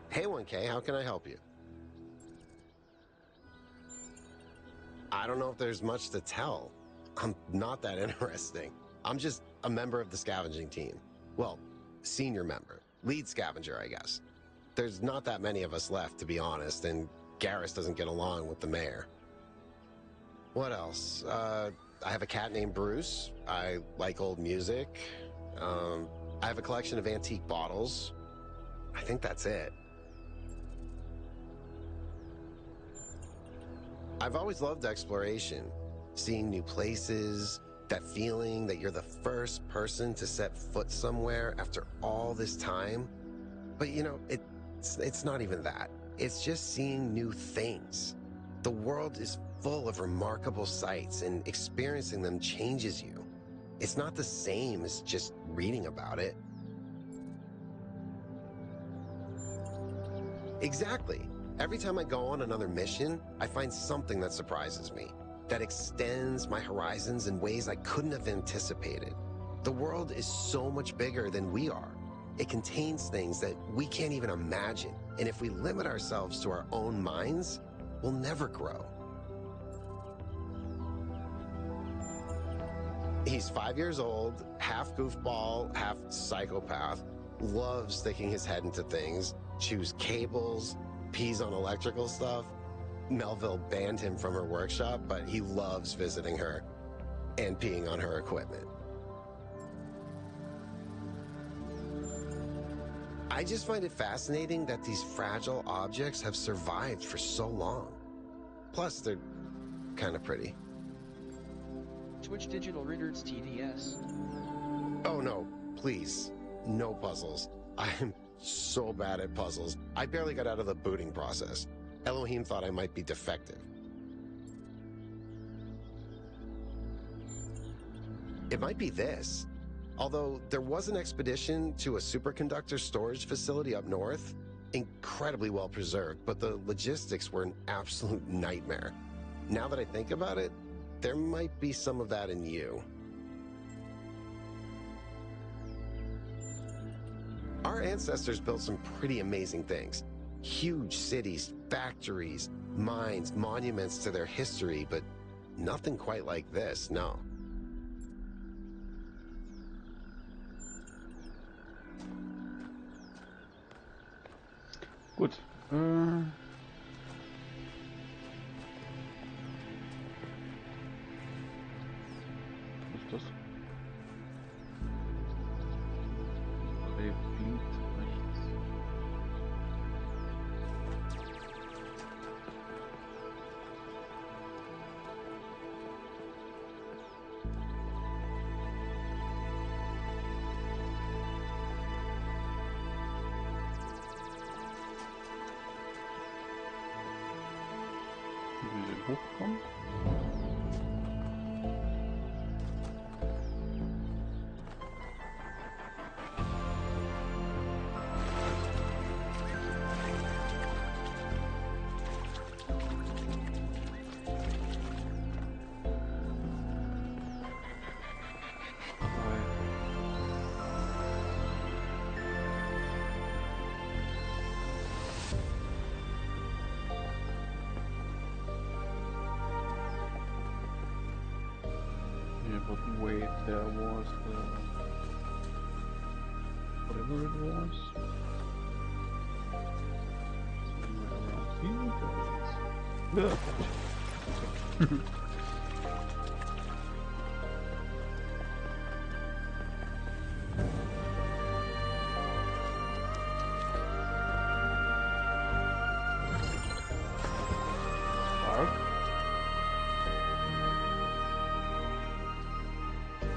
Hey 1K, how can I help you? I don't know if there's much to tell. I'm not that interesting. I'm just a member of the scavenging team. Well, senior member. Lead scavenger, I guess. There's not that many of us left, to be honest, and Garrus doesn't get along with the mayor. What else? I have a cat named Bruce. I like old music. I have a collection of antique bottles. I think that's it. I've always loved exploration. Seeing new places, that feeling that you're the first person to set foot somewhere after all this time. But you know, it's not even that. It's just seeing new things. The world is full of remarkable sights, and experiencing them changes you. It's not the same as just reading about it. Exactly. Every time I go on another mission, I find something that surprises me, that extends my horizons in ways I couldn't have anticipated. The world is so much bigger than we are. It contains things that we can't even imagine, and if we limit ourselves to our own minds, we'll never grow. He's 5 years old, half goofball, half psychopath, loves sticking his head into things, chews cables, pees on electrical stuff. Melville banned him from her workshop, but he loves visiting her and peeing on her equipment. I just find it fascinating that these fragile objects have survived for so long. Plus, they're kind of pretty. Twitch DigitalRYDERZ TDS. Oh no, please. No puzzles. I am so bad at puzzles. I barely got out of the booting process. Elohim thought I might be defective. It might be this. Although there was an expedition to a superconductor storage facility up north, incredibly well preserved, but the logistics were an absolute nightmare. Now that I think about it, there might be some of that in you. Our ancestors built some pretty amazing things. Huge cities, factories, mines, monuments to their history, but nothing quite like this, no. Gut. Was ist das? Liegt rechts. Wie wir hochkommen. But wait, there was whatever it was. Somewhere around here. Gotcha.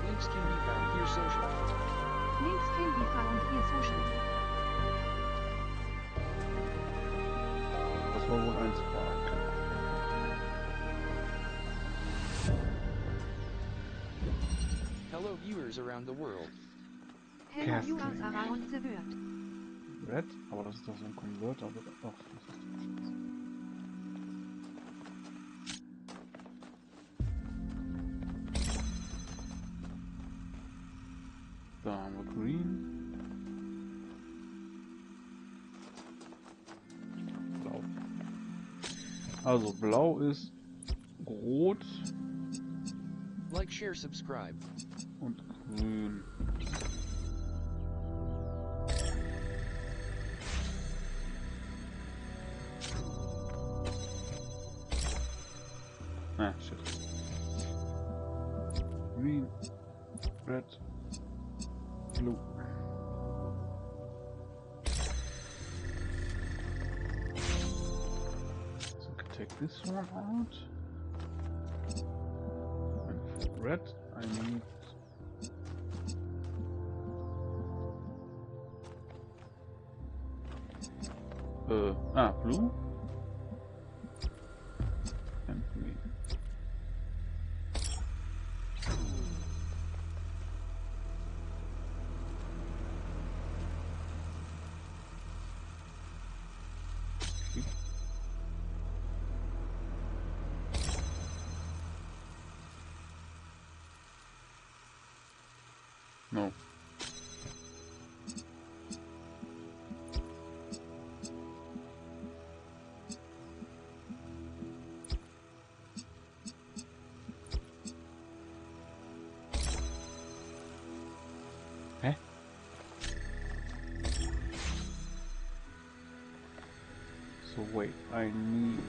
Links can be found here socially. Links can be found here socially. Das war wohl ein Spark. Hello viewers around the world. Hello viewers around the world. Red, aber das ist doch so ein Converter, aber ach, das ist doch scheiße. Da haben wir Green. Blau. Also blau ist rot. Like, share, subscribe. Und grün. Ah, shit. Green, red, blue. So we can take this one out. And for red, I need blue and green. No. Hä? So wait, I need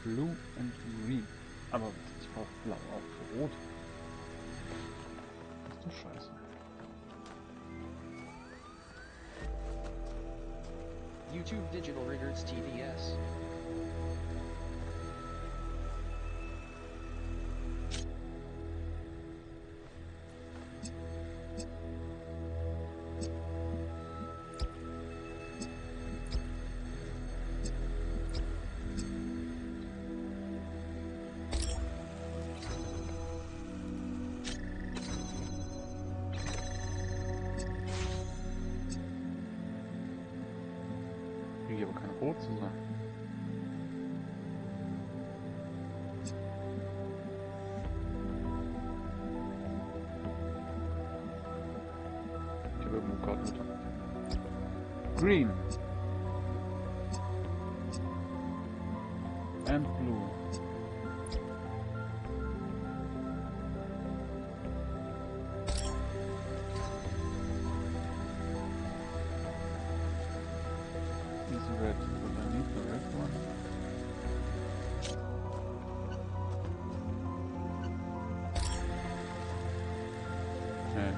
blue and green. Aber ich brauche blau auch für rot. Das ist doch scheiße. YouTube DigitalRYDERZ TVS. Hier aber kein Rot zu sein. Ich habe irgendwo Karten mit. Green. And blue. Red, but I need the red one. Yeah.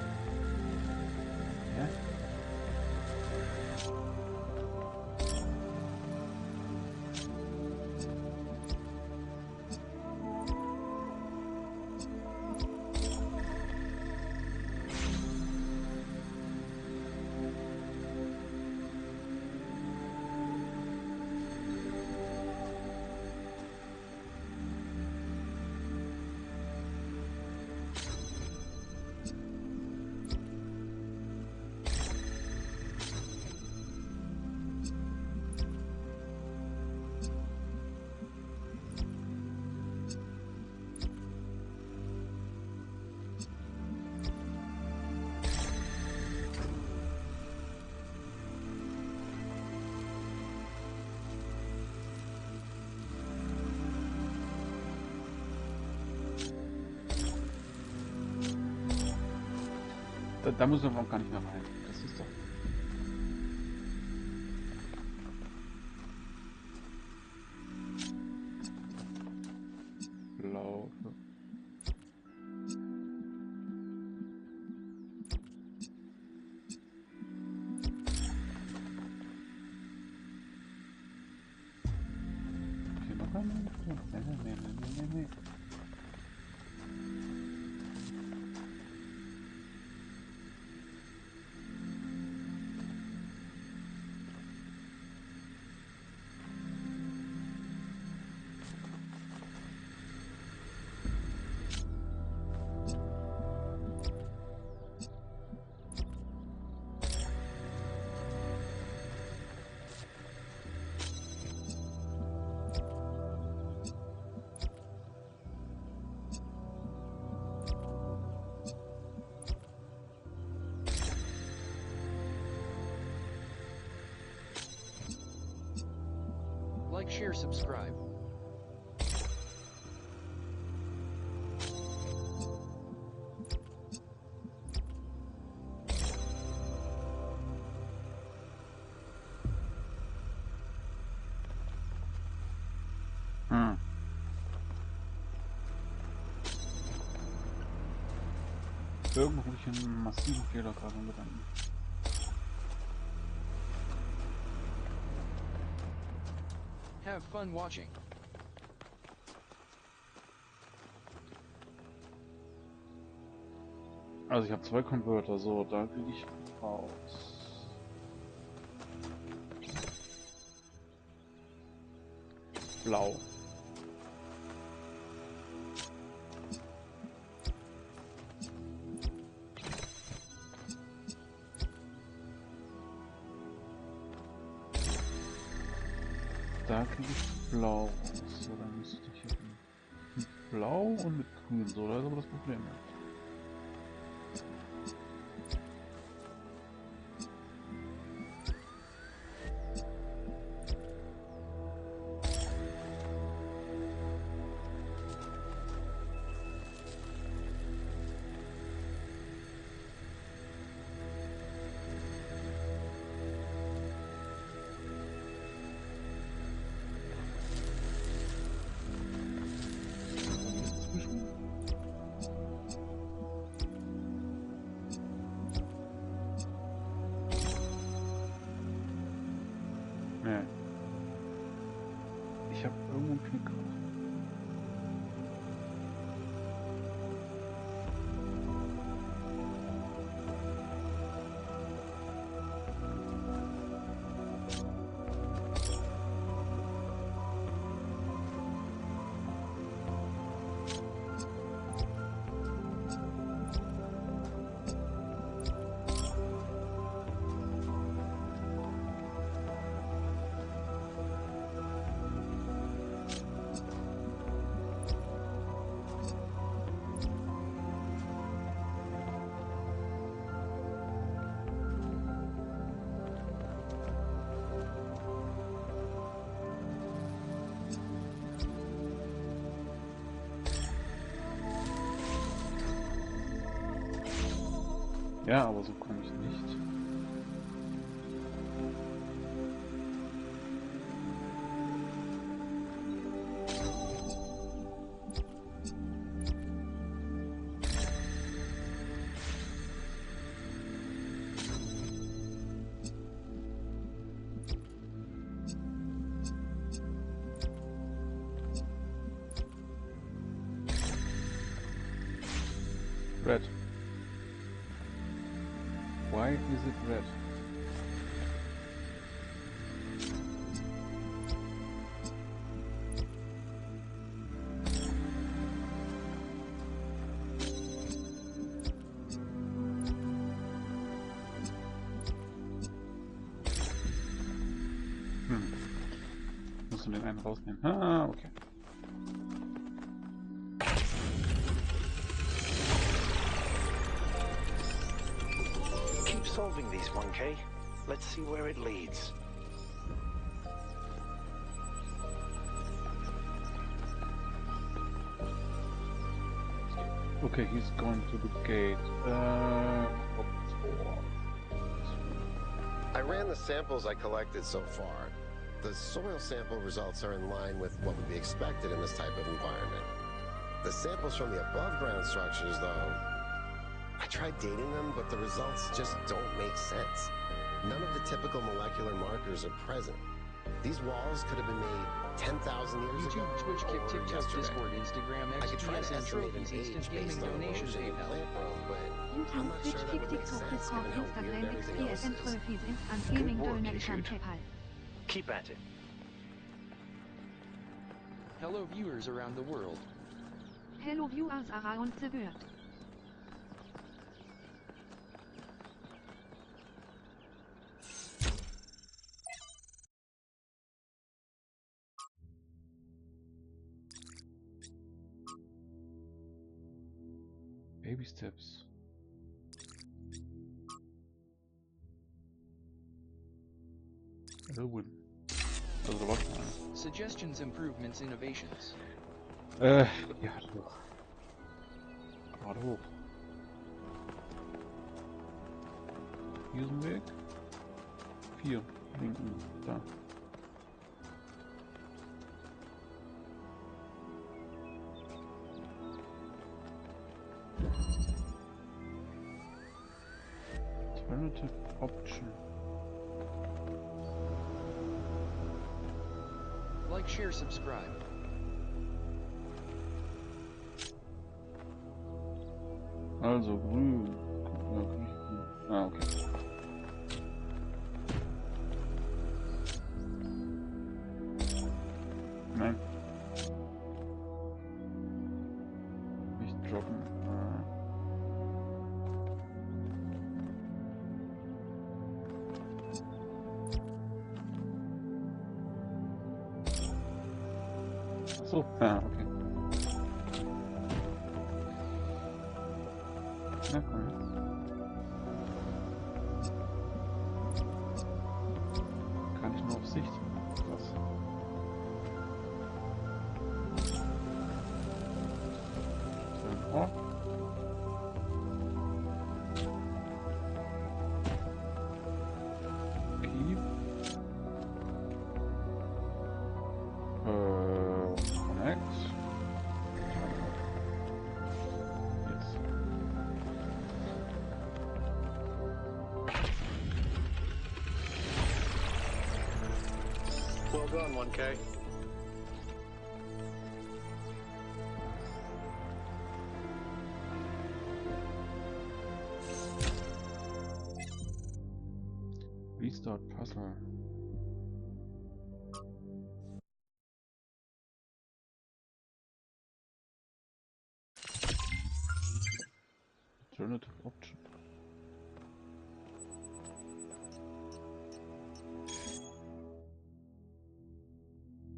Da müssen wir auch gar nicht mehr rein. Das ist doch... Blau. Okay, noch einmal. Nee. share, subscribe. Irgendwo habe ich einen massiven Fehler gerade im Gedanken. Have fun watching. Also ich habe 2 Converter, so, da kriege ich raus. Blau. Da kriege ich blau raus. So, dann müsste ich hier mit blau und mit grün. So, da ist aber das Problem. Ich habe irgendwo einen Knick gerade. Ja, aber so komme ich nicht. Red. Why is it red? Musst du den einen rausnehmen? Ah, okay. Solving these 1K. Let's see where it leads. Okay, he's going to the gate. I ran the samples I collected so far. The soil sample results are in line with what would be expected in this type of environment. The samples from the above ground structures, though, I tried dating them, but the results just don't make sense. None of the typical molecular markers are present. These walls could have been made 10,000 years ago. YouTube, Twitch, Kick, or TikTok, yesterday. Discord, Instagram, I could try to XPSN, estimate trophies, an age instant based gaming, on donation, erosion and PayPal. plant growth, but I'm YouTube, not Twitch, sure that Kick, would make TikTok, sense Discord, given how weird Instagram, everything else XPSN, is. trophies, Good InstantGaming, work, donation, YouTube. PayPal. Keep at it. Hello viewers around the world. Hello viewers around the world. Baby steps. Elwin. Also da läuft einer. Suggestions, improvements, innovations. Ja, doch. Gerade hoch. Hier ist ein Weg. 4. Linken. Da. Alternative option. Like, share, subscribe. Also grün. Ja, grün. Ah, okay. Nein. Nicht droppen. So, ja, okay. Na komm. Kann ich nur auf Sicht? Was? Oh. Keep. Connect. Yes. Well done, 1K. Restart puzzle. Alternative option.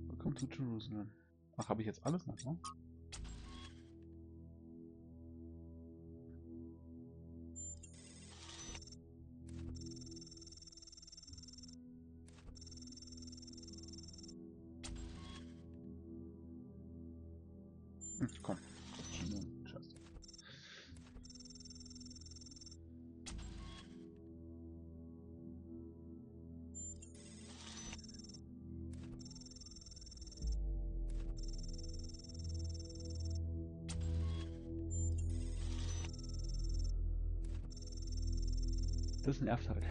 Welcome to Jerusalem. Ach, habe ich jetzt alles noch, ne? Komm. Scheiße. Das nervt halt.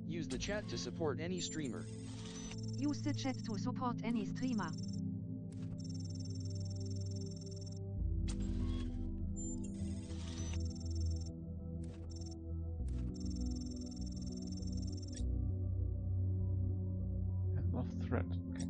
Use the chat to support any streamer. Use the chat to support any streamer. End of thread. Okay.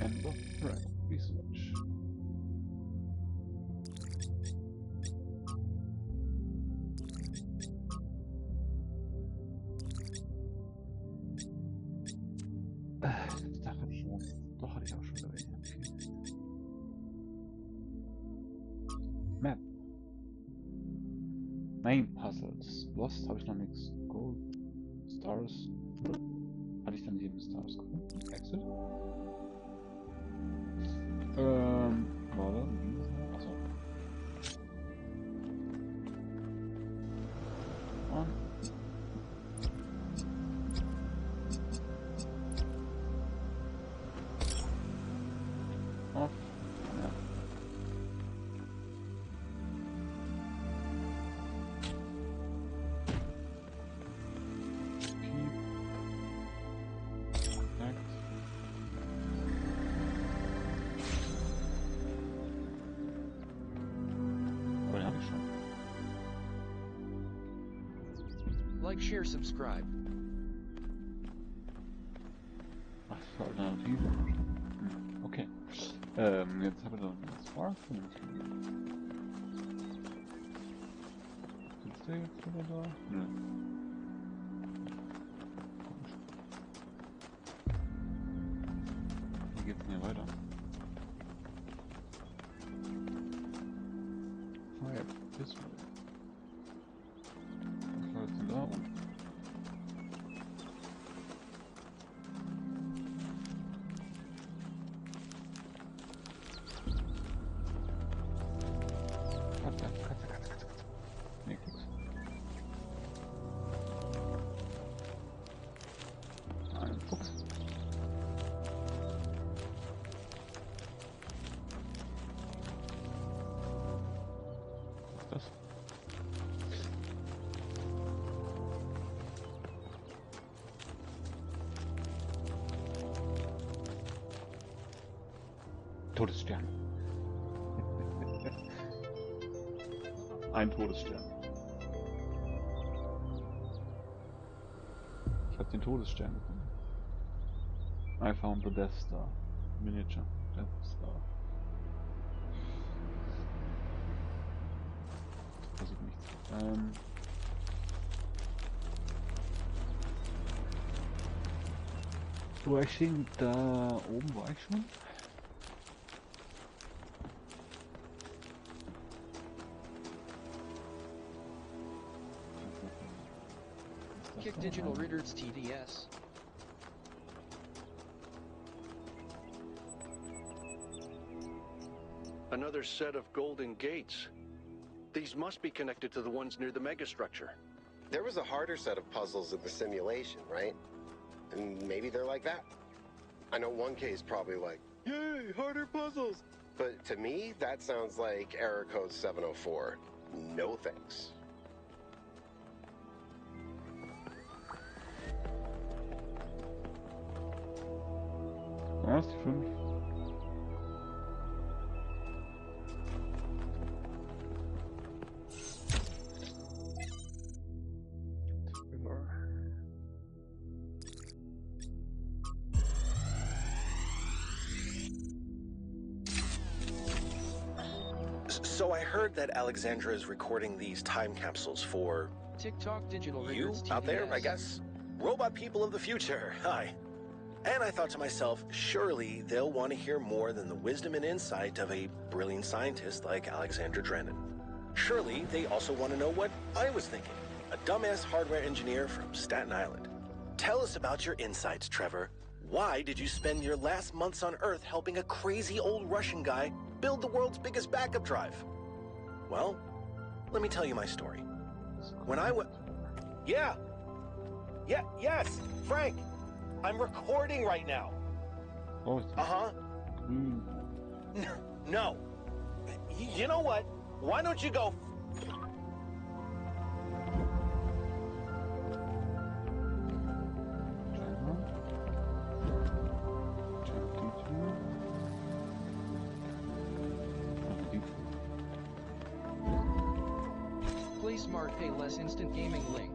End of thread. Research. Da hatte ich ja. Doch hatte ich auch schon wieder welche. Map. Main Puzzles. Lost habe ich noch nichts. Gold. Stars. Hatte ich dann jeden Stars gefunden? Exit. Warte. Achso. On. Off. Ja. Keep. Connect. Ja. Like, share, subscribe. Ach, für Alternative. Okay. Jetzt haben wir noch einen Spark. Sitzt der jetzt wieder da? Nö. Komisch. Wie geht's denn hier weiter? Fire this way. Was war jetzt denn da oben? Katze. Nee, nix. Ein Fuchs. Was ist das? Todesstern. Ein Todesstern. Ich habe den Todesstern gefunden. I found the Death Star. Miniature Death Star. Das passiert nichts. Wo war ich hin? Da oben war ich schon. Kick DigitalRYDERZ TDS. Another set of golden gates. These must be connected to the ones near the megastructure. There was a harder set of puzzles in the simulation, right? And maybe they're like that. I know 1K is probably like, yay, harder puzzles! But to me, that sounds like error code 704. No thanks. Was? Die 5. So I heard that Alexandra is recording these time capsules for TikTok DigitalRYDERZ you TDS. out there, I guess. Robot people of the future. Hi. And I thought to myself, surely they'll want to hear more than the wisdom and insight of a brilliant scientist like Alexandra Drennan. Surely they also want to know what I was thinking, a dumbass hardware engineer from Staten Island. Tell us about your insights, Trevor. Why did you spend your last months on Earth helping a crazy old Russian guy build the world's biggest backup drive? Well, let me tell you my story. When I was... Yes, Frank! I'm recording right now. Oh, uh-huh. No. You know what? Why don't you go... Play smart, pay less. Instant Gaming link.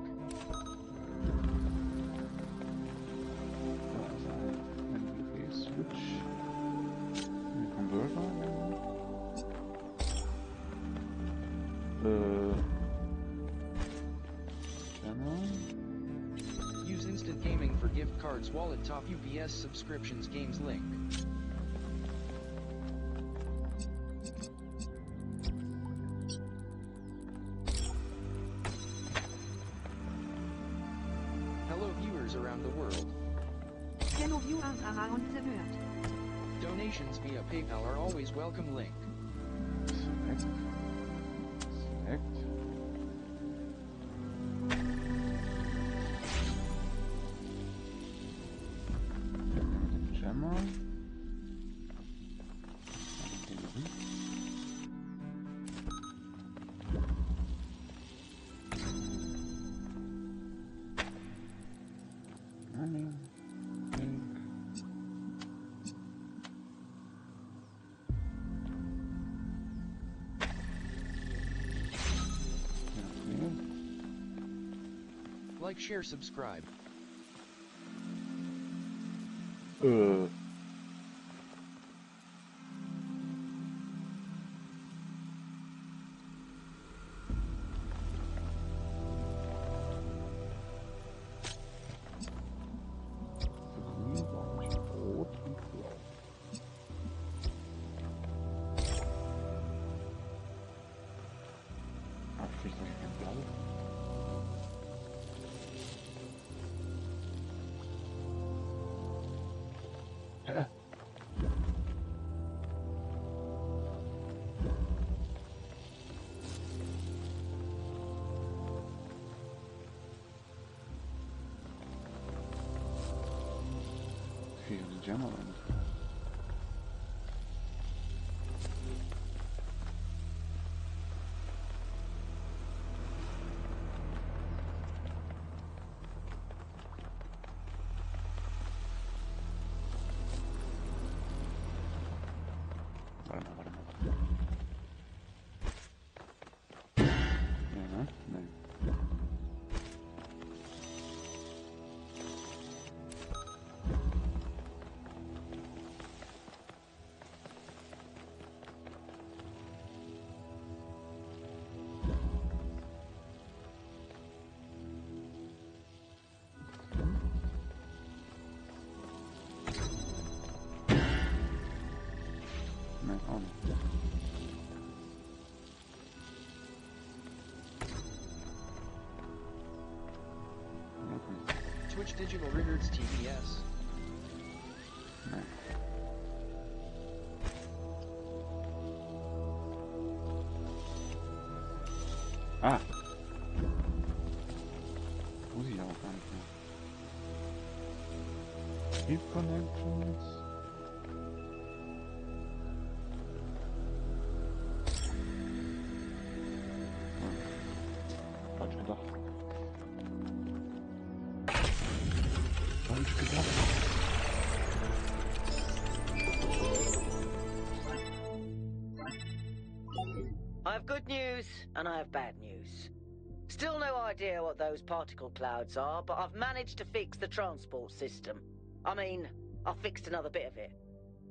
Switch. Converter. Channel. Use Instant Gaming for gift cards, wallet, top UPS subscriptions, games link. Hello viewers around the world. Hello viewers around the world. Donations via PayPal are always welcome. Link. Select. Channel. Like, share, subscribe. Gentlemen. Twitch DigitalRYDERZ TVS. Ah! Muss ich auch gar nicht mehr. Keep connections. Falsch gedacht. Falsch gedacht. I have good news, and I have bad news. Still no idea what those particle clouds are, but I've managed to fix the transport system. I mean, I fixed another bit of it.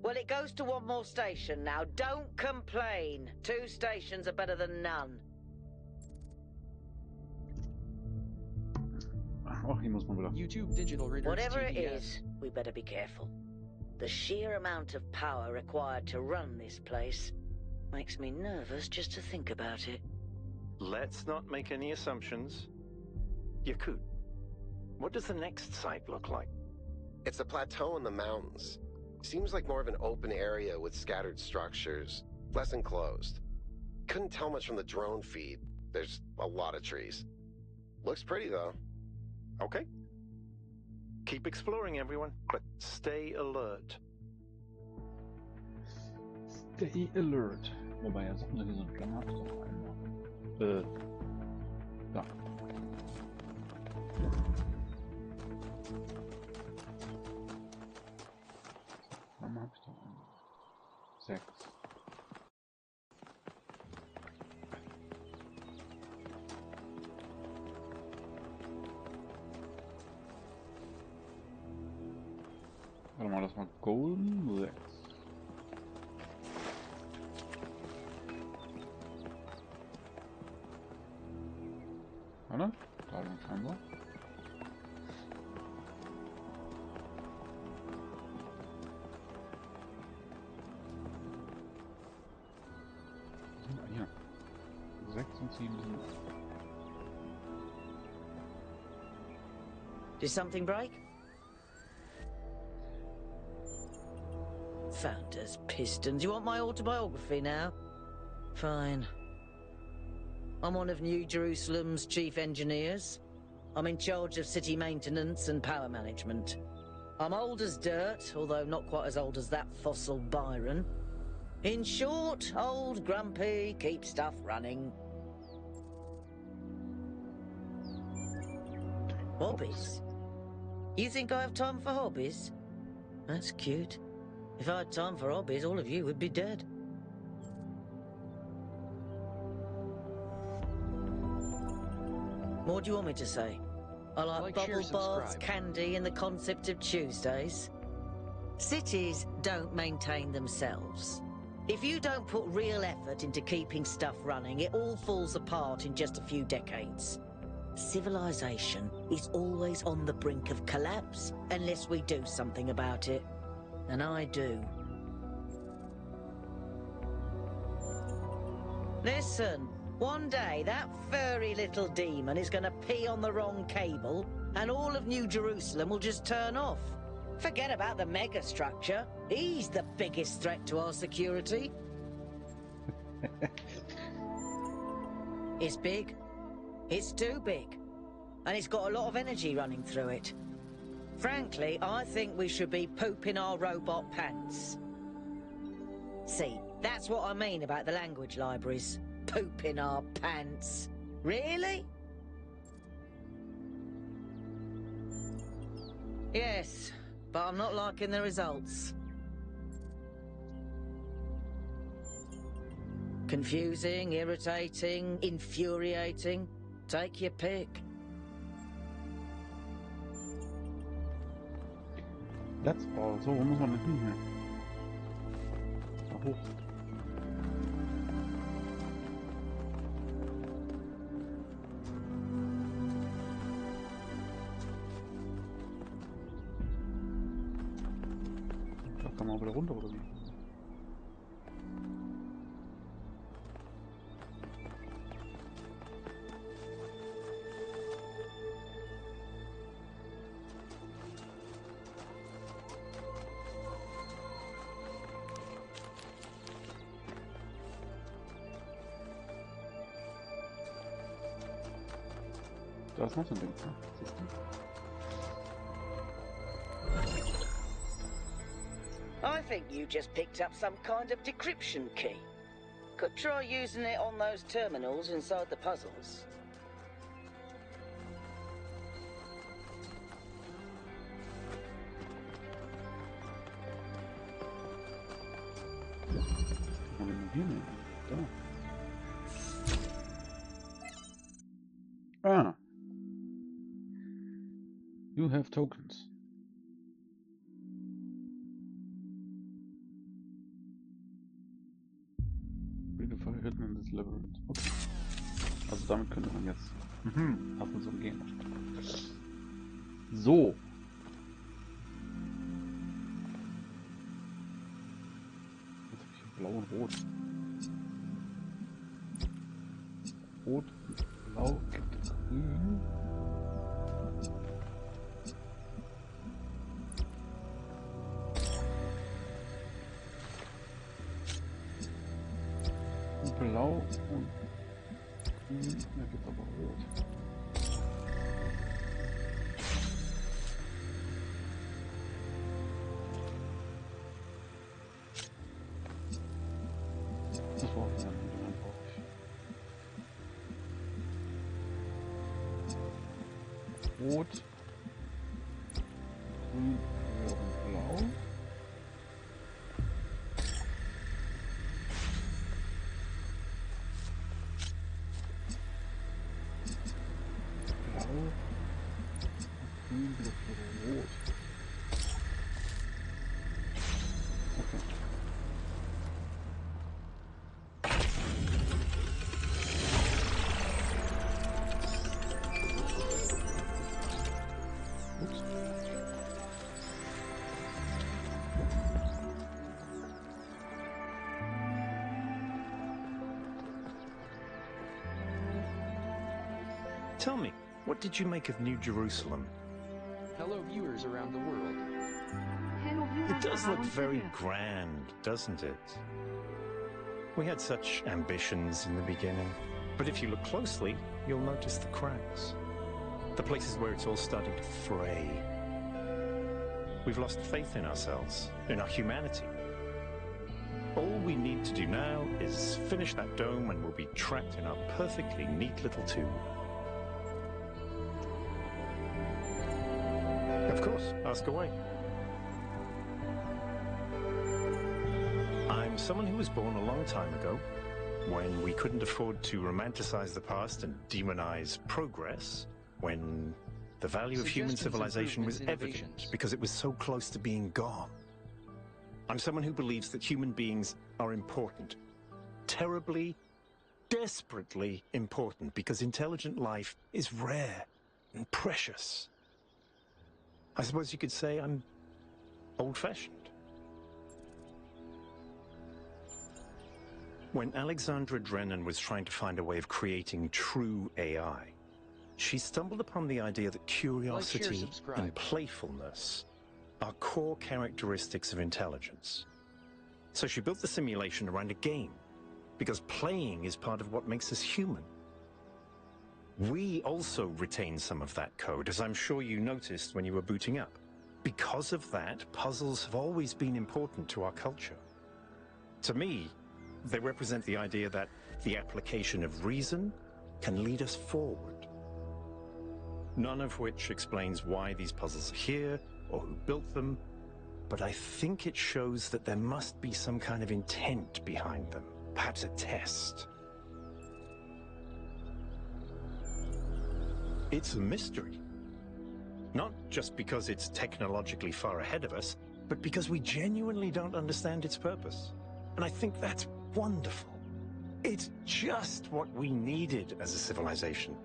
Well, it goes to one more station now. Don't complain. 2 stations are better than none. Oh, hier muss man wieder. YouTube DigitalRYDERZ Whatever TVS. it is, we better be careful. The sheer amount of power required to run this place makes me nervous just to think about it. Let's not make any assumptions. Yakut, what does the next site look like? It's a plateau in the mountains. Seems like more of an open area with scattered structures, less enclosed. Couldn't tell much from the drone feed. There's a lot of trees. Looks pretty though. Okay. Keep exploring, everyone, but stay alert. Stay alert. Wobei er sagt, hier so ein Plan hat doch einmal. Da. Warum hab ich doch einen? 6. Warte mal, das war Golden 6. Warte, da lang scheinbar. Hier. 6 und 7 sind. Did something break? Founders, pistons. You want my autobiography now? Fine. I'm one of New Jerusalem's chief engineers. I'm in charge of city maintenance and power management. I'm old as dirt, although not quite as old as that fossil Byron. In short, old grumpy, keep stuff running. Hobbies? You think I have time for hobbies? That's cute. If I had time for hobbies, all of you would be dead. What do you want me to say? I like share, bubble baths, subscribe. candy, and the concept of Tuesdays. Cities don't maintain themselves. If you don't put real effort into keeping stuff running, it all falls apart in just a few decades. Civilization is always on the brink of collapse unless we do something about it. And I do. Listen, one day that furry little demon is going to pee on the wrong cable and all of New Jerusalem will just turn off. Forget about the Megastructure. He's the biggest threat to our security. It's big. It's too big. And it's got a lot of energy running through it. Frankly, I think we should be pooping our robot pants. See, that's what I mean about the language libraries. Pooping our pants. Really? Yes, but I'm not liking the results. Confusing, irritating, infuriating. Take your pick. That's all. So, wo muss man denn hin hier? Da hoch. Da kann man auch wieder runter, oder wie? Da ist noch so ein Ding. Siehst du? I think you just picked up some kind of decryption key. Could try using it on those terminals inside the puzzles. Ah. You have tokens. Redefy hidden in this labyrinth. Okay. Also damit könnte man jetzt Puzzles umgehen. So. Jetzt habe ich hier blau und rot. Rot und blau gibt grün. Blau und grün, da gibt es aber rot. Das war auch wieder ein Rot, grün, und blau. Grün, rot. Okay. Ups. Tell me, what did you make of New Jerusalem? Hello viewers around the world. Hello viewers It does look around very the world. grand, doesn't it? We had such ambitions in the beginning, but if you look closely, you'll notice the cracks. The places where it's all starting to fray. We've lost faith in ourselves, in our humanity. All we need to do now is finish that dome and we'll be trapped in our perfectly neat little tube. Of course, ask away. I'm someone who was born a long time ago, when we couldn't afford to romanticize the past and demonize progress, when The value of human Suggestions, civilization was improvements, evident innovations. because it was so close to being gone. I'm someone who believes that human beings are important. Terribly, desperately important, because intelligent life is rare and precious. I suppose you could say I'm old-fashioned. When Alexandra Drennan was trying to find a way of creating true AI, she stumbled upon the idea that curiosity Like, share, subscribe. and playfulness are core characteristics of intelligence. So she built the simulation around a game, because playing is part of what makes us human. We also retain some of that code, as I'm sure you noticed when you were booting up. Because of that, puzzles have always been important to our culture. To me, they represent the idea that the application of reason can lead us forward. None of which explains why these puzzles are here or who built them, but I think it shows that there must be some kind of intent behind them, perhaps a test. It's a mystery. Not just because it's technologically far ahead of us, but because we genuinely don't understand its purpose. And I think that's wonderful. It's just what we needed as a civilization.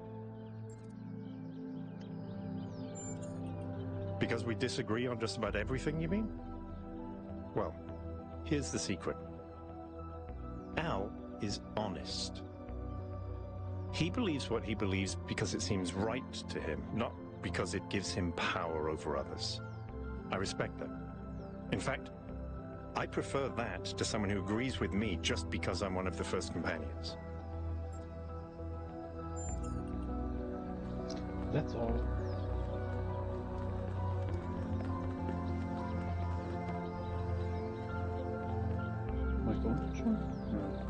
Because we disagree on just about everything, you mean? Well, here's the secret. Al is honest. He believes what he believes because it seems right to him, not because it gives him power over others. I respect that. In fact, I prefer that to someone who agrees with me just because I'm one of the first companions. That's all. War ich da unten schon? Ja.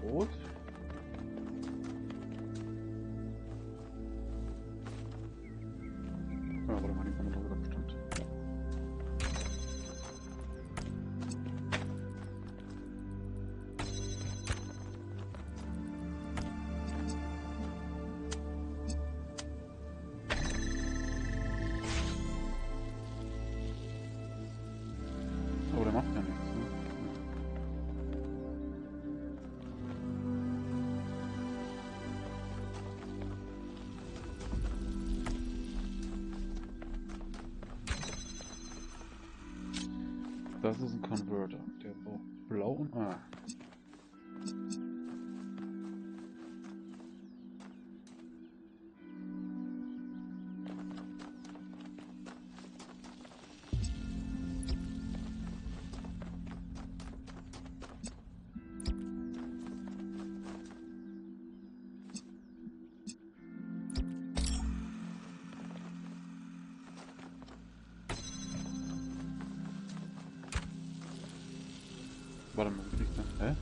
Rot. Ja, warte mal, die kommen sogar bestimmt. Aber der macht ja nichts, ne? Das ist ein Converter, der braucht blau und A. Warte mal, wie kriegst du das? Hä?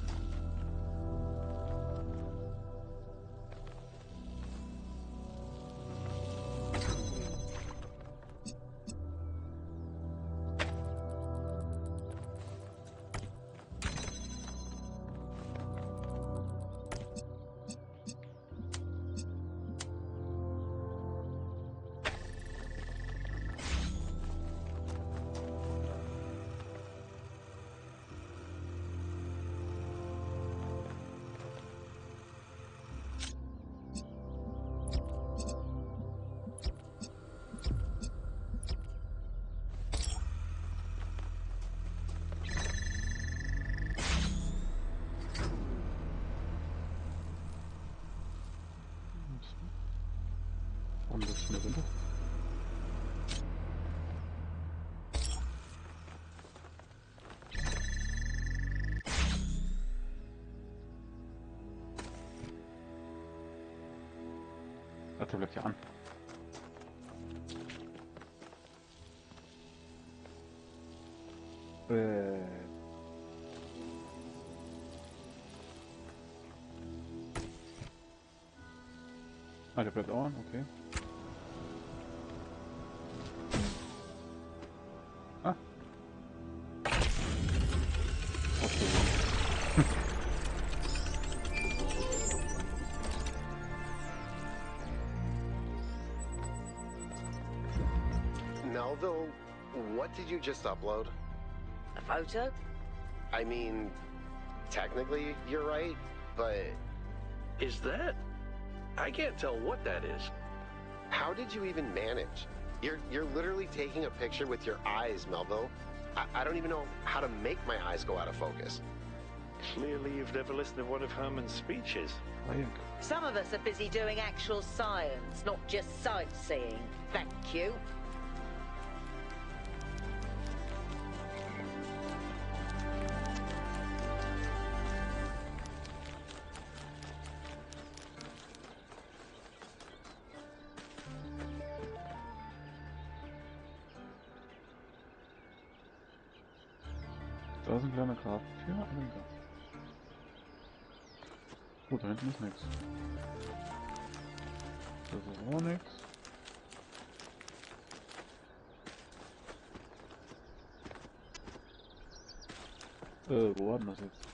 Warum das schon runter? Ach, der bleibt ja an. Ah, der bleibt auch an, okay. Ah. Okay. Melville, what did you just upload? A photo? I mean, technically you're right, but... Is that? I can't tell what that is. How did you even manage? You're literally taking a picture with your eyes, Melville. I don't even know how to make my eyes go out of focus. Clearly you've never listened to one of Herman's speeches. Some of us are busy doing actual science, not just sightseeing. Thank you. Da ist ein kleiner Graben für einen Gast. Gut, da hinten ist nichts. Das ist auch nichts. Wo war denn das jetzt?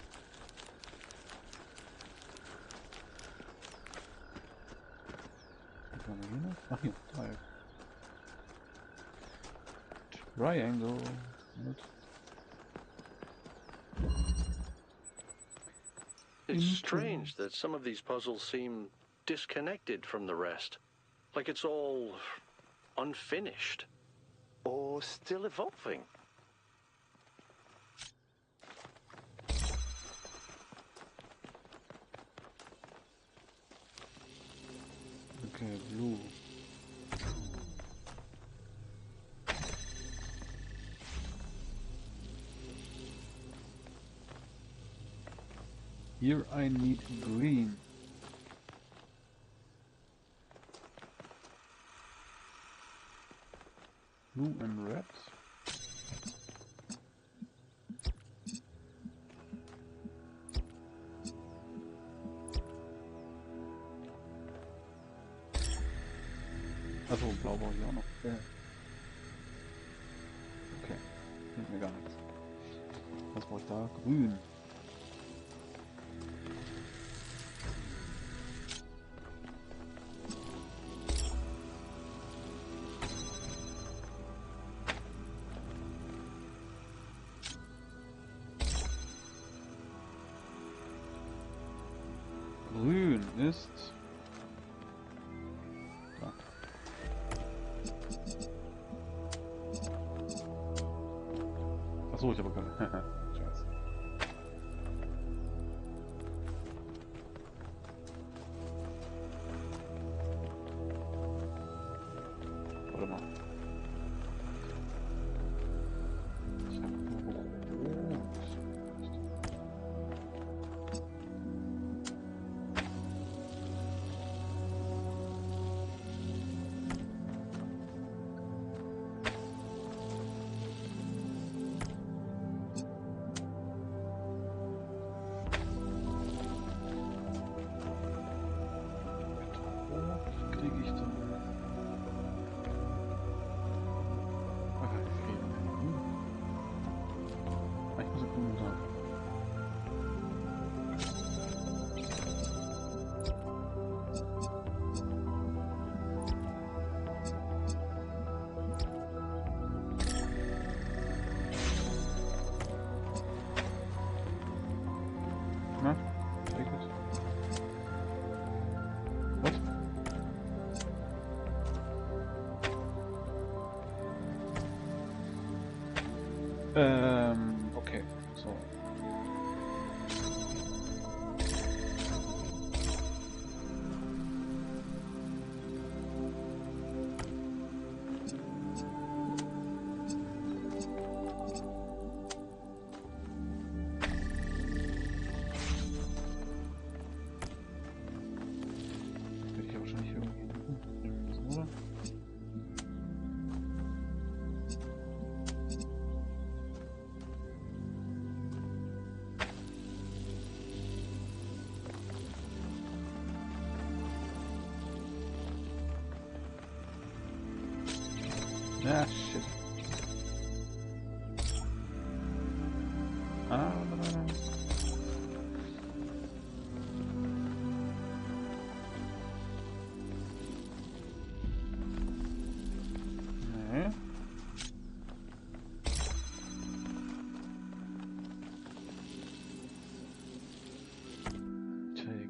Was haben wir hier noch? Ach hier, Dreieck. Triangle. Mit. It's strange that some of these puzzles seem disconnected from the rest. Like it's all unfinished. Or still evolving. Okay, blue. Here I need green. Blue and red. Also blau brauche ich auch noch. Okay, nimmt mir gar nichts. Was brauche ich da? Grün. Grün ist da. Achso, ich habe keine. Scheiße. Warte mal. Ich habe rot. Kriege ich dann? Ach, ich fehlen mir grün. Ich muss ja grün sagen. Na, sehr gut. Was? Okay, so. Hätte ich ja wahrscheinlich irgendwie bringen müssen, oder? Ah, shit. Nee. Take.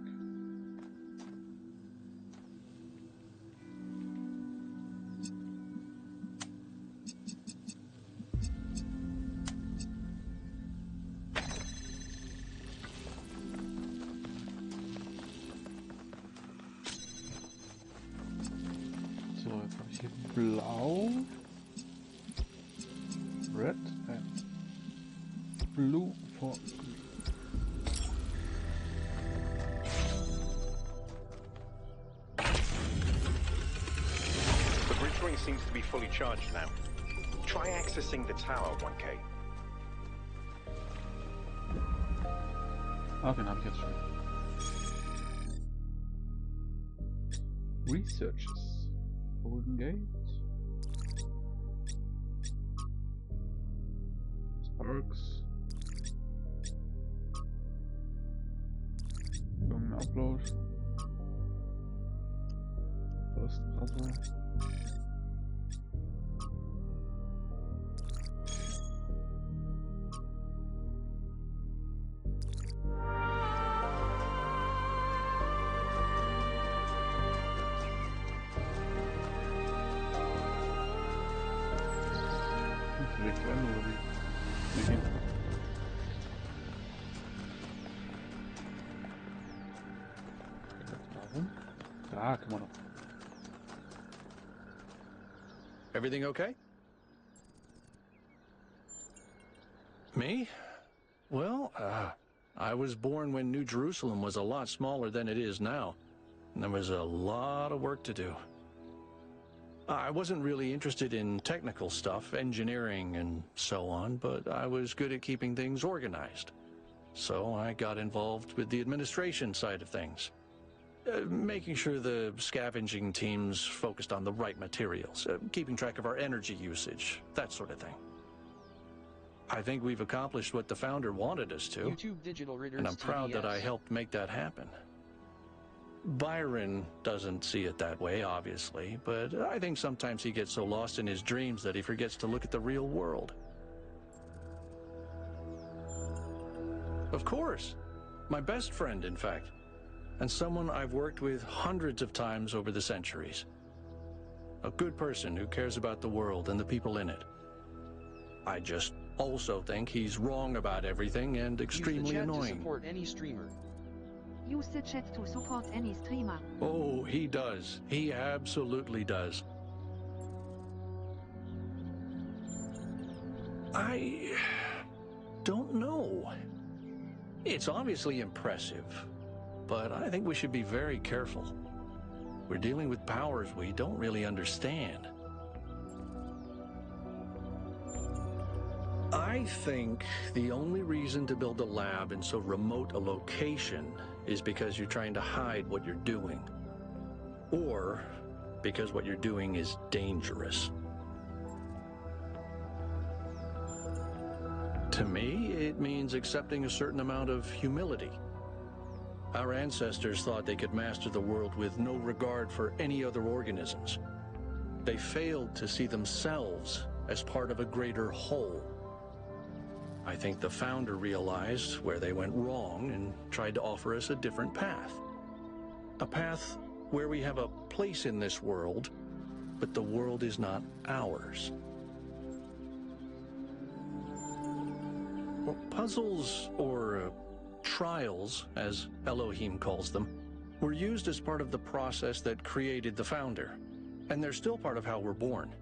So, jetzt habe ich hier blau, red and blue for green. The bridge ring seems to be fully charged now. Try accessing the tower, 1K. Ah, den habe ich jetzt schon. Researches. Golden Gate. Sparks. Irgendein Upload. First Puzzle. Da kann man noch. Everything okay? Me? Well, I was born when New Jerusalem was a lot smaller than it is now. And there was a lot of work to do. I wasn't really interested in technical stuff, engineering and so on, but I was good at keeping things organized. So I got involved with the administration side of things. Making sure the scavenging teams focused on the right materials, keeping track of our energy usage, that sort of thing. I think we've accomplished what the founder wanted us to. YouTube DigitalRYDERZ and I'm proud that I TVS. helped make that happen. Byron doesn't see it that way, obviously, but I think sometimes he gets so lost in his dreams that he forgets to look at the real world. Of course. My best friend, in fact. And someone I've worked with hundreds of times over the centuries. A good person who cares about the world and the people in it. I just also think he's wrong about everything and extremely Use the chat annoying. to support any streamer. Use the chat to support any streamer. Oh, he does. He absolutely does. I don't know. It's obviously impressive, but I think we should be very careful. We're dealing with powers we don't really understand. I think the only reason to build a lab in so remote a location is because you're trying to hide what you're doing. Or because what you're doing is dangerous. To me, it means accepting a certain amount of humility. Our ancestors thought they could master the world with no regard for any other organisms. They failed to see themselves as part of a greater whole. I think the founder realized where they went wrong and tried to offer us a different path. A path where we have a place in this world, but the world is not ours. Well, puzzles, or trials, as Elohim calls them, were used as part of the process that created the founder, and they're still part of how we're born.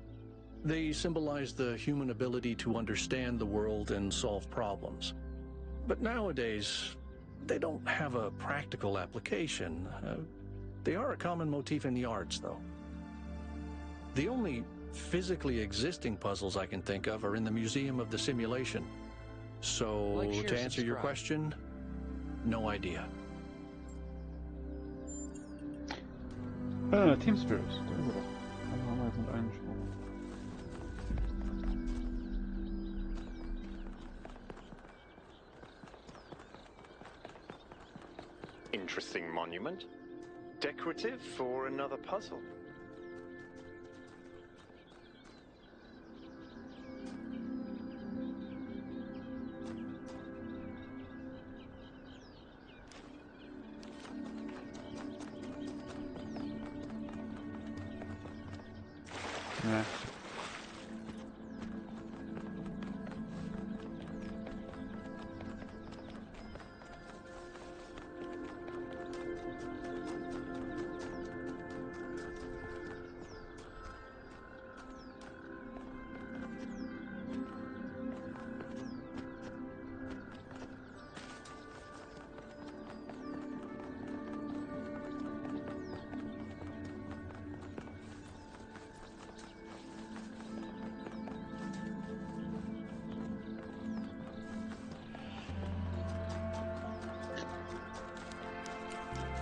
They symbolize the human ability to understand the world and solve problems. But nowadays, they don't have a practical application. They are a common motif in the arts, though. The only physically existing puzzles I can think of are in the Museum of the Simulation. So, Like, share, to answer your subscribe. question, no idea. Team Spirit. Da ist er doch. Dann haben wir jetzt mit allen gesprochen. monument. Decorative for another puzzle. Ja.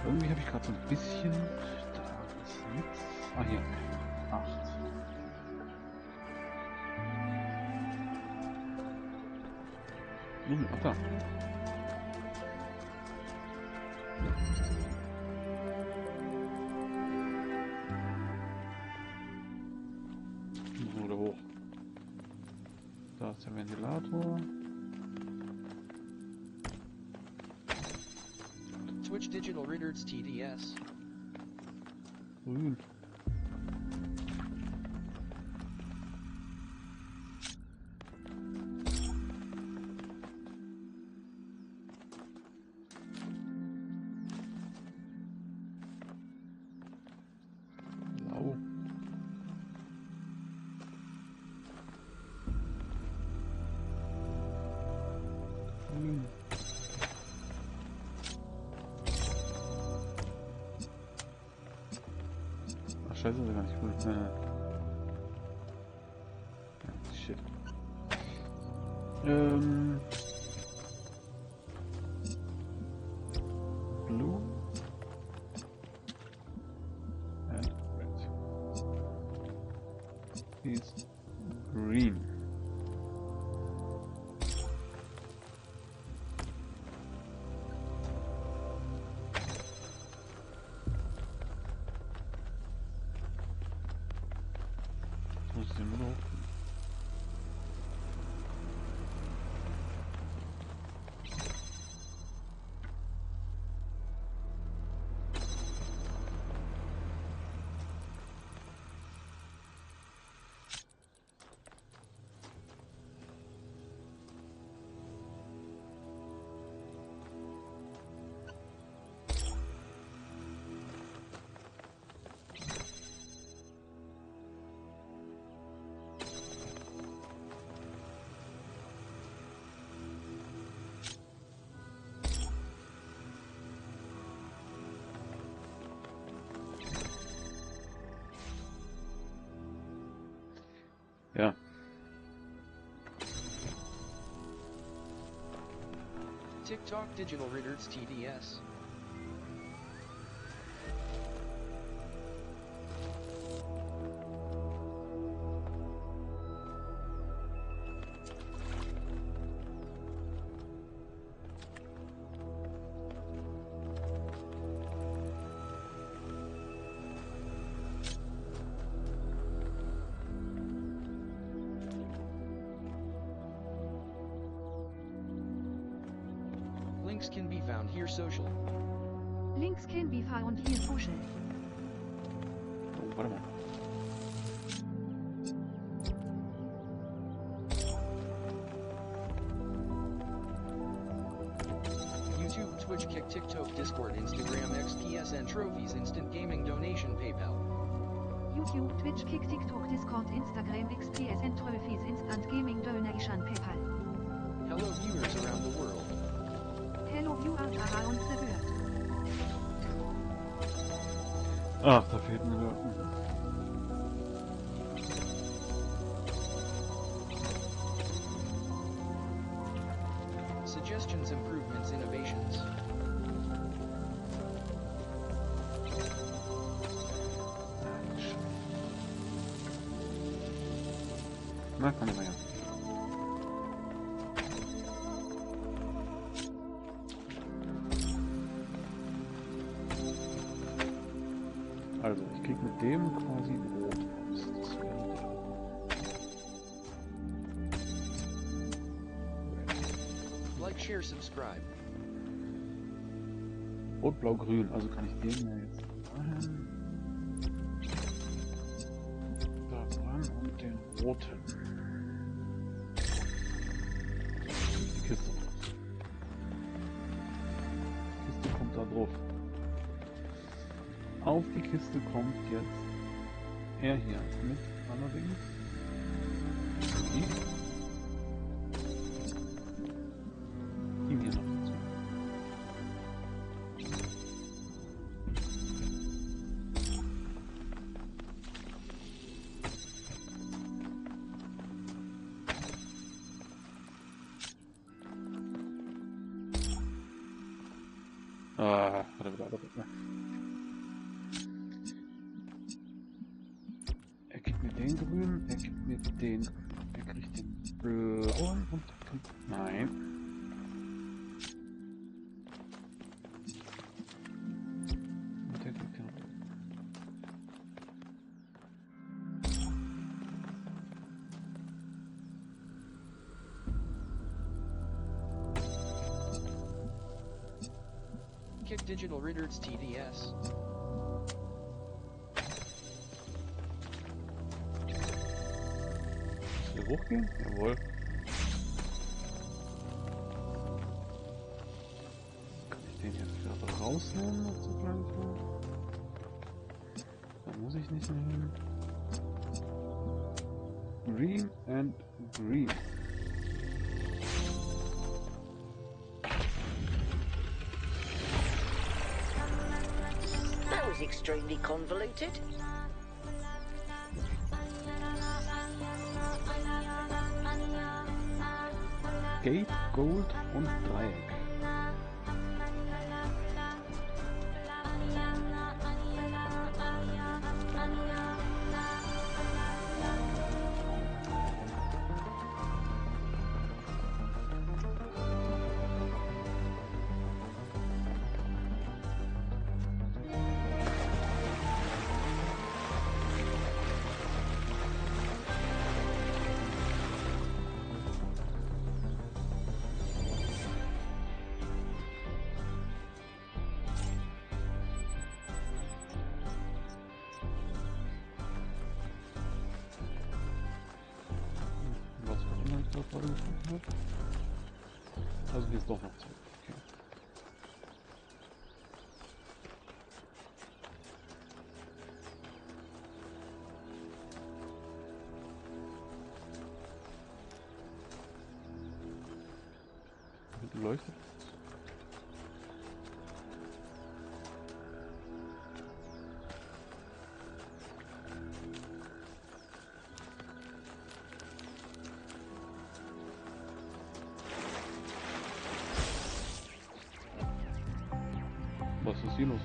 Irgendwie habe ich gerade so ein bisschen... Da ist nichts. Ah, hier. 8. Ach, da. Oder hoch. Da ist der Ventilator. Switch DigitalRYDERZ TDS. Grün. Blau. Grün. Scheiße, das ist gar nicht gut. Shit. Blue and red is green. Ja. TikTok DigitalRYDERZ TDS. Links can be found here social. Links can be found here social. Oh, warte mal. YouTube, Twitch, Kick, TikTok, Discord, Instagram, XPSN Trophies, Instant Gaming Donation, PayPal. YouTube, Twitch, Kick, TikTok, Discord, Instagram, XPSN Trophies, InstantGaming Donation, PayPal. Hello viewers around the world. Hello viewers around the world. Ach, da fehlt mir der... Suggestions, improvements, innovations. Na, komm mal her. Also, ich krieg mit dem quasi rot raus. Das wäre der. Like, share, subscribe. Rot, blau, grün. Also kann ich den ja jetzt dahin. Da dran und den roten. Die Kiste raus. Die Kiste kommt da drauf. Auf die Kiste kommt jetzt er hier mit allerdings. Ihm hier noch dazu. Warte. Er gibt mir den grünen, er gibt mir den grünen. Er kriegt den blauen und er kriegt... Nein. Und der kriegt den roten. Kick DigitalRYDERZ TDS. Hier hochgehen? Jawohl. Kann ich den jetzt wieder rausnehmen? Da muss ich nicht mehr hin. Green and green. That was extremely convoluted. Gate, Gold und Dreieck. Also hier ist doch noch Zeit. Okay. Wird beleuchtet. Was ist hier los?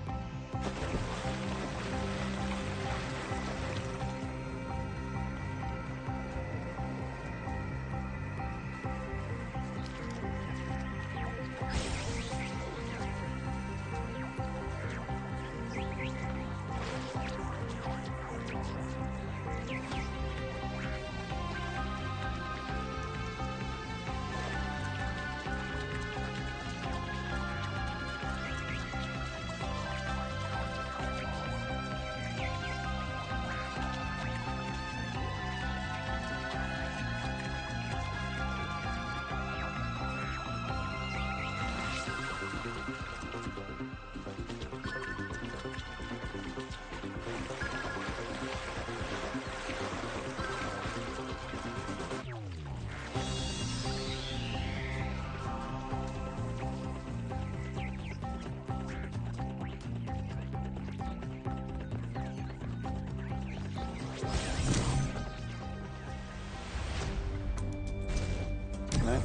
Like,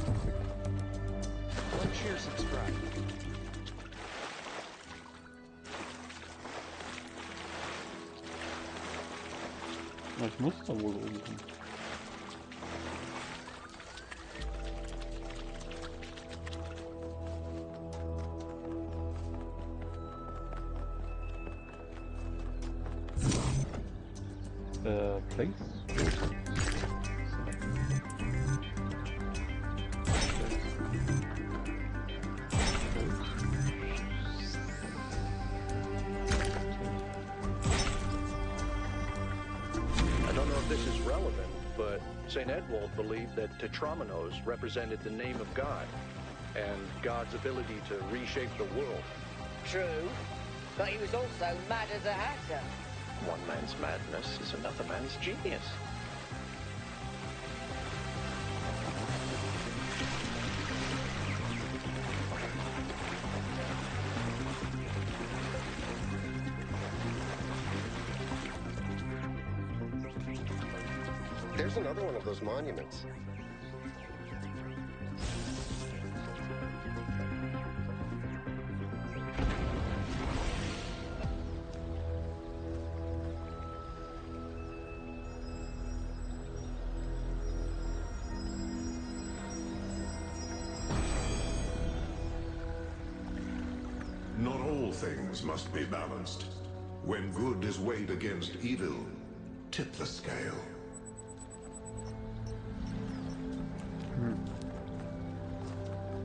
share, subscribe. Na, ich muss da wohl oben kommen. place. I don't know if this is relevant, but St. Edwald believed that ℙ𝕤𝕚𝕚𝕚 represented the name of God and God's ability to reshape the world. True, but he was also mad as a hatter. One man's madness is another man's genius. There's another one of those monuments. Not all things must be balanced. When good is weighed against evil, tip the scale.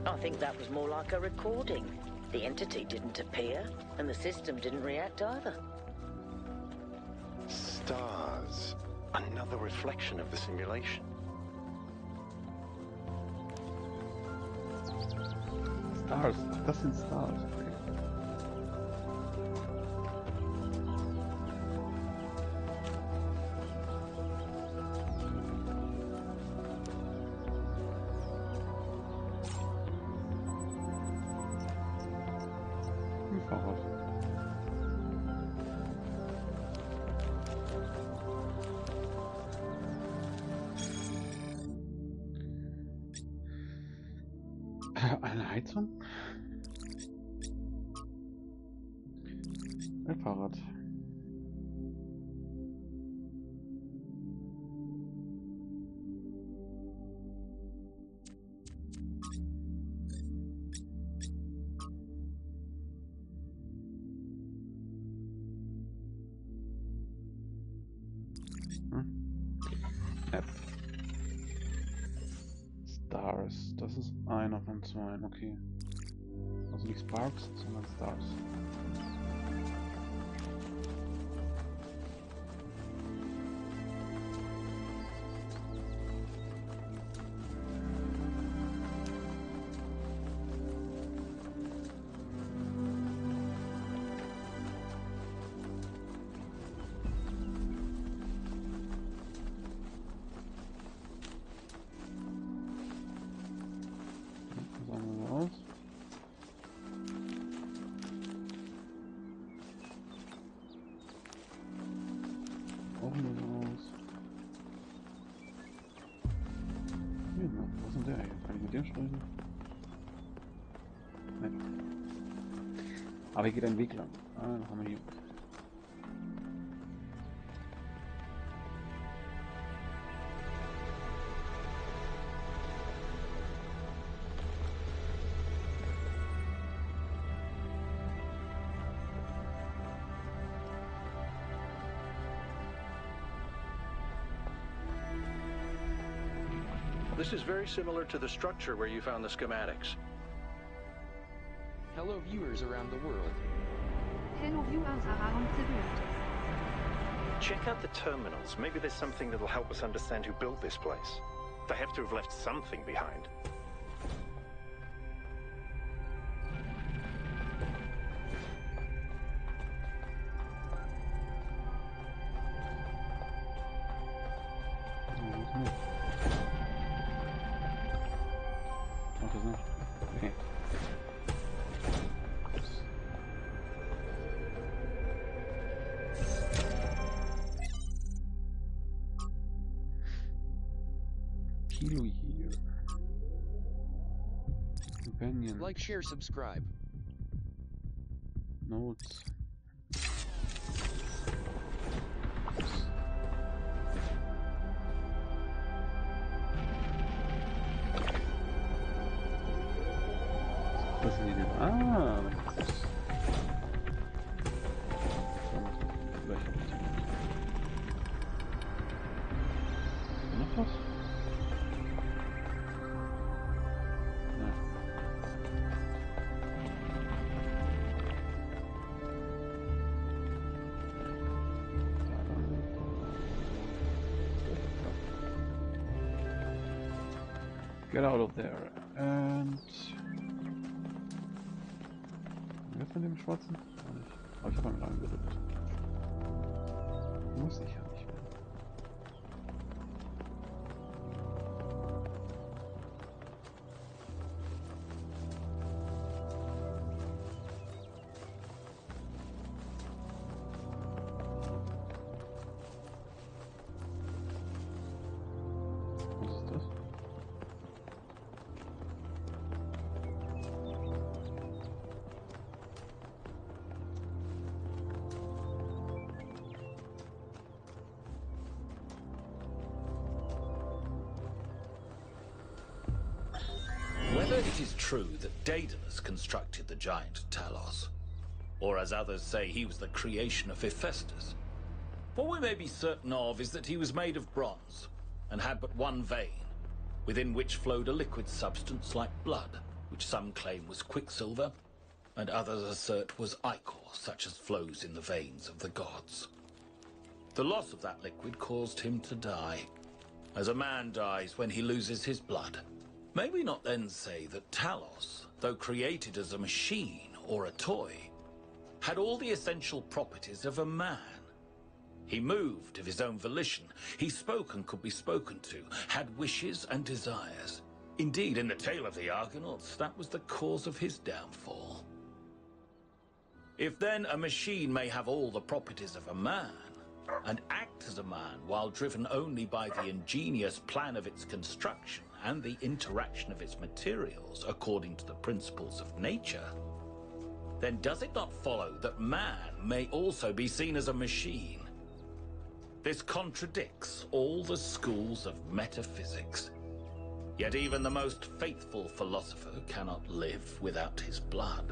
I think that was more like a recording. The entity didn't appear, and the system didn't react either. Stars. Another reflection of the simulation. Stars. Ach, das sind Stars. Okay. Fahrrad. Eine Heizung? Ein Fahrrad. App. Stars. Das ist einer von zwei. Okay. Also nicht Sparks, sondern Stars. Was ist denn der hier? Kann ich mit dem sprechen? Nein. Aber hier geht ein Weg lang. Ah, dann haben wir hier. This is very similar to the structure where you found the schematics. Hello viewers around the world. Hello viewers around the world. Check out the terminals. Maybe there's something that'll help us understand who built this place. They have to have left something behind. Okay. Kilo here. Companion. Like, share, subscribe. Notes. Was sind die denn? Ah! Get out of there. And... Wer von dem Schwarzen? Auch nicht. Aber ich habe ihn reingerückt. Muss ich ja nicht mehr. Whether it is true that Daedalus constructed the giant Talos, or as others say he was the creation of Hephaestus, what we may be certain of is that he was made of bronze, and had but one vein, within which flowed a liquid substance like blood, which some claim was quicksilver, and others assert was ichor, such as flows in the veins of the gods. The loss of that liquid caused him to die, as a man dies when he loses his blood. May we not then say that Talos, though created as a machine or a toy, had all the essential properties of a man? He moved of his own volition, he spoke and could be spoken to, had wishes and desires. Indeed, in the tale of the Argonauts, that was the cause of his downfall. If then a machine may have all the properties of a man, and act as a man while driven only by the ingenious plan of its construction and the interaction of its materials according to the principles of nature, then does it not follow that man may also be seen as a machine? This contradicts all the schools of metaphysics. Yet even the most faithful philosopher cannot live without his blood.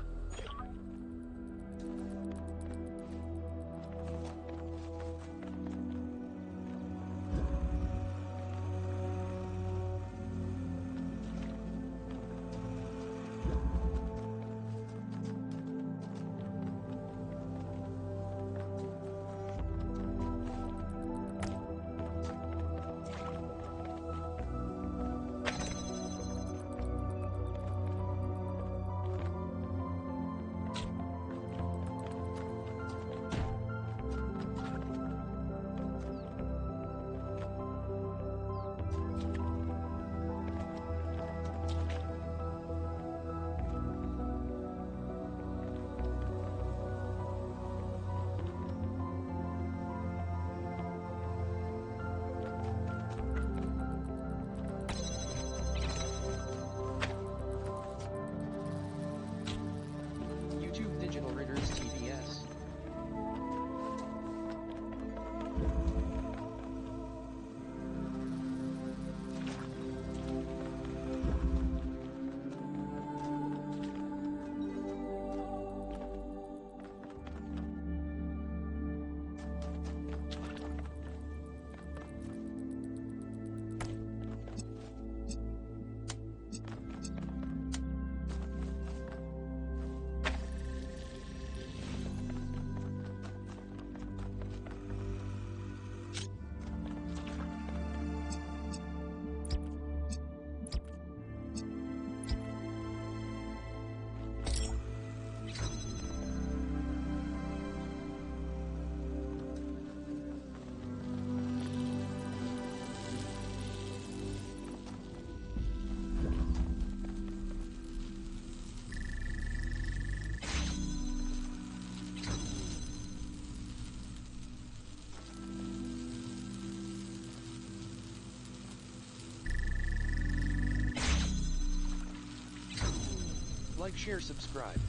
Like, share, subscribe.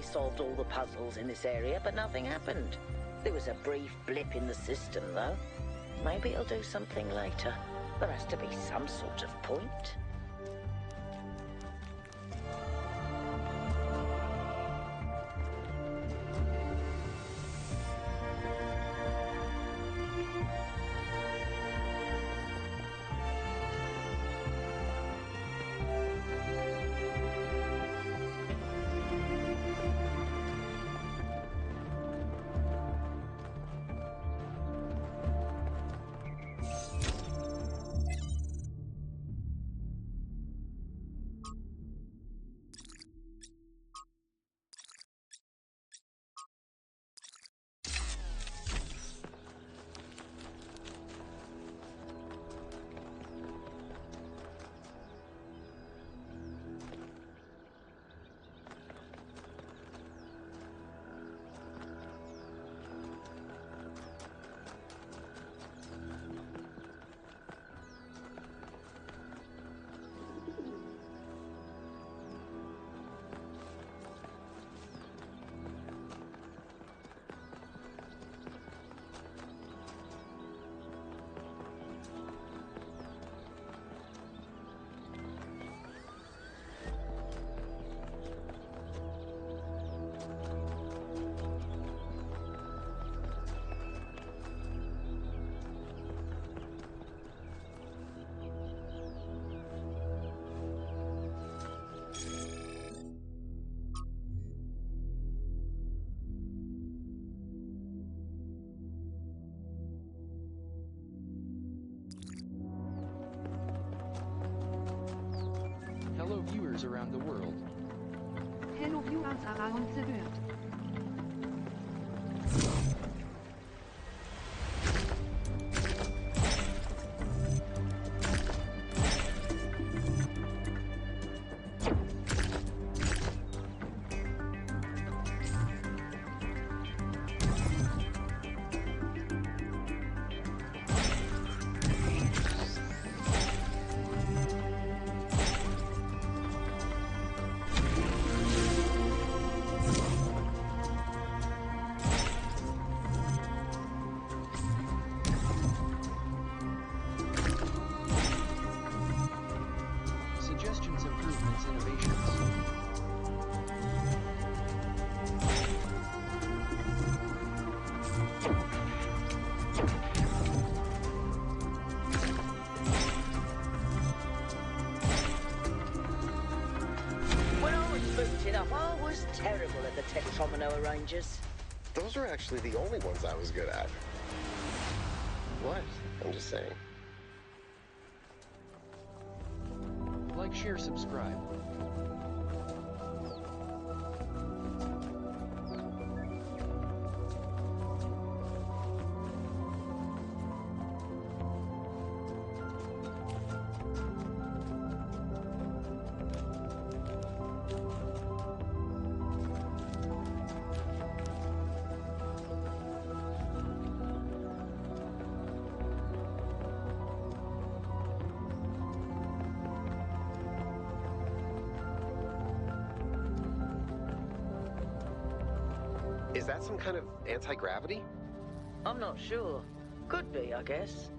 we solved all the puzzles in this area, but nothing happened. There was a brief blip in the system, though. Maybe it'll do something later. There has to be some sort of point. Hello viewers around the world. Hello viewers around the world. Suggestions, improvements, innovations. When I was booting up, I was terrible at the ℙ𝕝𝕚𝕚 arrangers. Those were actually the only ones I was good at. What? I'm just saying. Like, share, subscribe. Is that some kind of anti-gravity? I'm not sure. Could be, I guess.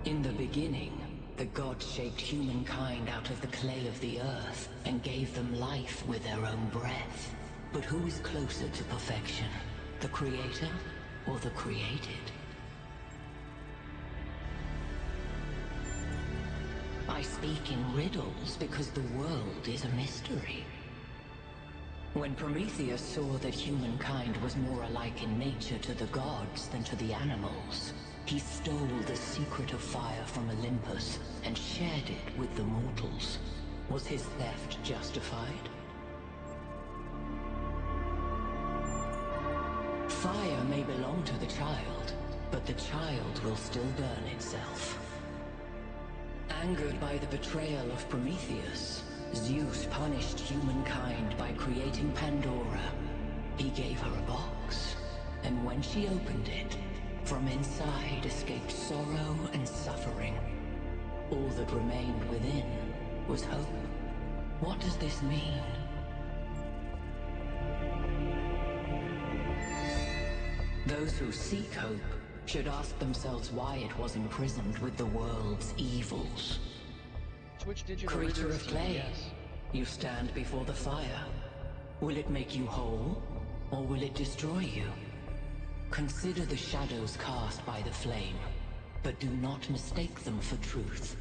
In the beginning, the gods shaped humankind out of the clay of the earth and gave them life with their own breath. But who is closer to perfection, the creator or the created? I speak in riddles because the world is a mystery. When Prometheus saw that humankind was more alike in nature to the gods than to the animals, he stole the secret of fire from Olympus and shared it with the mortals. Was his theft justified? Fire may belong to the child, but the child will still burn itself. Angered by the betrayal of Prometheus, Zeus punished humankind by creating Pandora. He gave her a box, and when she opened it, from inside escaped sorrow and suffering. All that remained within was hope. What does this mean? Those who seek hope should ask themselves why it was imprisoned with the world's evils. Creature of clay, you stand before the fire. Will it make you whole, or will it destroy you? Consider the shadows cast by the flame, but do not mistake them for truth.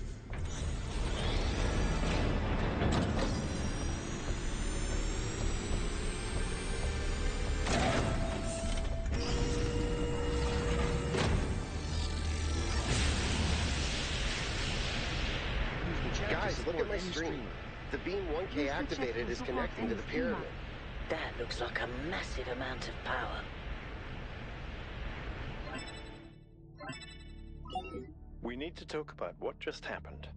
Guys, look at my stream. The beam 1K activated is connecting to the pyramid. That looks like a massive amount of power. We need to talk about what just happened.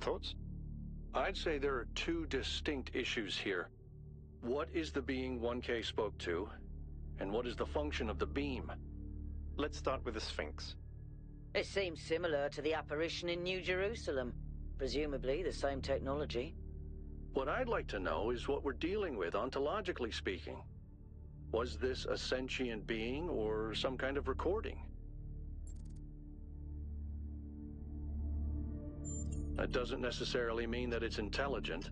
Thoughts? I'd say there are two distinct issues here. What is the being 1K spoke to, and what is the function of the beam? Let's start with the Sphinx. It seems similar to the apparition in New Jerusalem. Presumably the same technology. What I'd like to know is what we're dealing with, ontologically speaking. Was this a sentient being or some kind of recording? That doesn't necessarily mean that it's intelligent.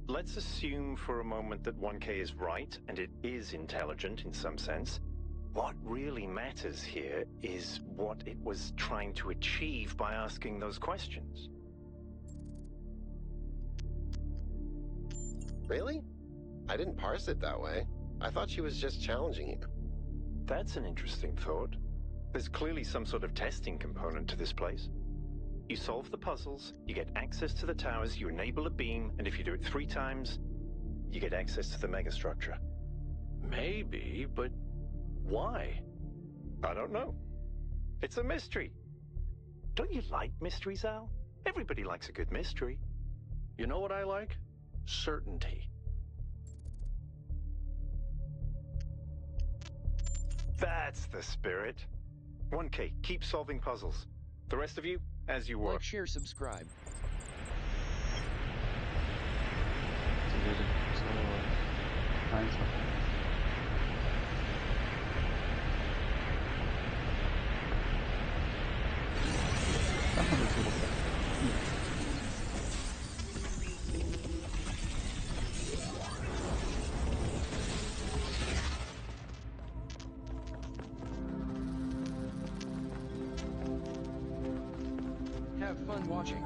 Let's assume for a moment that 1K is right, and it is intelligent in some sense. What really matters here is what it was trying to achieve by asking those questions. Really? I didn't parse it that way. I thought she was just challenging you. That's an interesting thought. There's clearly some sort of testing component to this place. You solve the puzzles, you get access to the towers, you enable a beam, and if you do it 3 times, you get access to the megastructure. Maybe, but why? I don't know. It's a mystery. Don't you like mysteries, Al? Everybody likes a good mystery. You know what I like? Certainty. That's the spirit. 1K, keep solving puzzles. The rest of you, as you work. Like, share, subscribe. Have fun watching.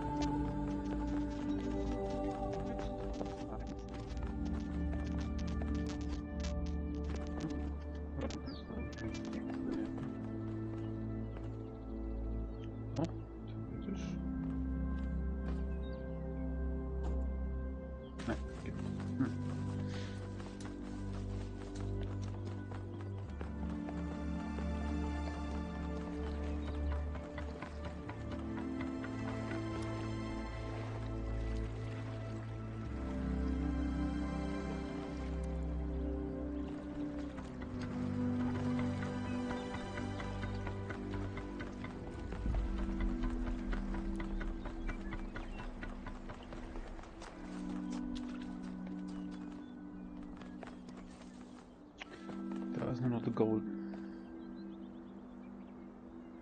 Da ist nur noch the goal.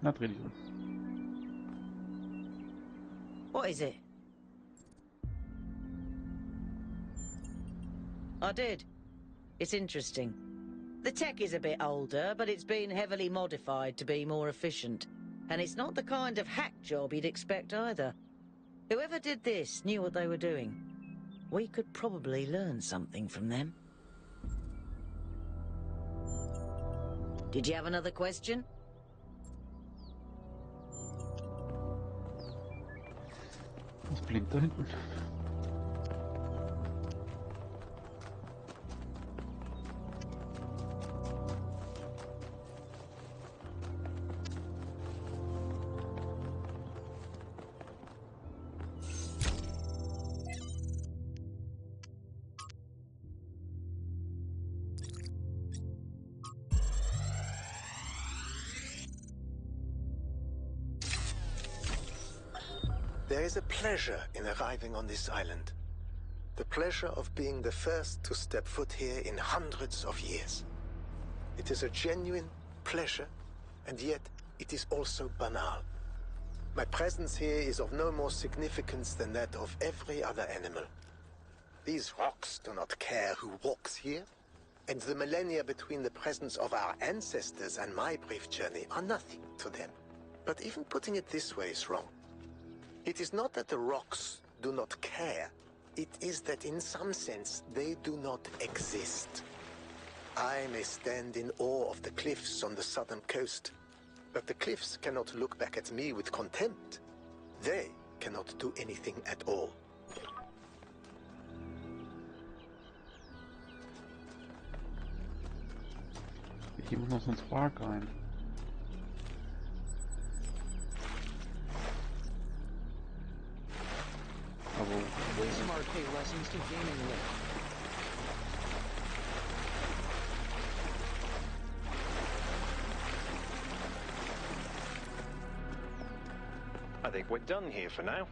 Not really. What is it? I did. It's interesting. The tech is a bit older, but it's been heavily modified to be more efficient. And it's not the kind of hack job you'd expect either. Whoever did this knew what they were doing. We could probably learn something from them. Did you have another question? Was blinkt da hinten? There is a pleasure in arriving on this island. The pleasure of being the first to step foot here in hundreds of years. It is a genuine pleasure, and yet it is also banal. My presence here is of no more significance than that of every other animal. These rocks do not care who walks here, and the millennia between the presence of our ancestors and my brief journey are nothing to them. But even putting it this way is wrong. It is not that the rocks do not care, it is that in some sense they do not exist. I may stand in awe of the cliffs on the southern coast, but the cliffs cannot look back at me with contempt. They cannot do anything at all. Hier muss noch so ein Spark rein. Aber... Play some arcade less instant gaming link. I think we're done here for now.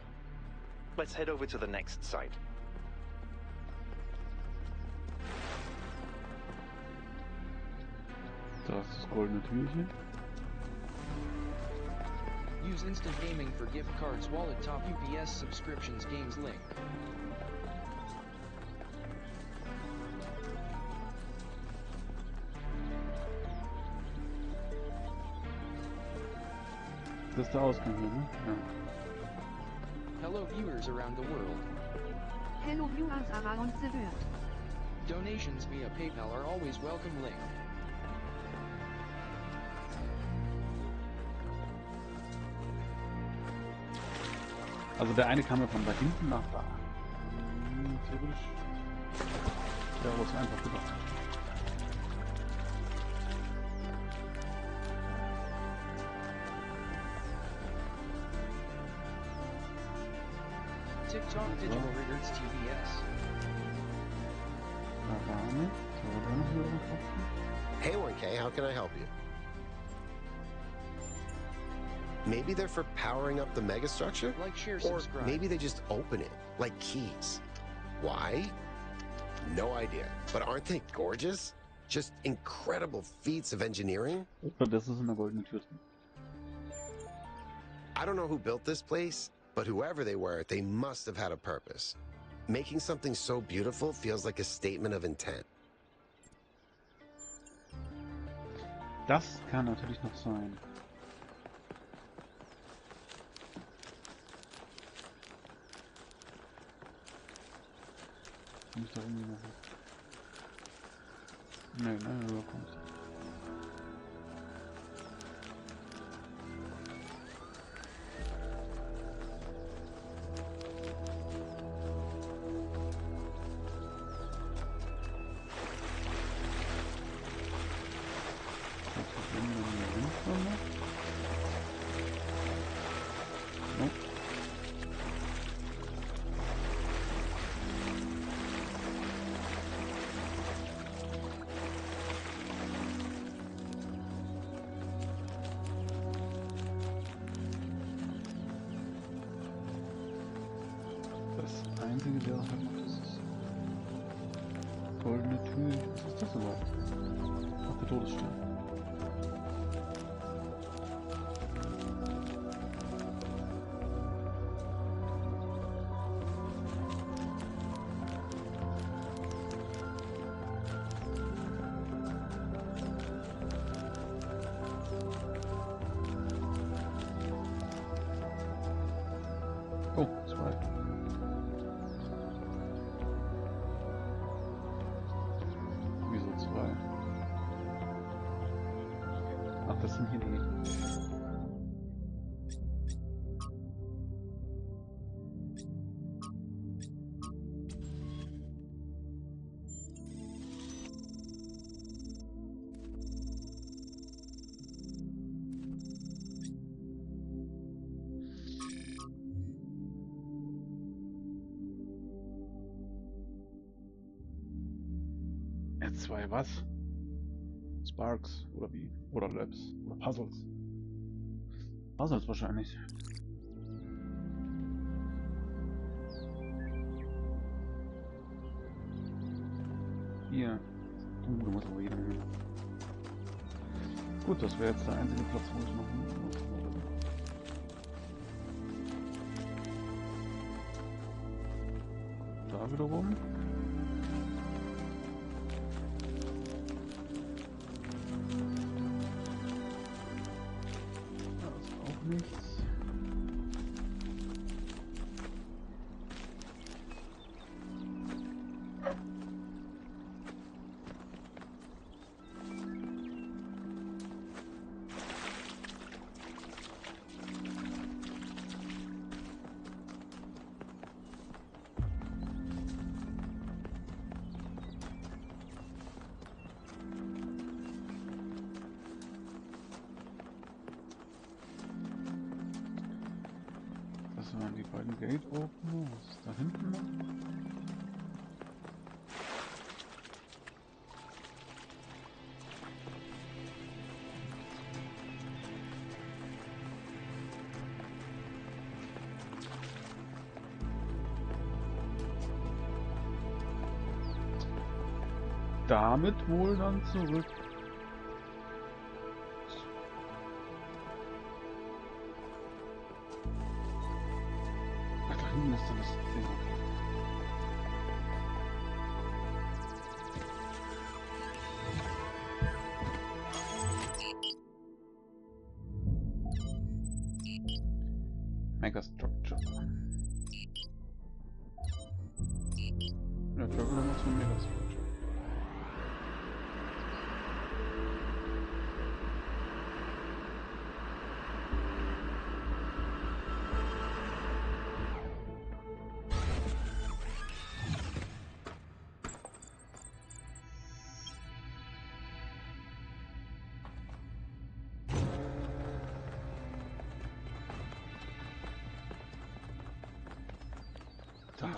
Let's head over to the next site. Da ist das goldene Türchen. Use Instant Gaming for gift cards, wallet, top UPS subscriptions, games link. Das ist der Ausgang hier, ne? Ja. Hello viewers around the world. Hello viewers around the world. Donations via PayPal are always welcome link. Also der eine kam ja von da hinten nach da. Theoretisch. Ja, aber so einfach gedacht. TikTok DigitalRYDERZ TVS. Da waren wir. So, da noch wieder was. Hey 1K, how can I help you? Maybe they're for powering up the megastructure? Like, share, or subscribe. maybe they just open it, like keys. Why? No idea. But aren't they gorgeous? Just incredible feats of engineering. Das ist eine goldene Tür. I don't know who built this place, but whoever they were, they must have had a purpose. Making something so beautiful feels like a statement of intent. Das kann natürlich noch sein. Muss da irgendwie machen. Nein, da kommt. Das einzige, der halt noch das ist. Goldene Tür. Was ist das überhaupt? Ach, der Todesstern. Oh, 2. Wieso 2? Ach, das sind hier die... Zwei was? Sparks oder wie? Oder Labs oder Puzzles. Puzzles wahrscheinlich. Hier. Du musst reden. Gut, das wäre jetzt der einzige Platz, wo ich noch hin muss. Da wiederum. Da ist auch nichts. Das waren die beiden Gate Opener. Was ist da hinten noch? Damit wohl dann zurück. Ach, da hinten ist dann das Ding. Megastructure. Ja, Travel haben wir zum Megastructure.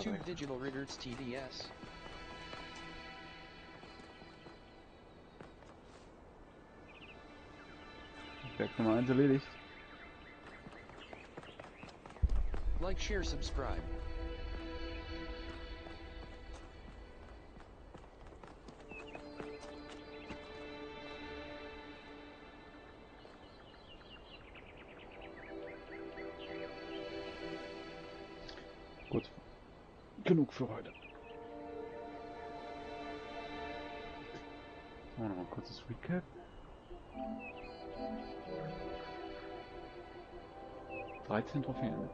YouTube DigitalRYDERZ TVS. Berg Nummer 1 erledigt. Like, share, subscribe. Gut. Genug für heute. So, nochmal ein kurzes Recap. (13 Trophäen.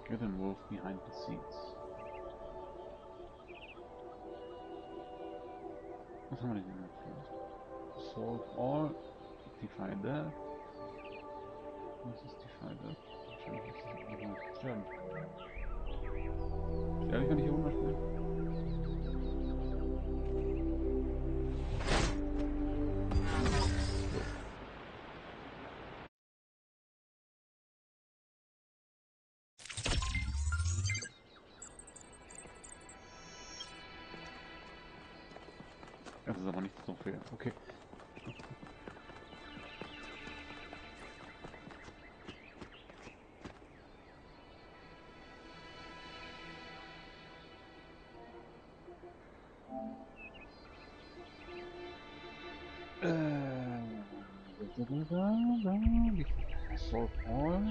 Get involved behind the scenes. Was haben wir denn gemacht? Solve all. Defy that. Was ist Defy that? Wahrscheinlich ist das immer sterben. Ehrlich, kann ich hier runterspielen? Das ist aber nicht so fair. Okay. Solve all.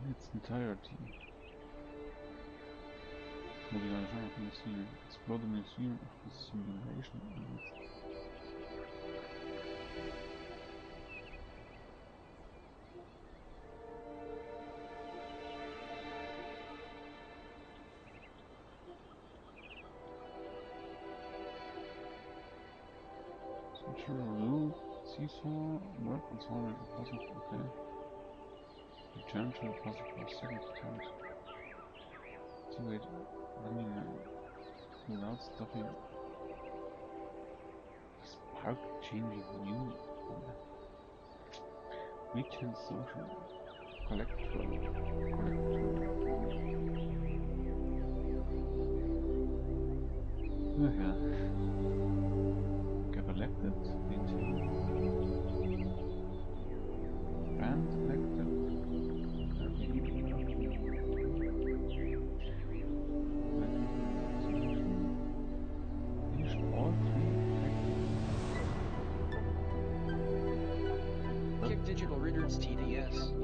In its entirety. Muss ich gerade schauen, auf dem Museum. Explore the museum of the simulation. Rule, seesaw, work on solving a puzzle, okay. Return to the puzzle for a second attempt. Activate running without stopping. Spark changing new. Weekend social. Collect ja. Elected, band elected, Hogwarts TDS.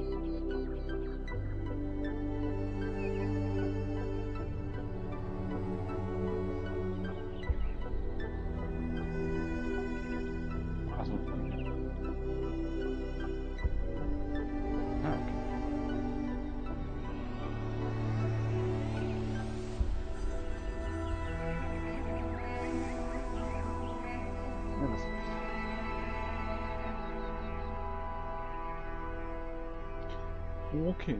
Okay.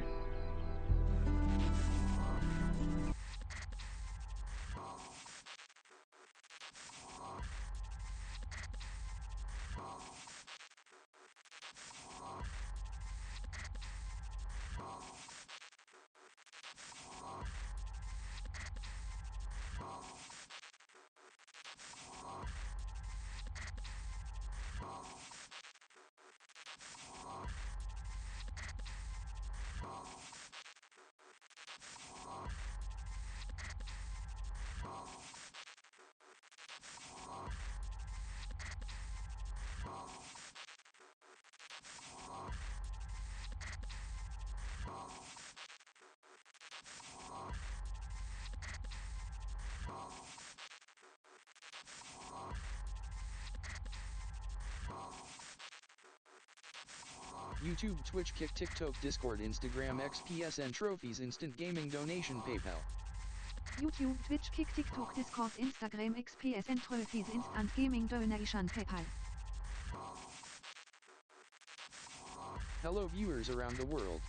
YouTube, Twitch, Kick, TikTok, Discord, Instagram, XPSN, Trophies, Instant Gaming Donation, PayPal. YouTube, Twitch, Kick, TikTok, Discord, Instagram, XPSN, Trophies, Instant Gaming Donation, PayPal. Hello viewers around the world.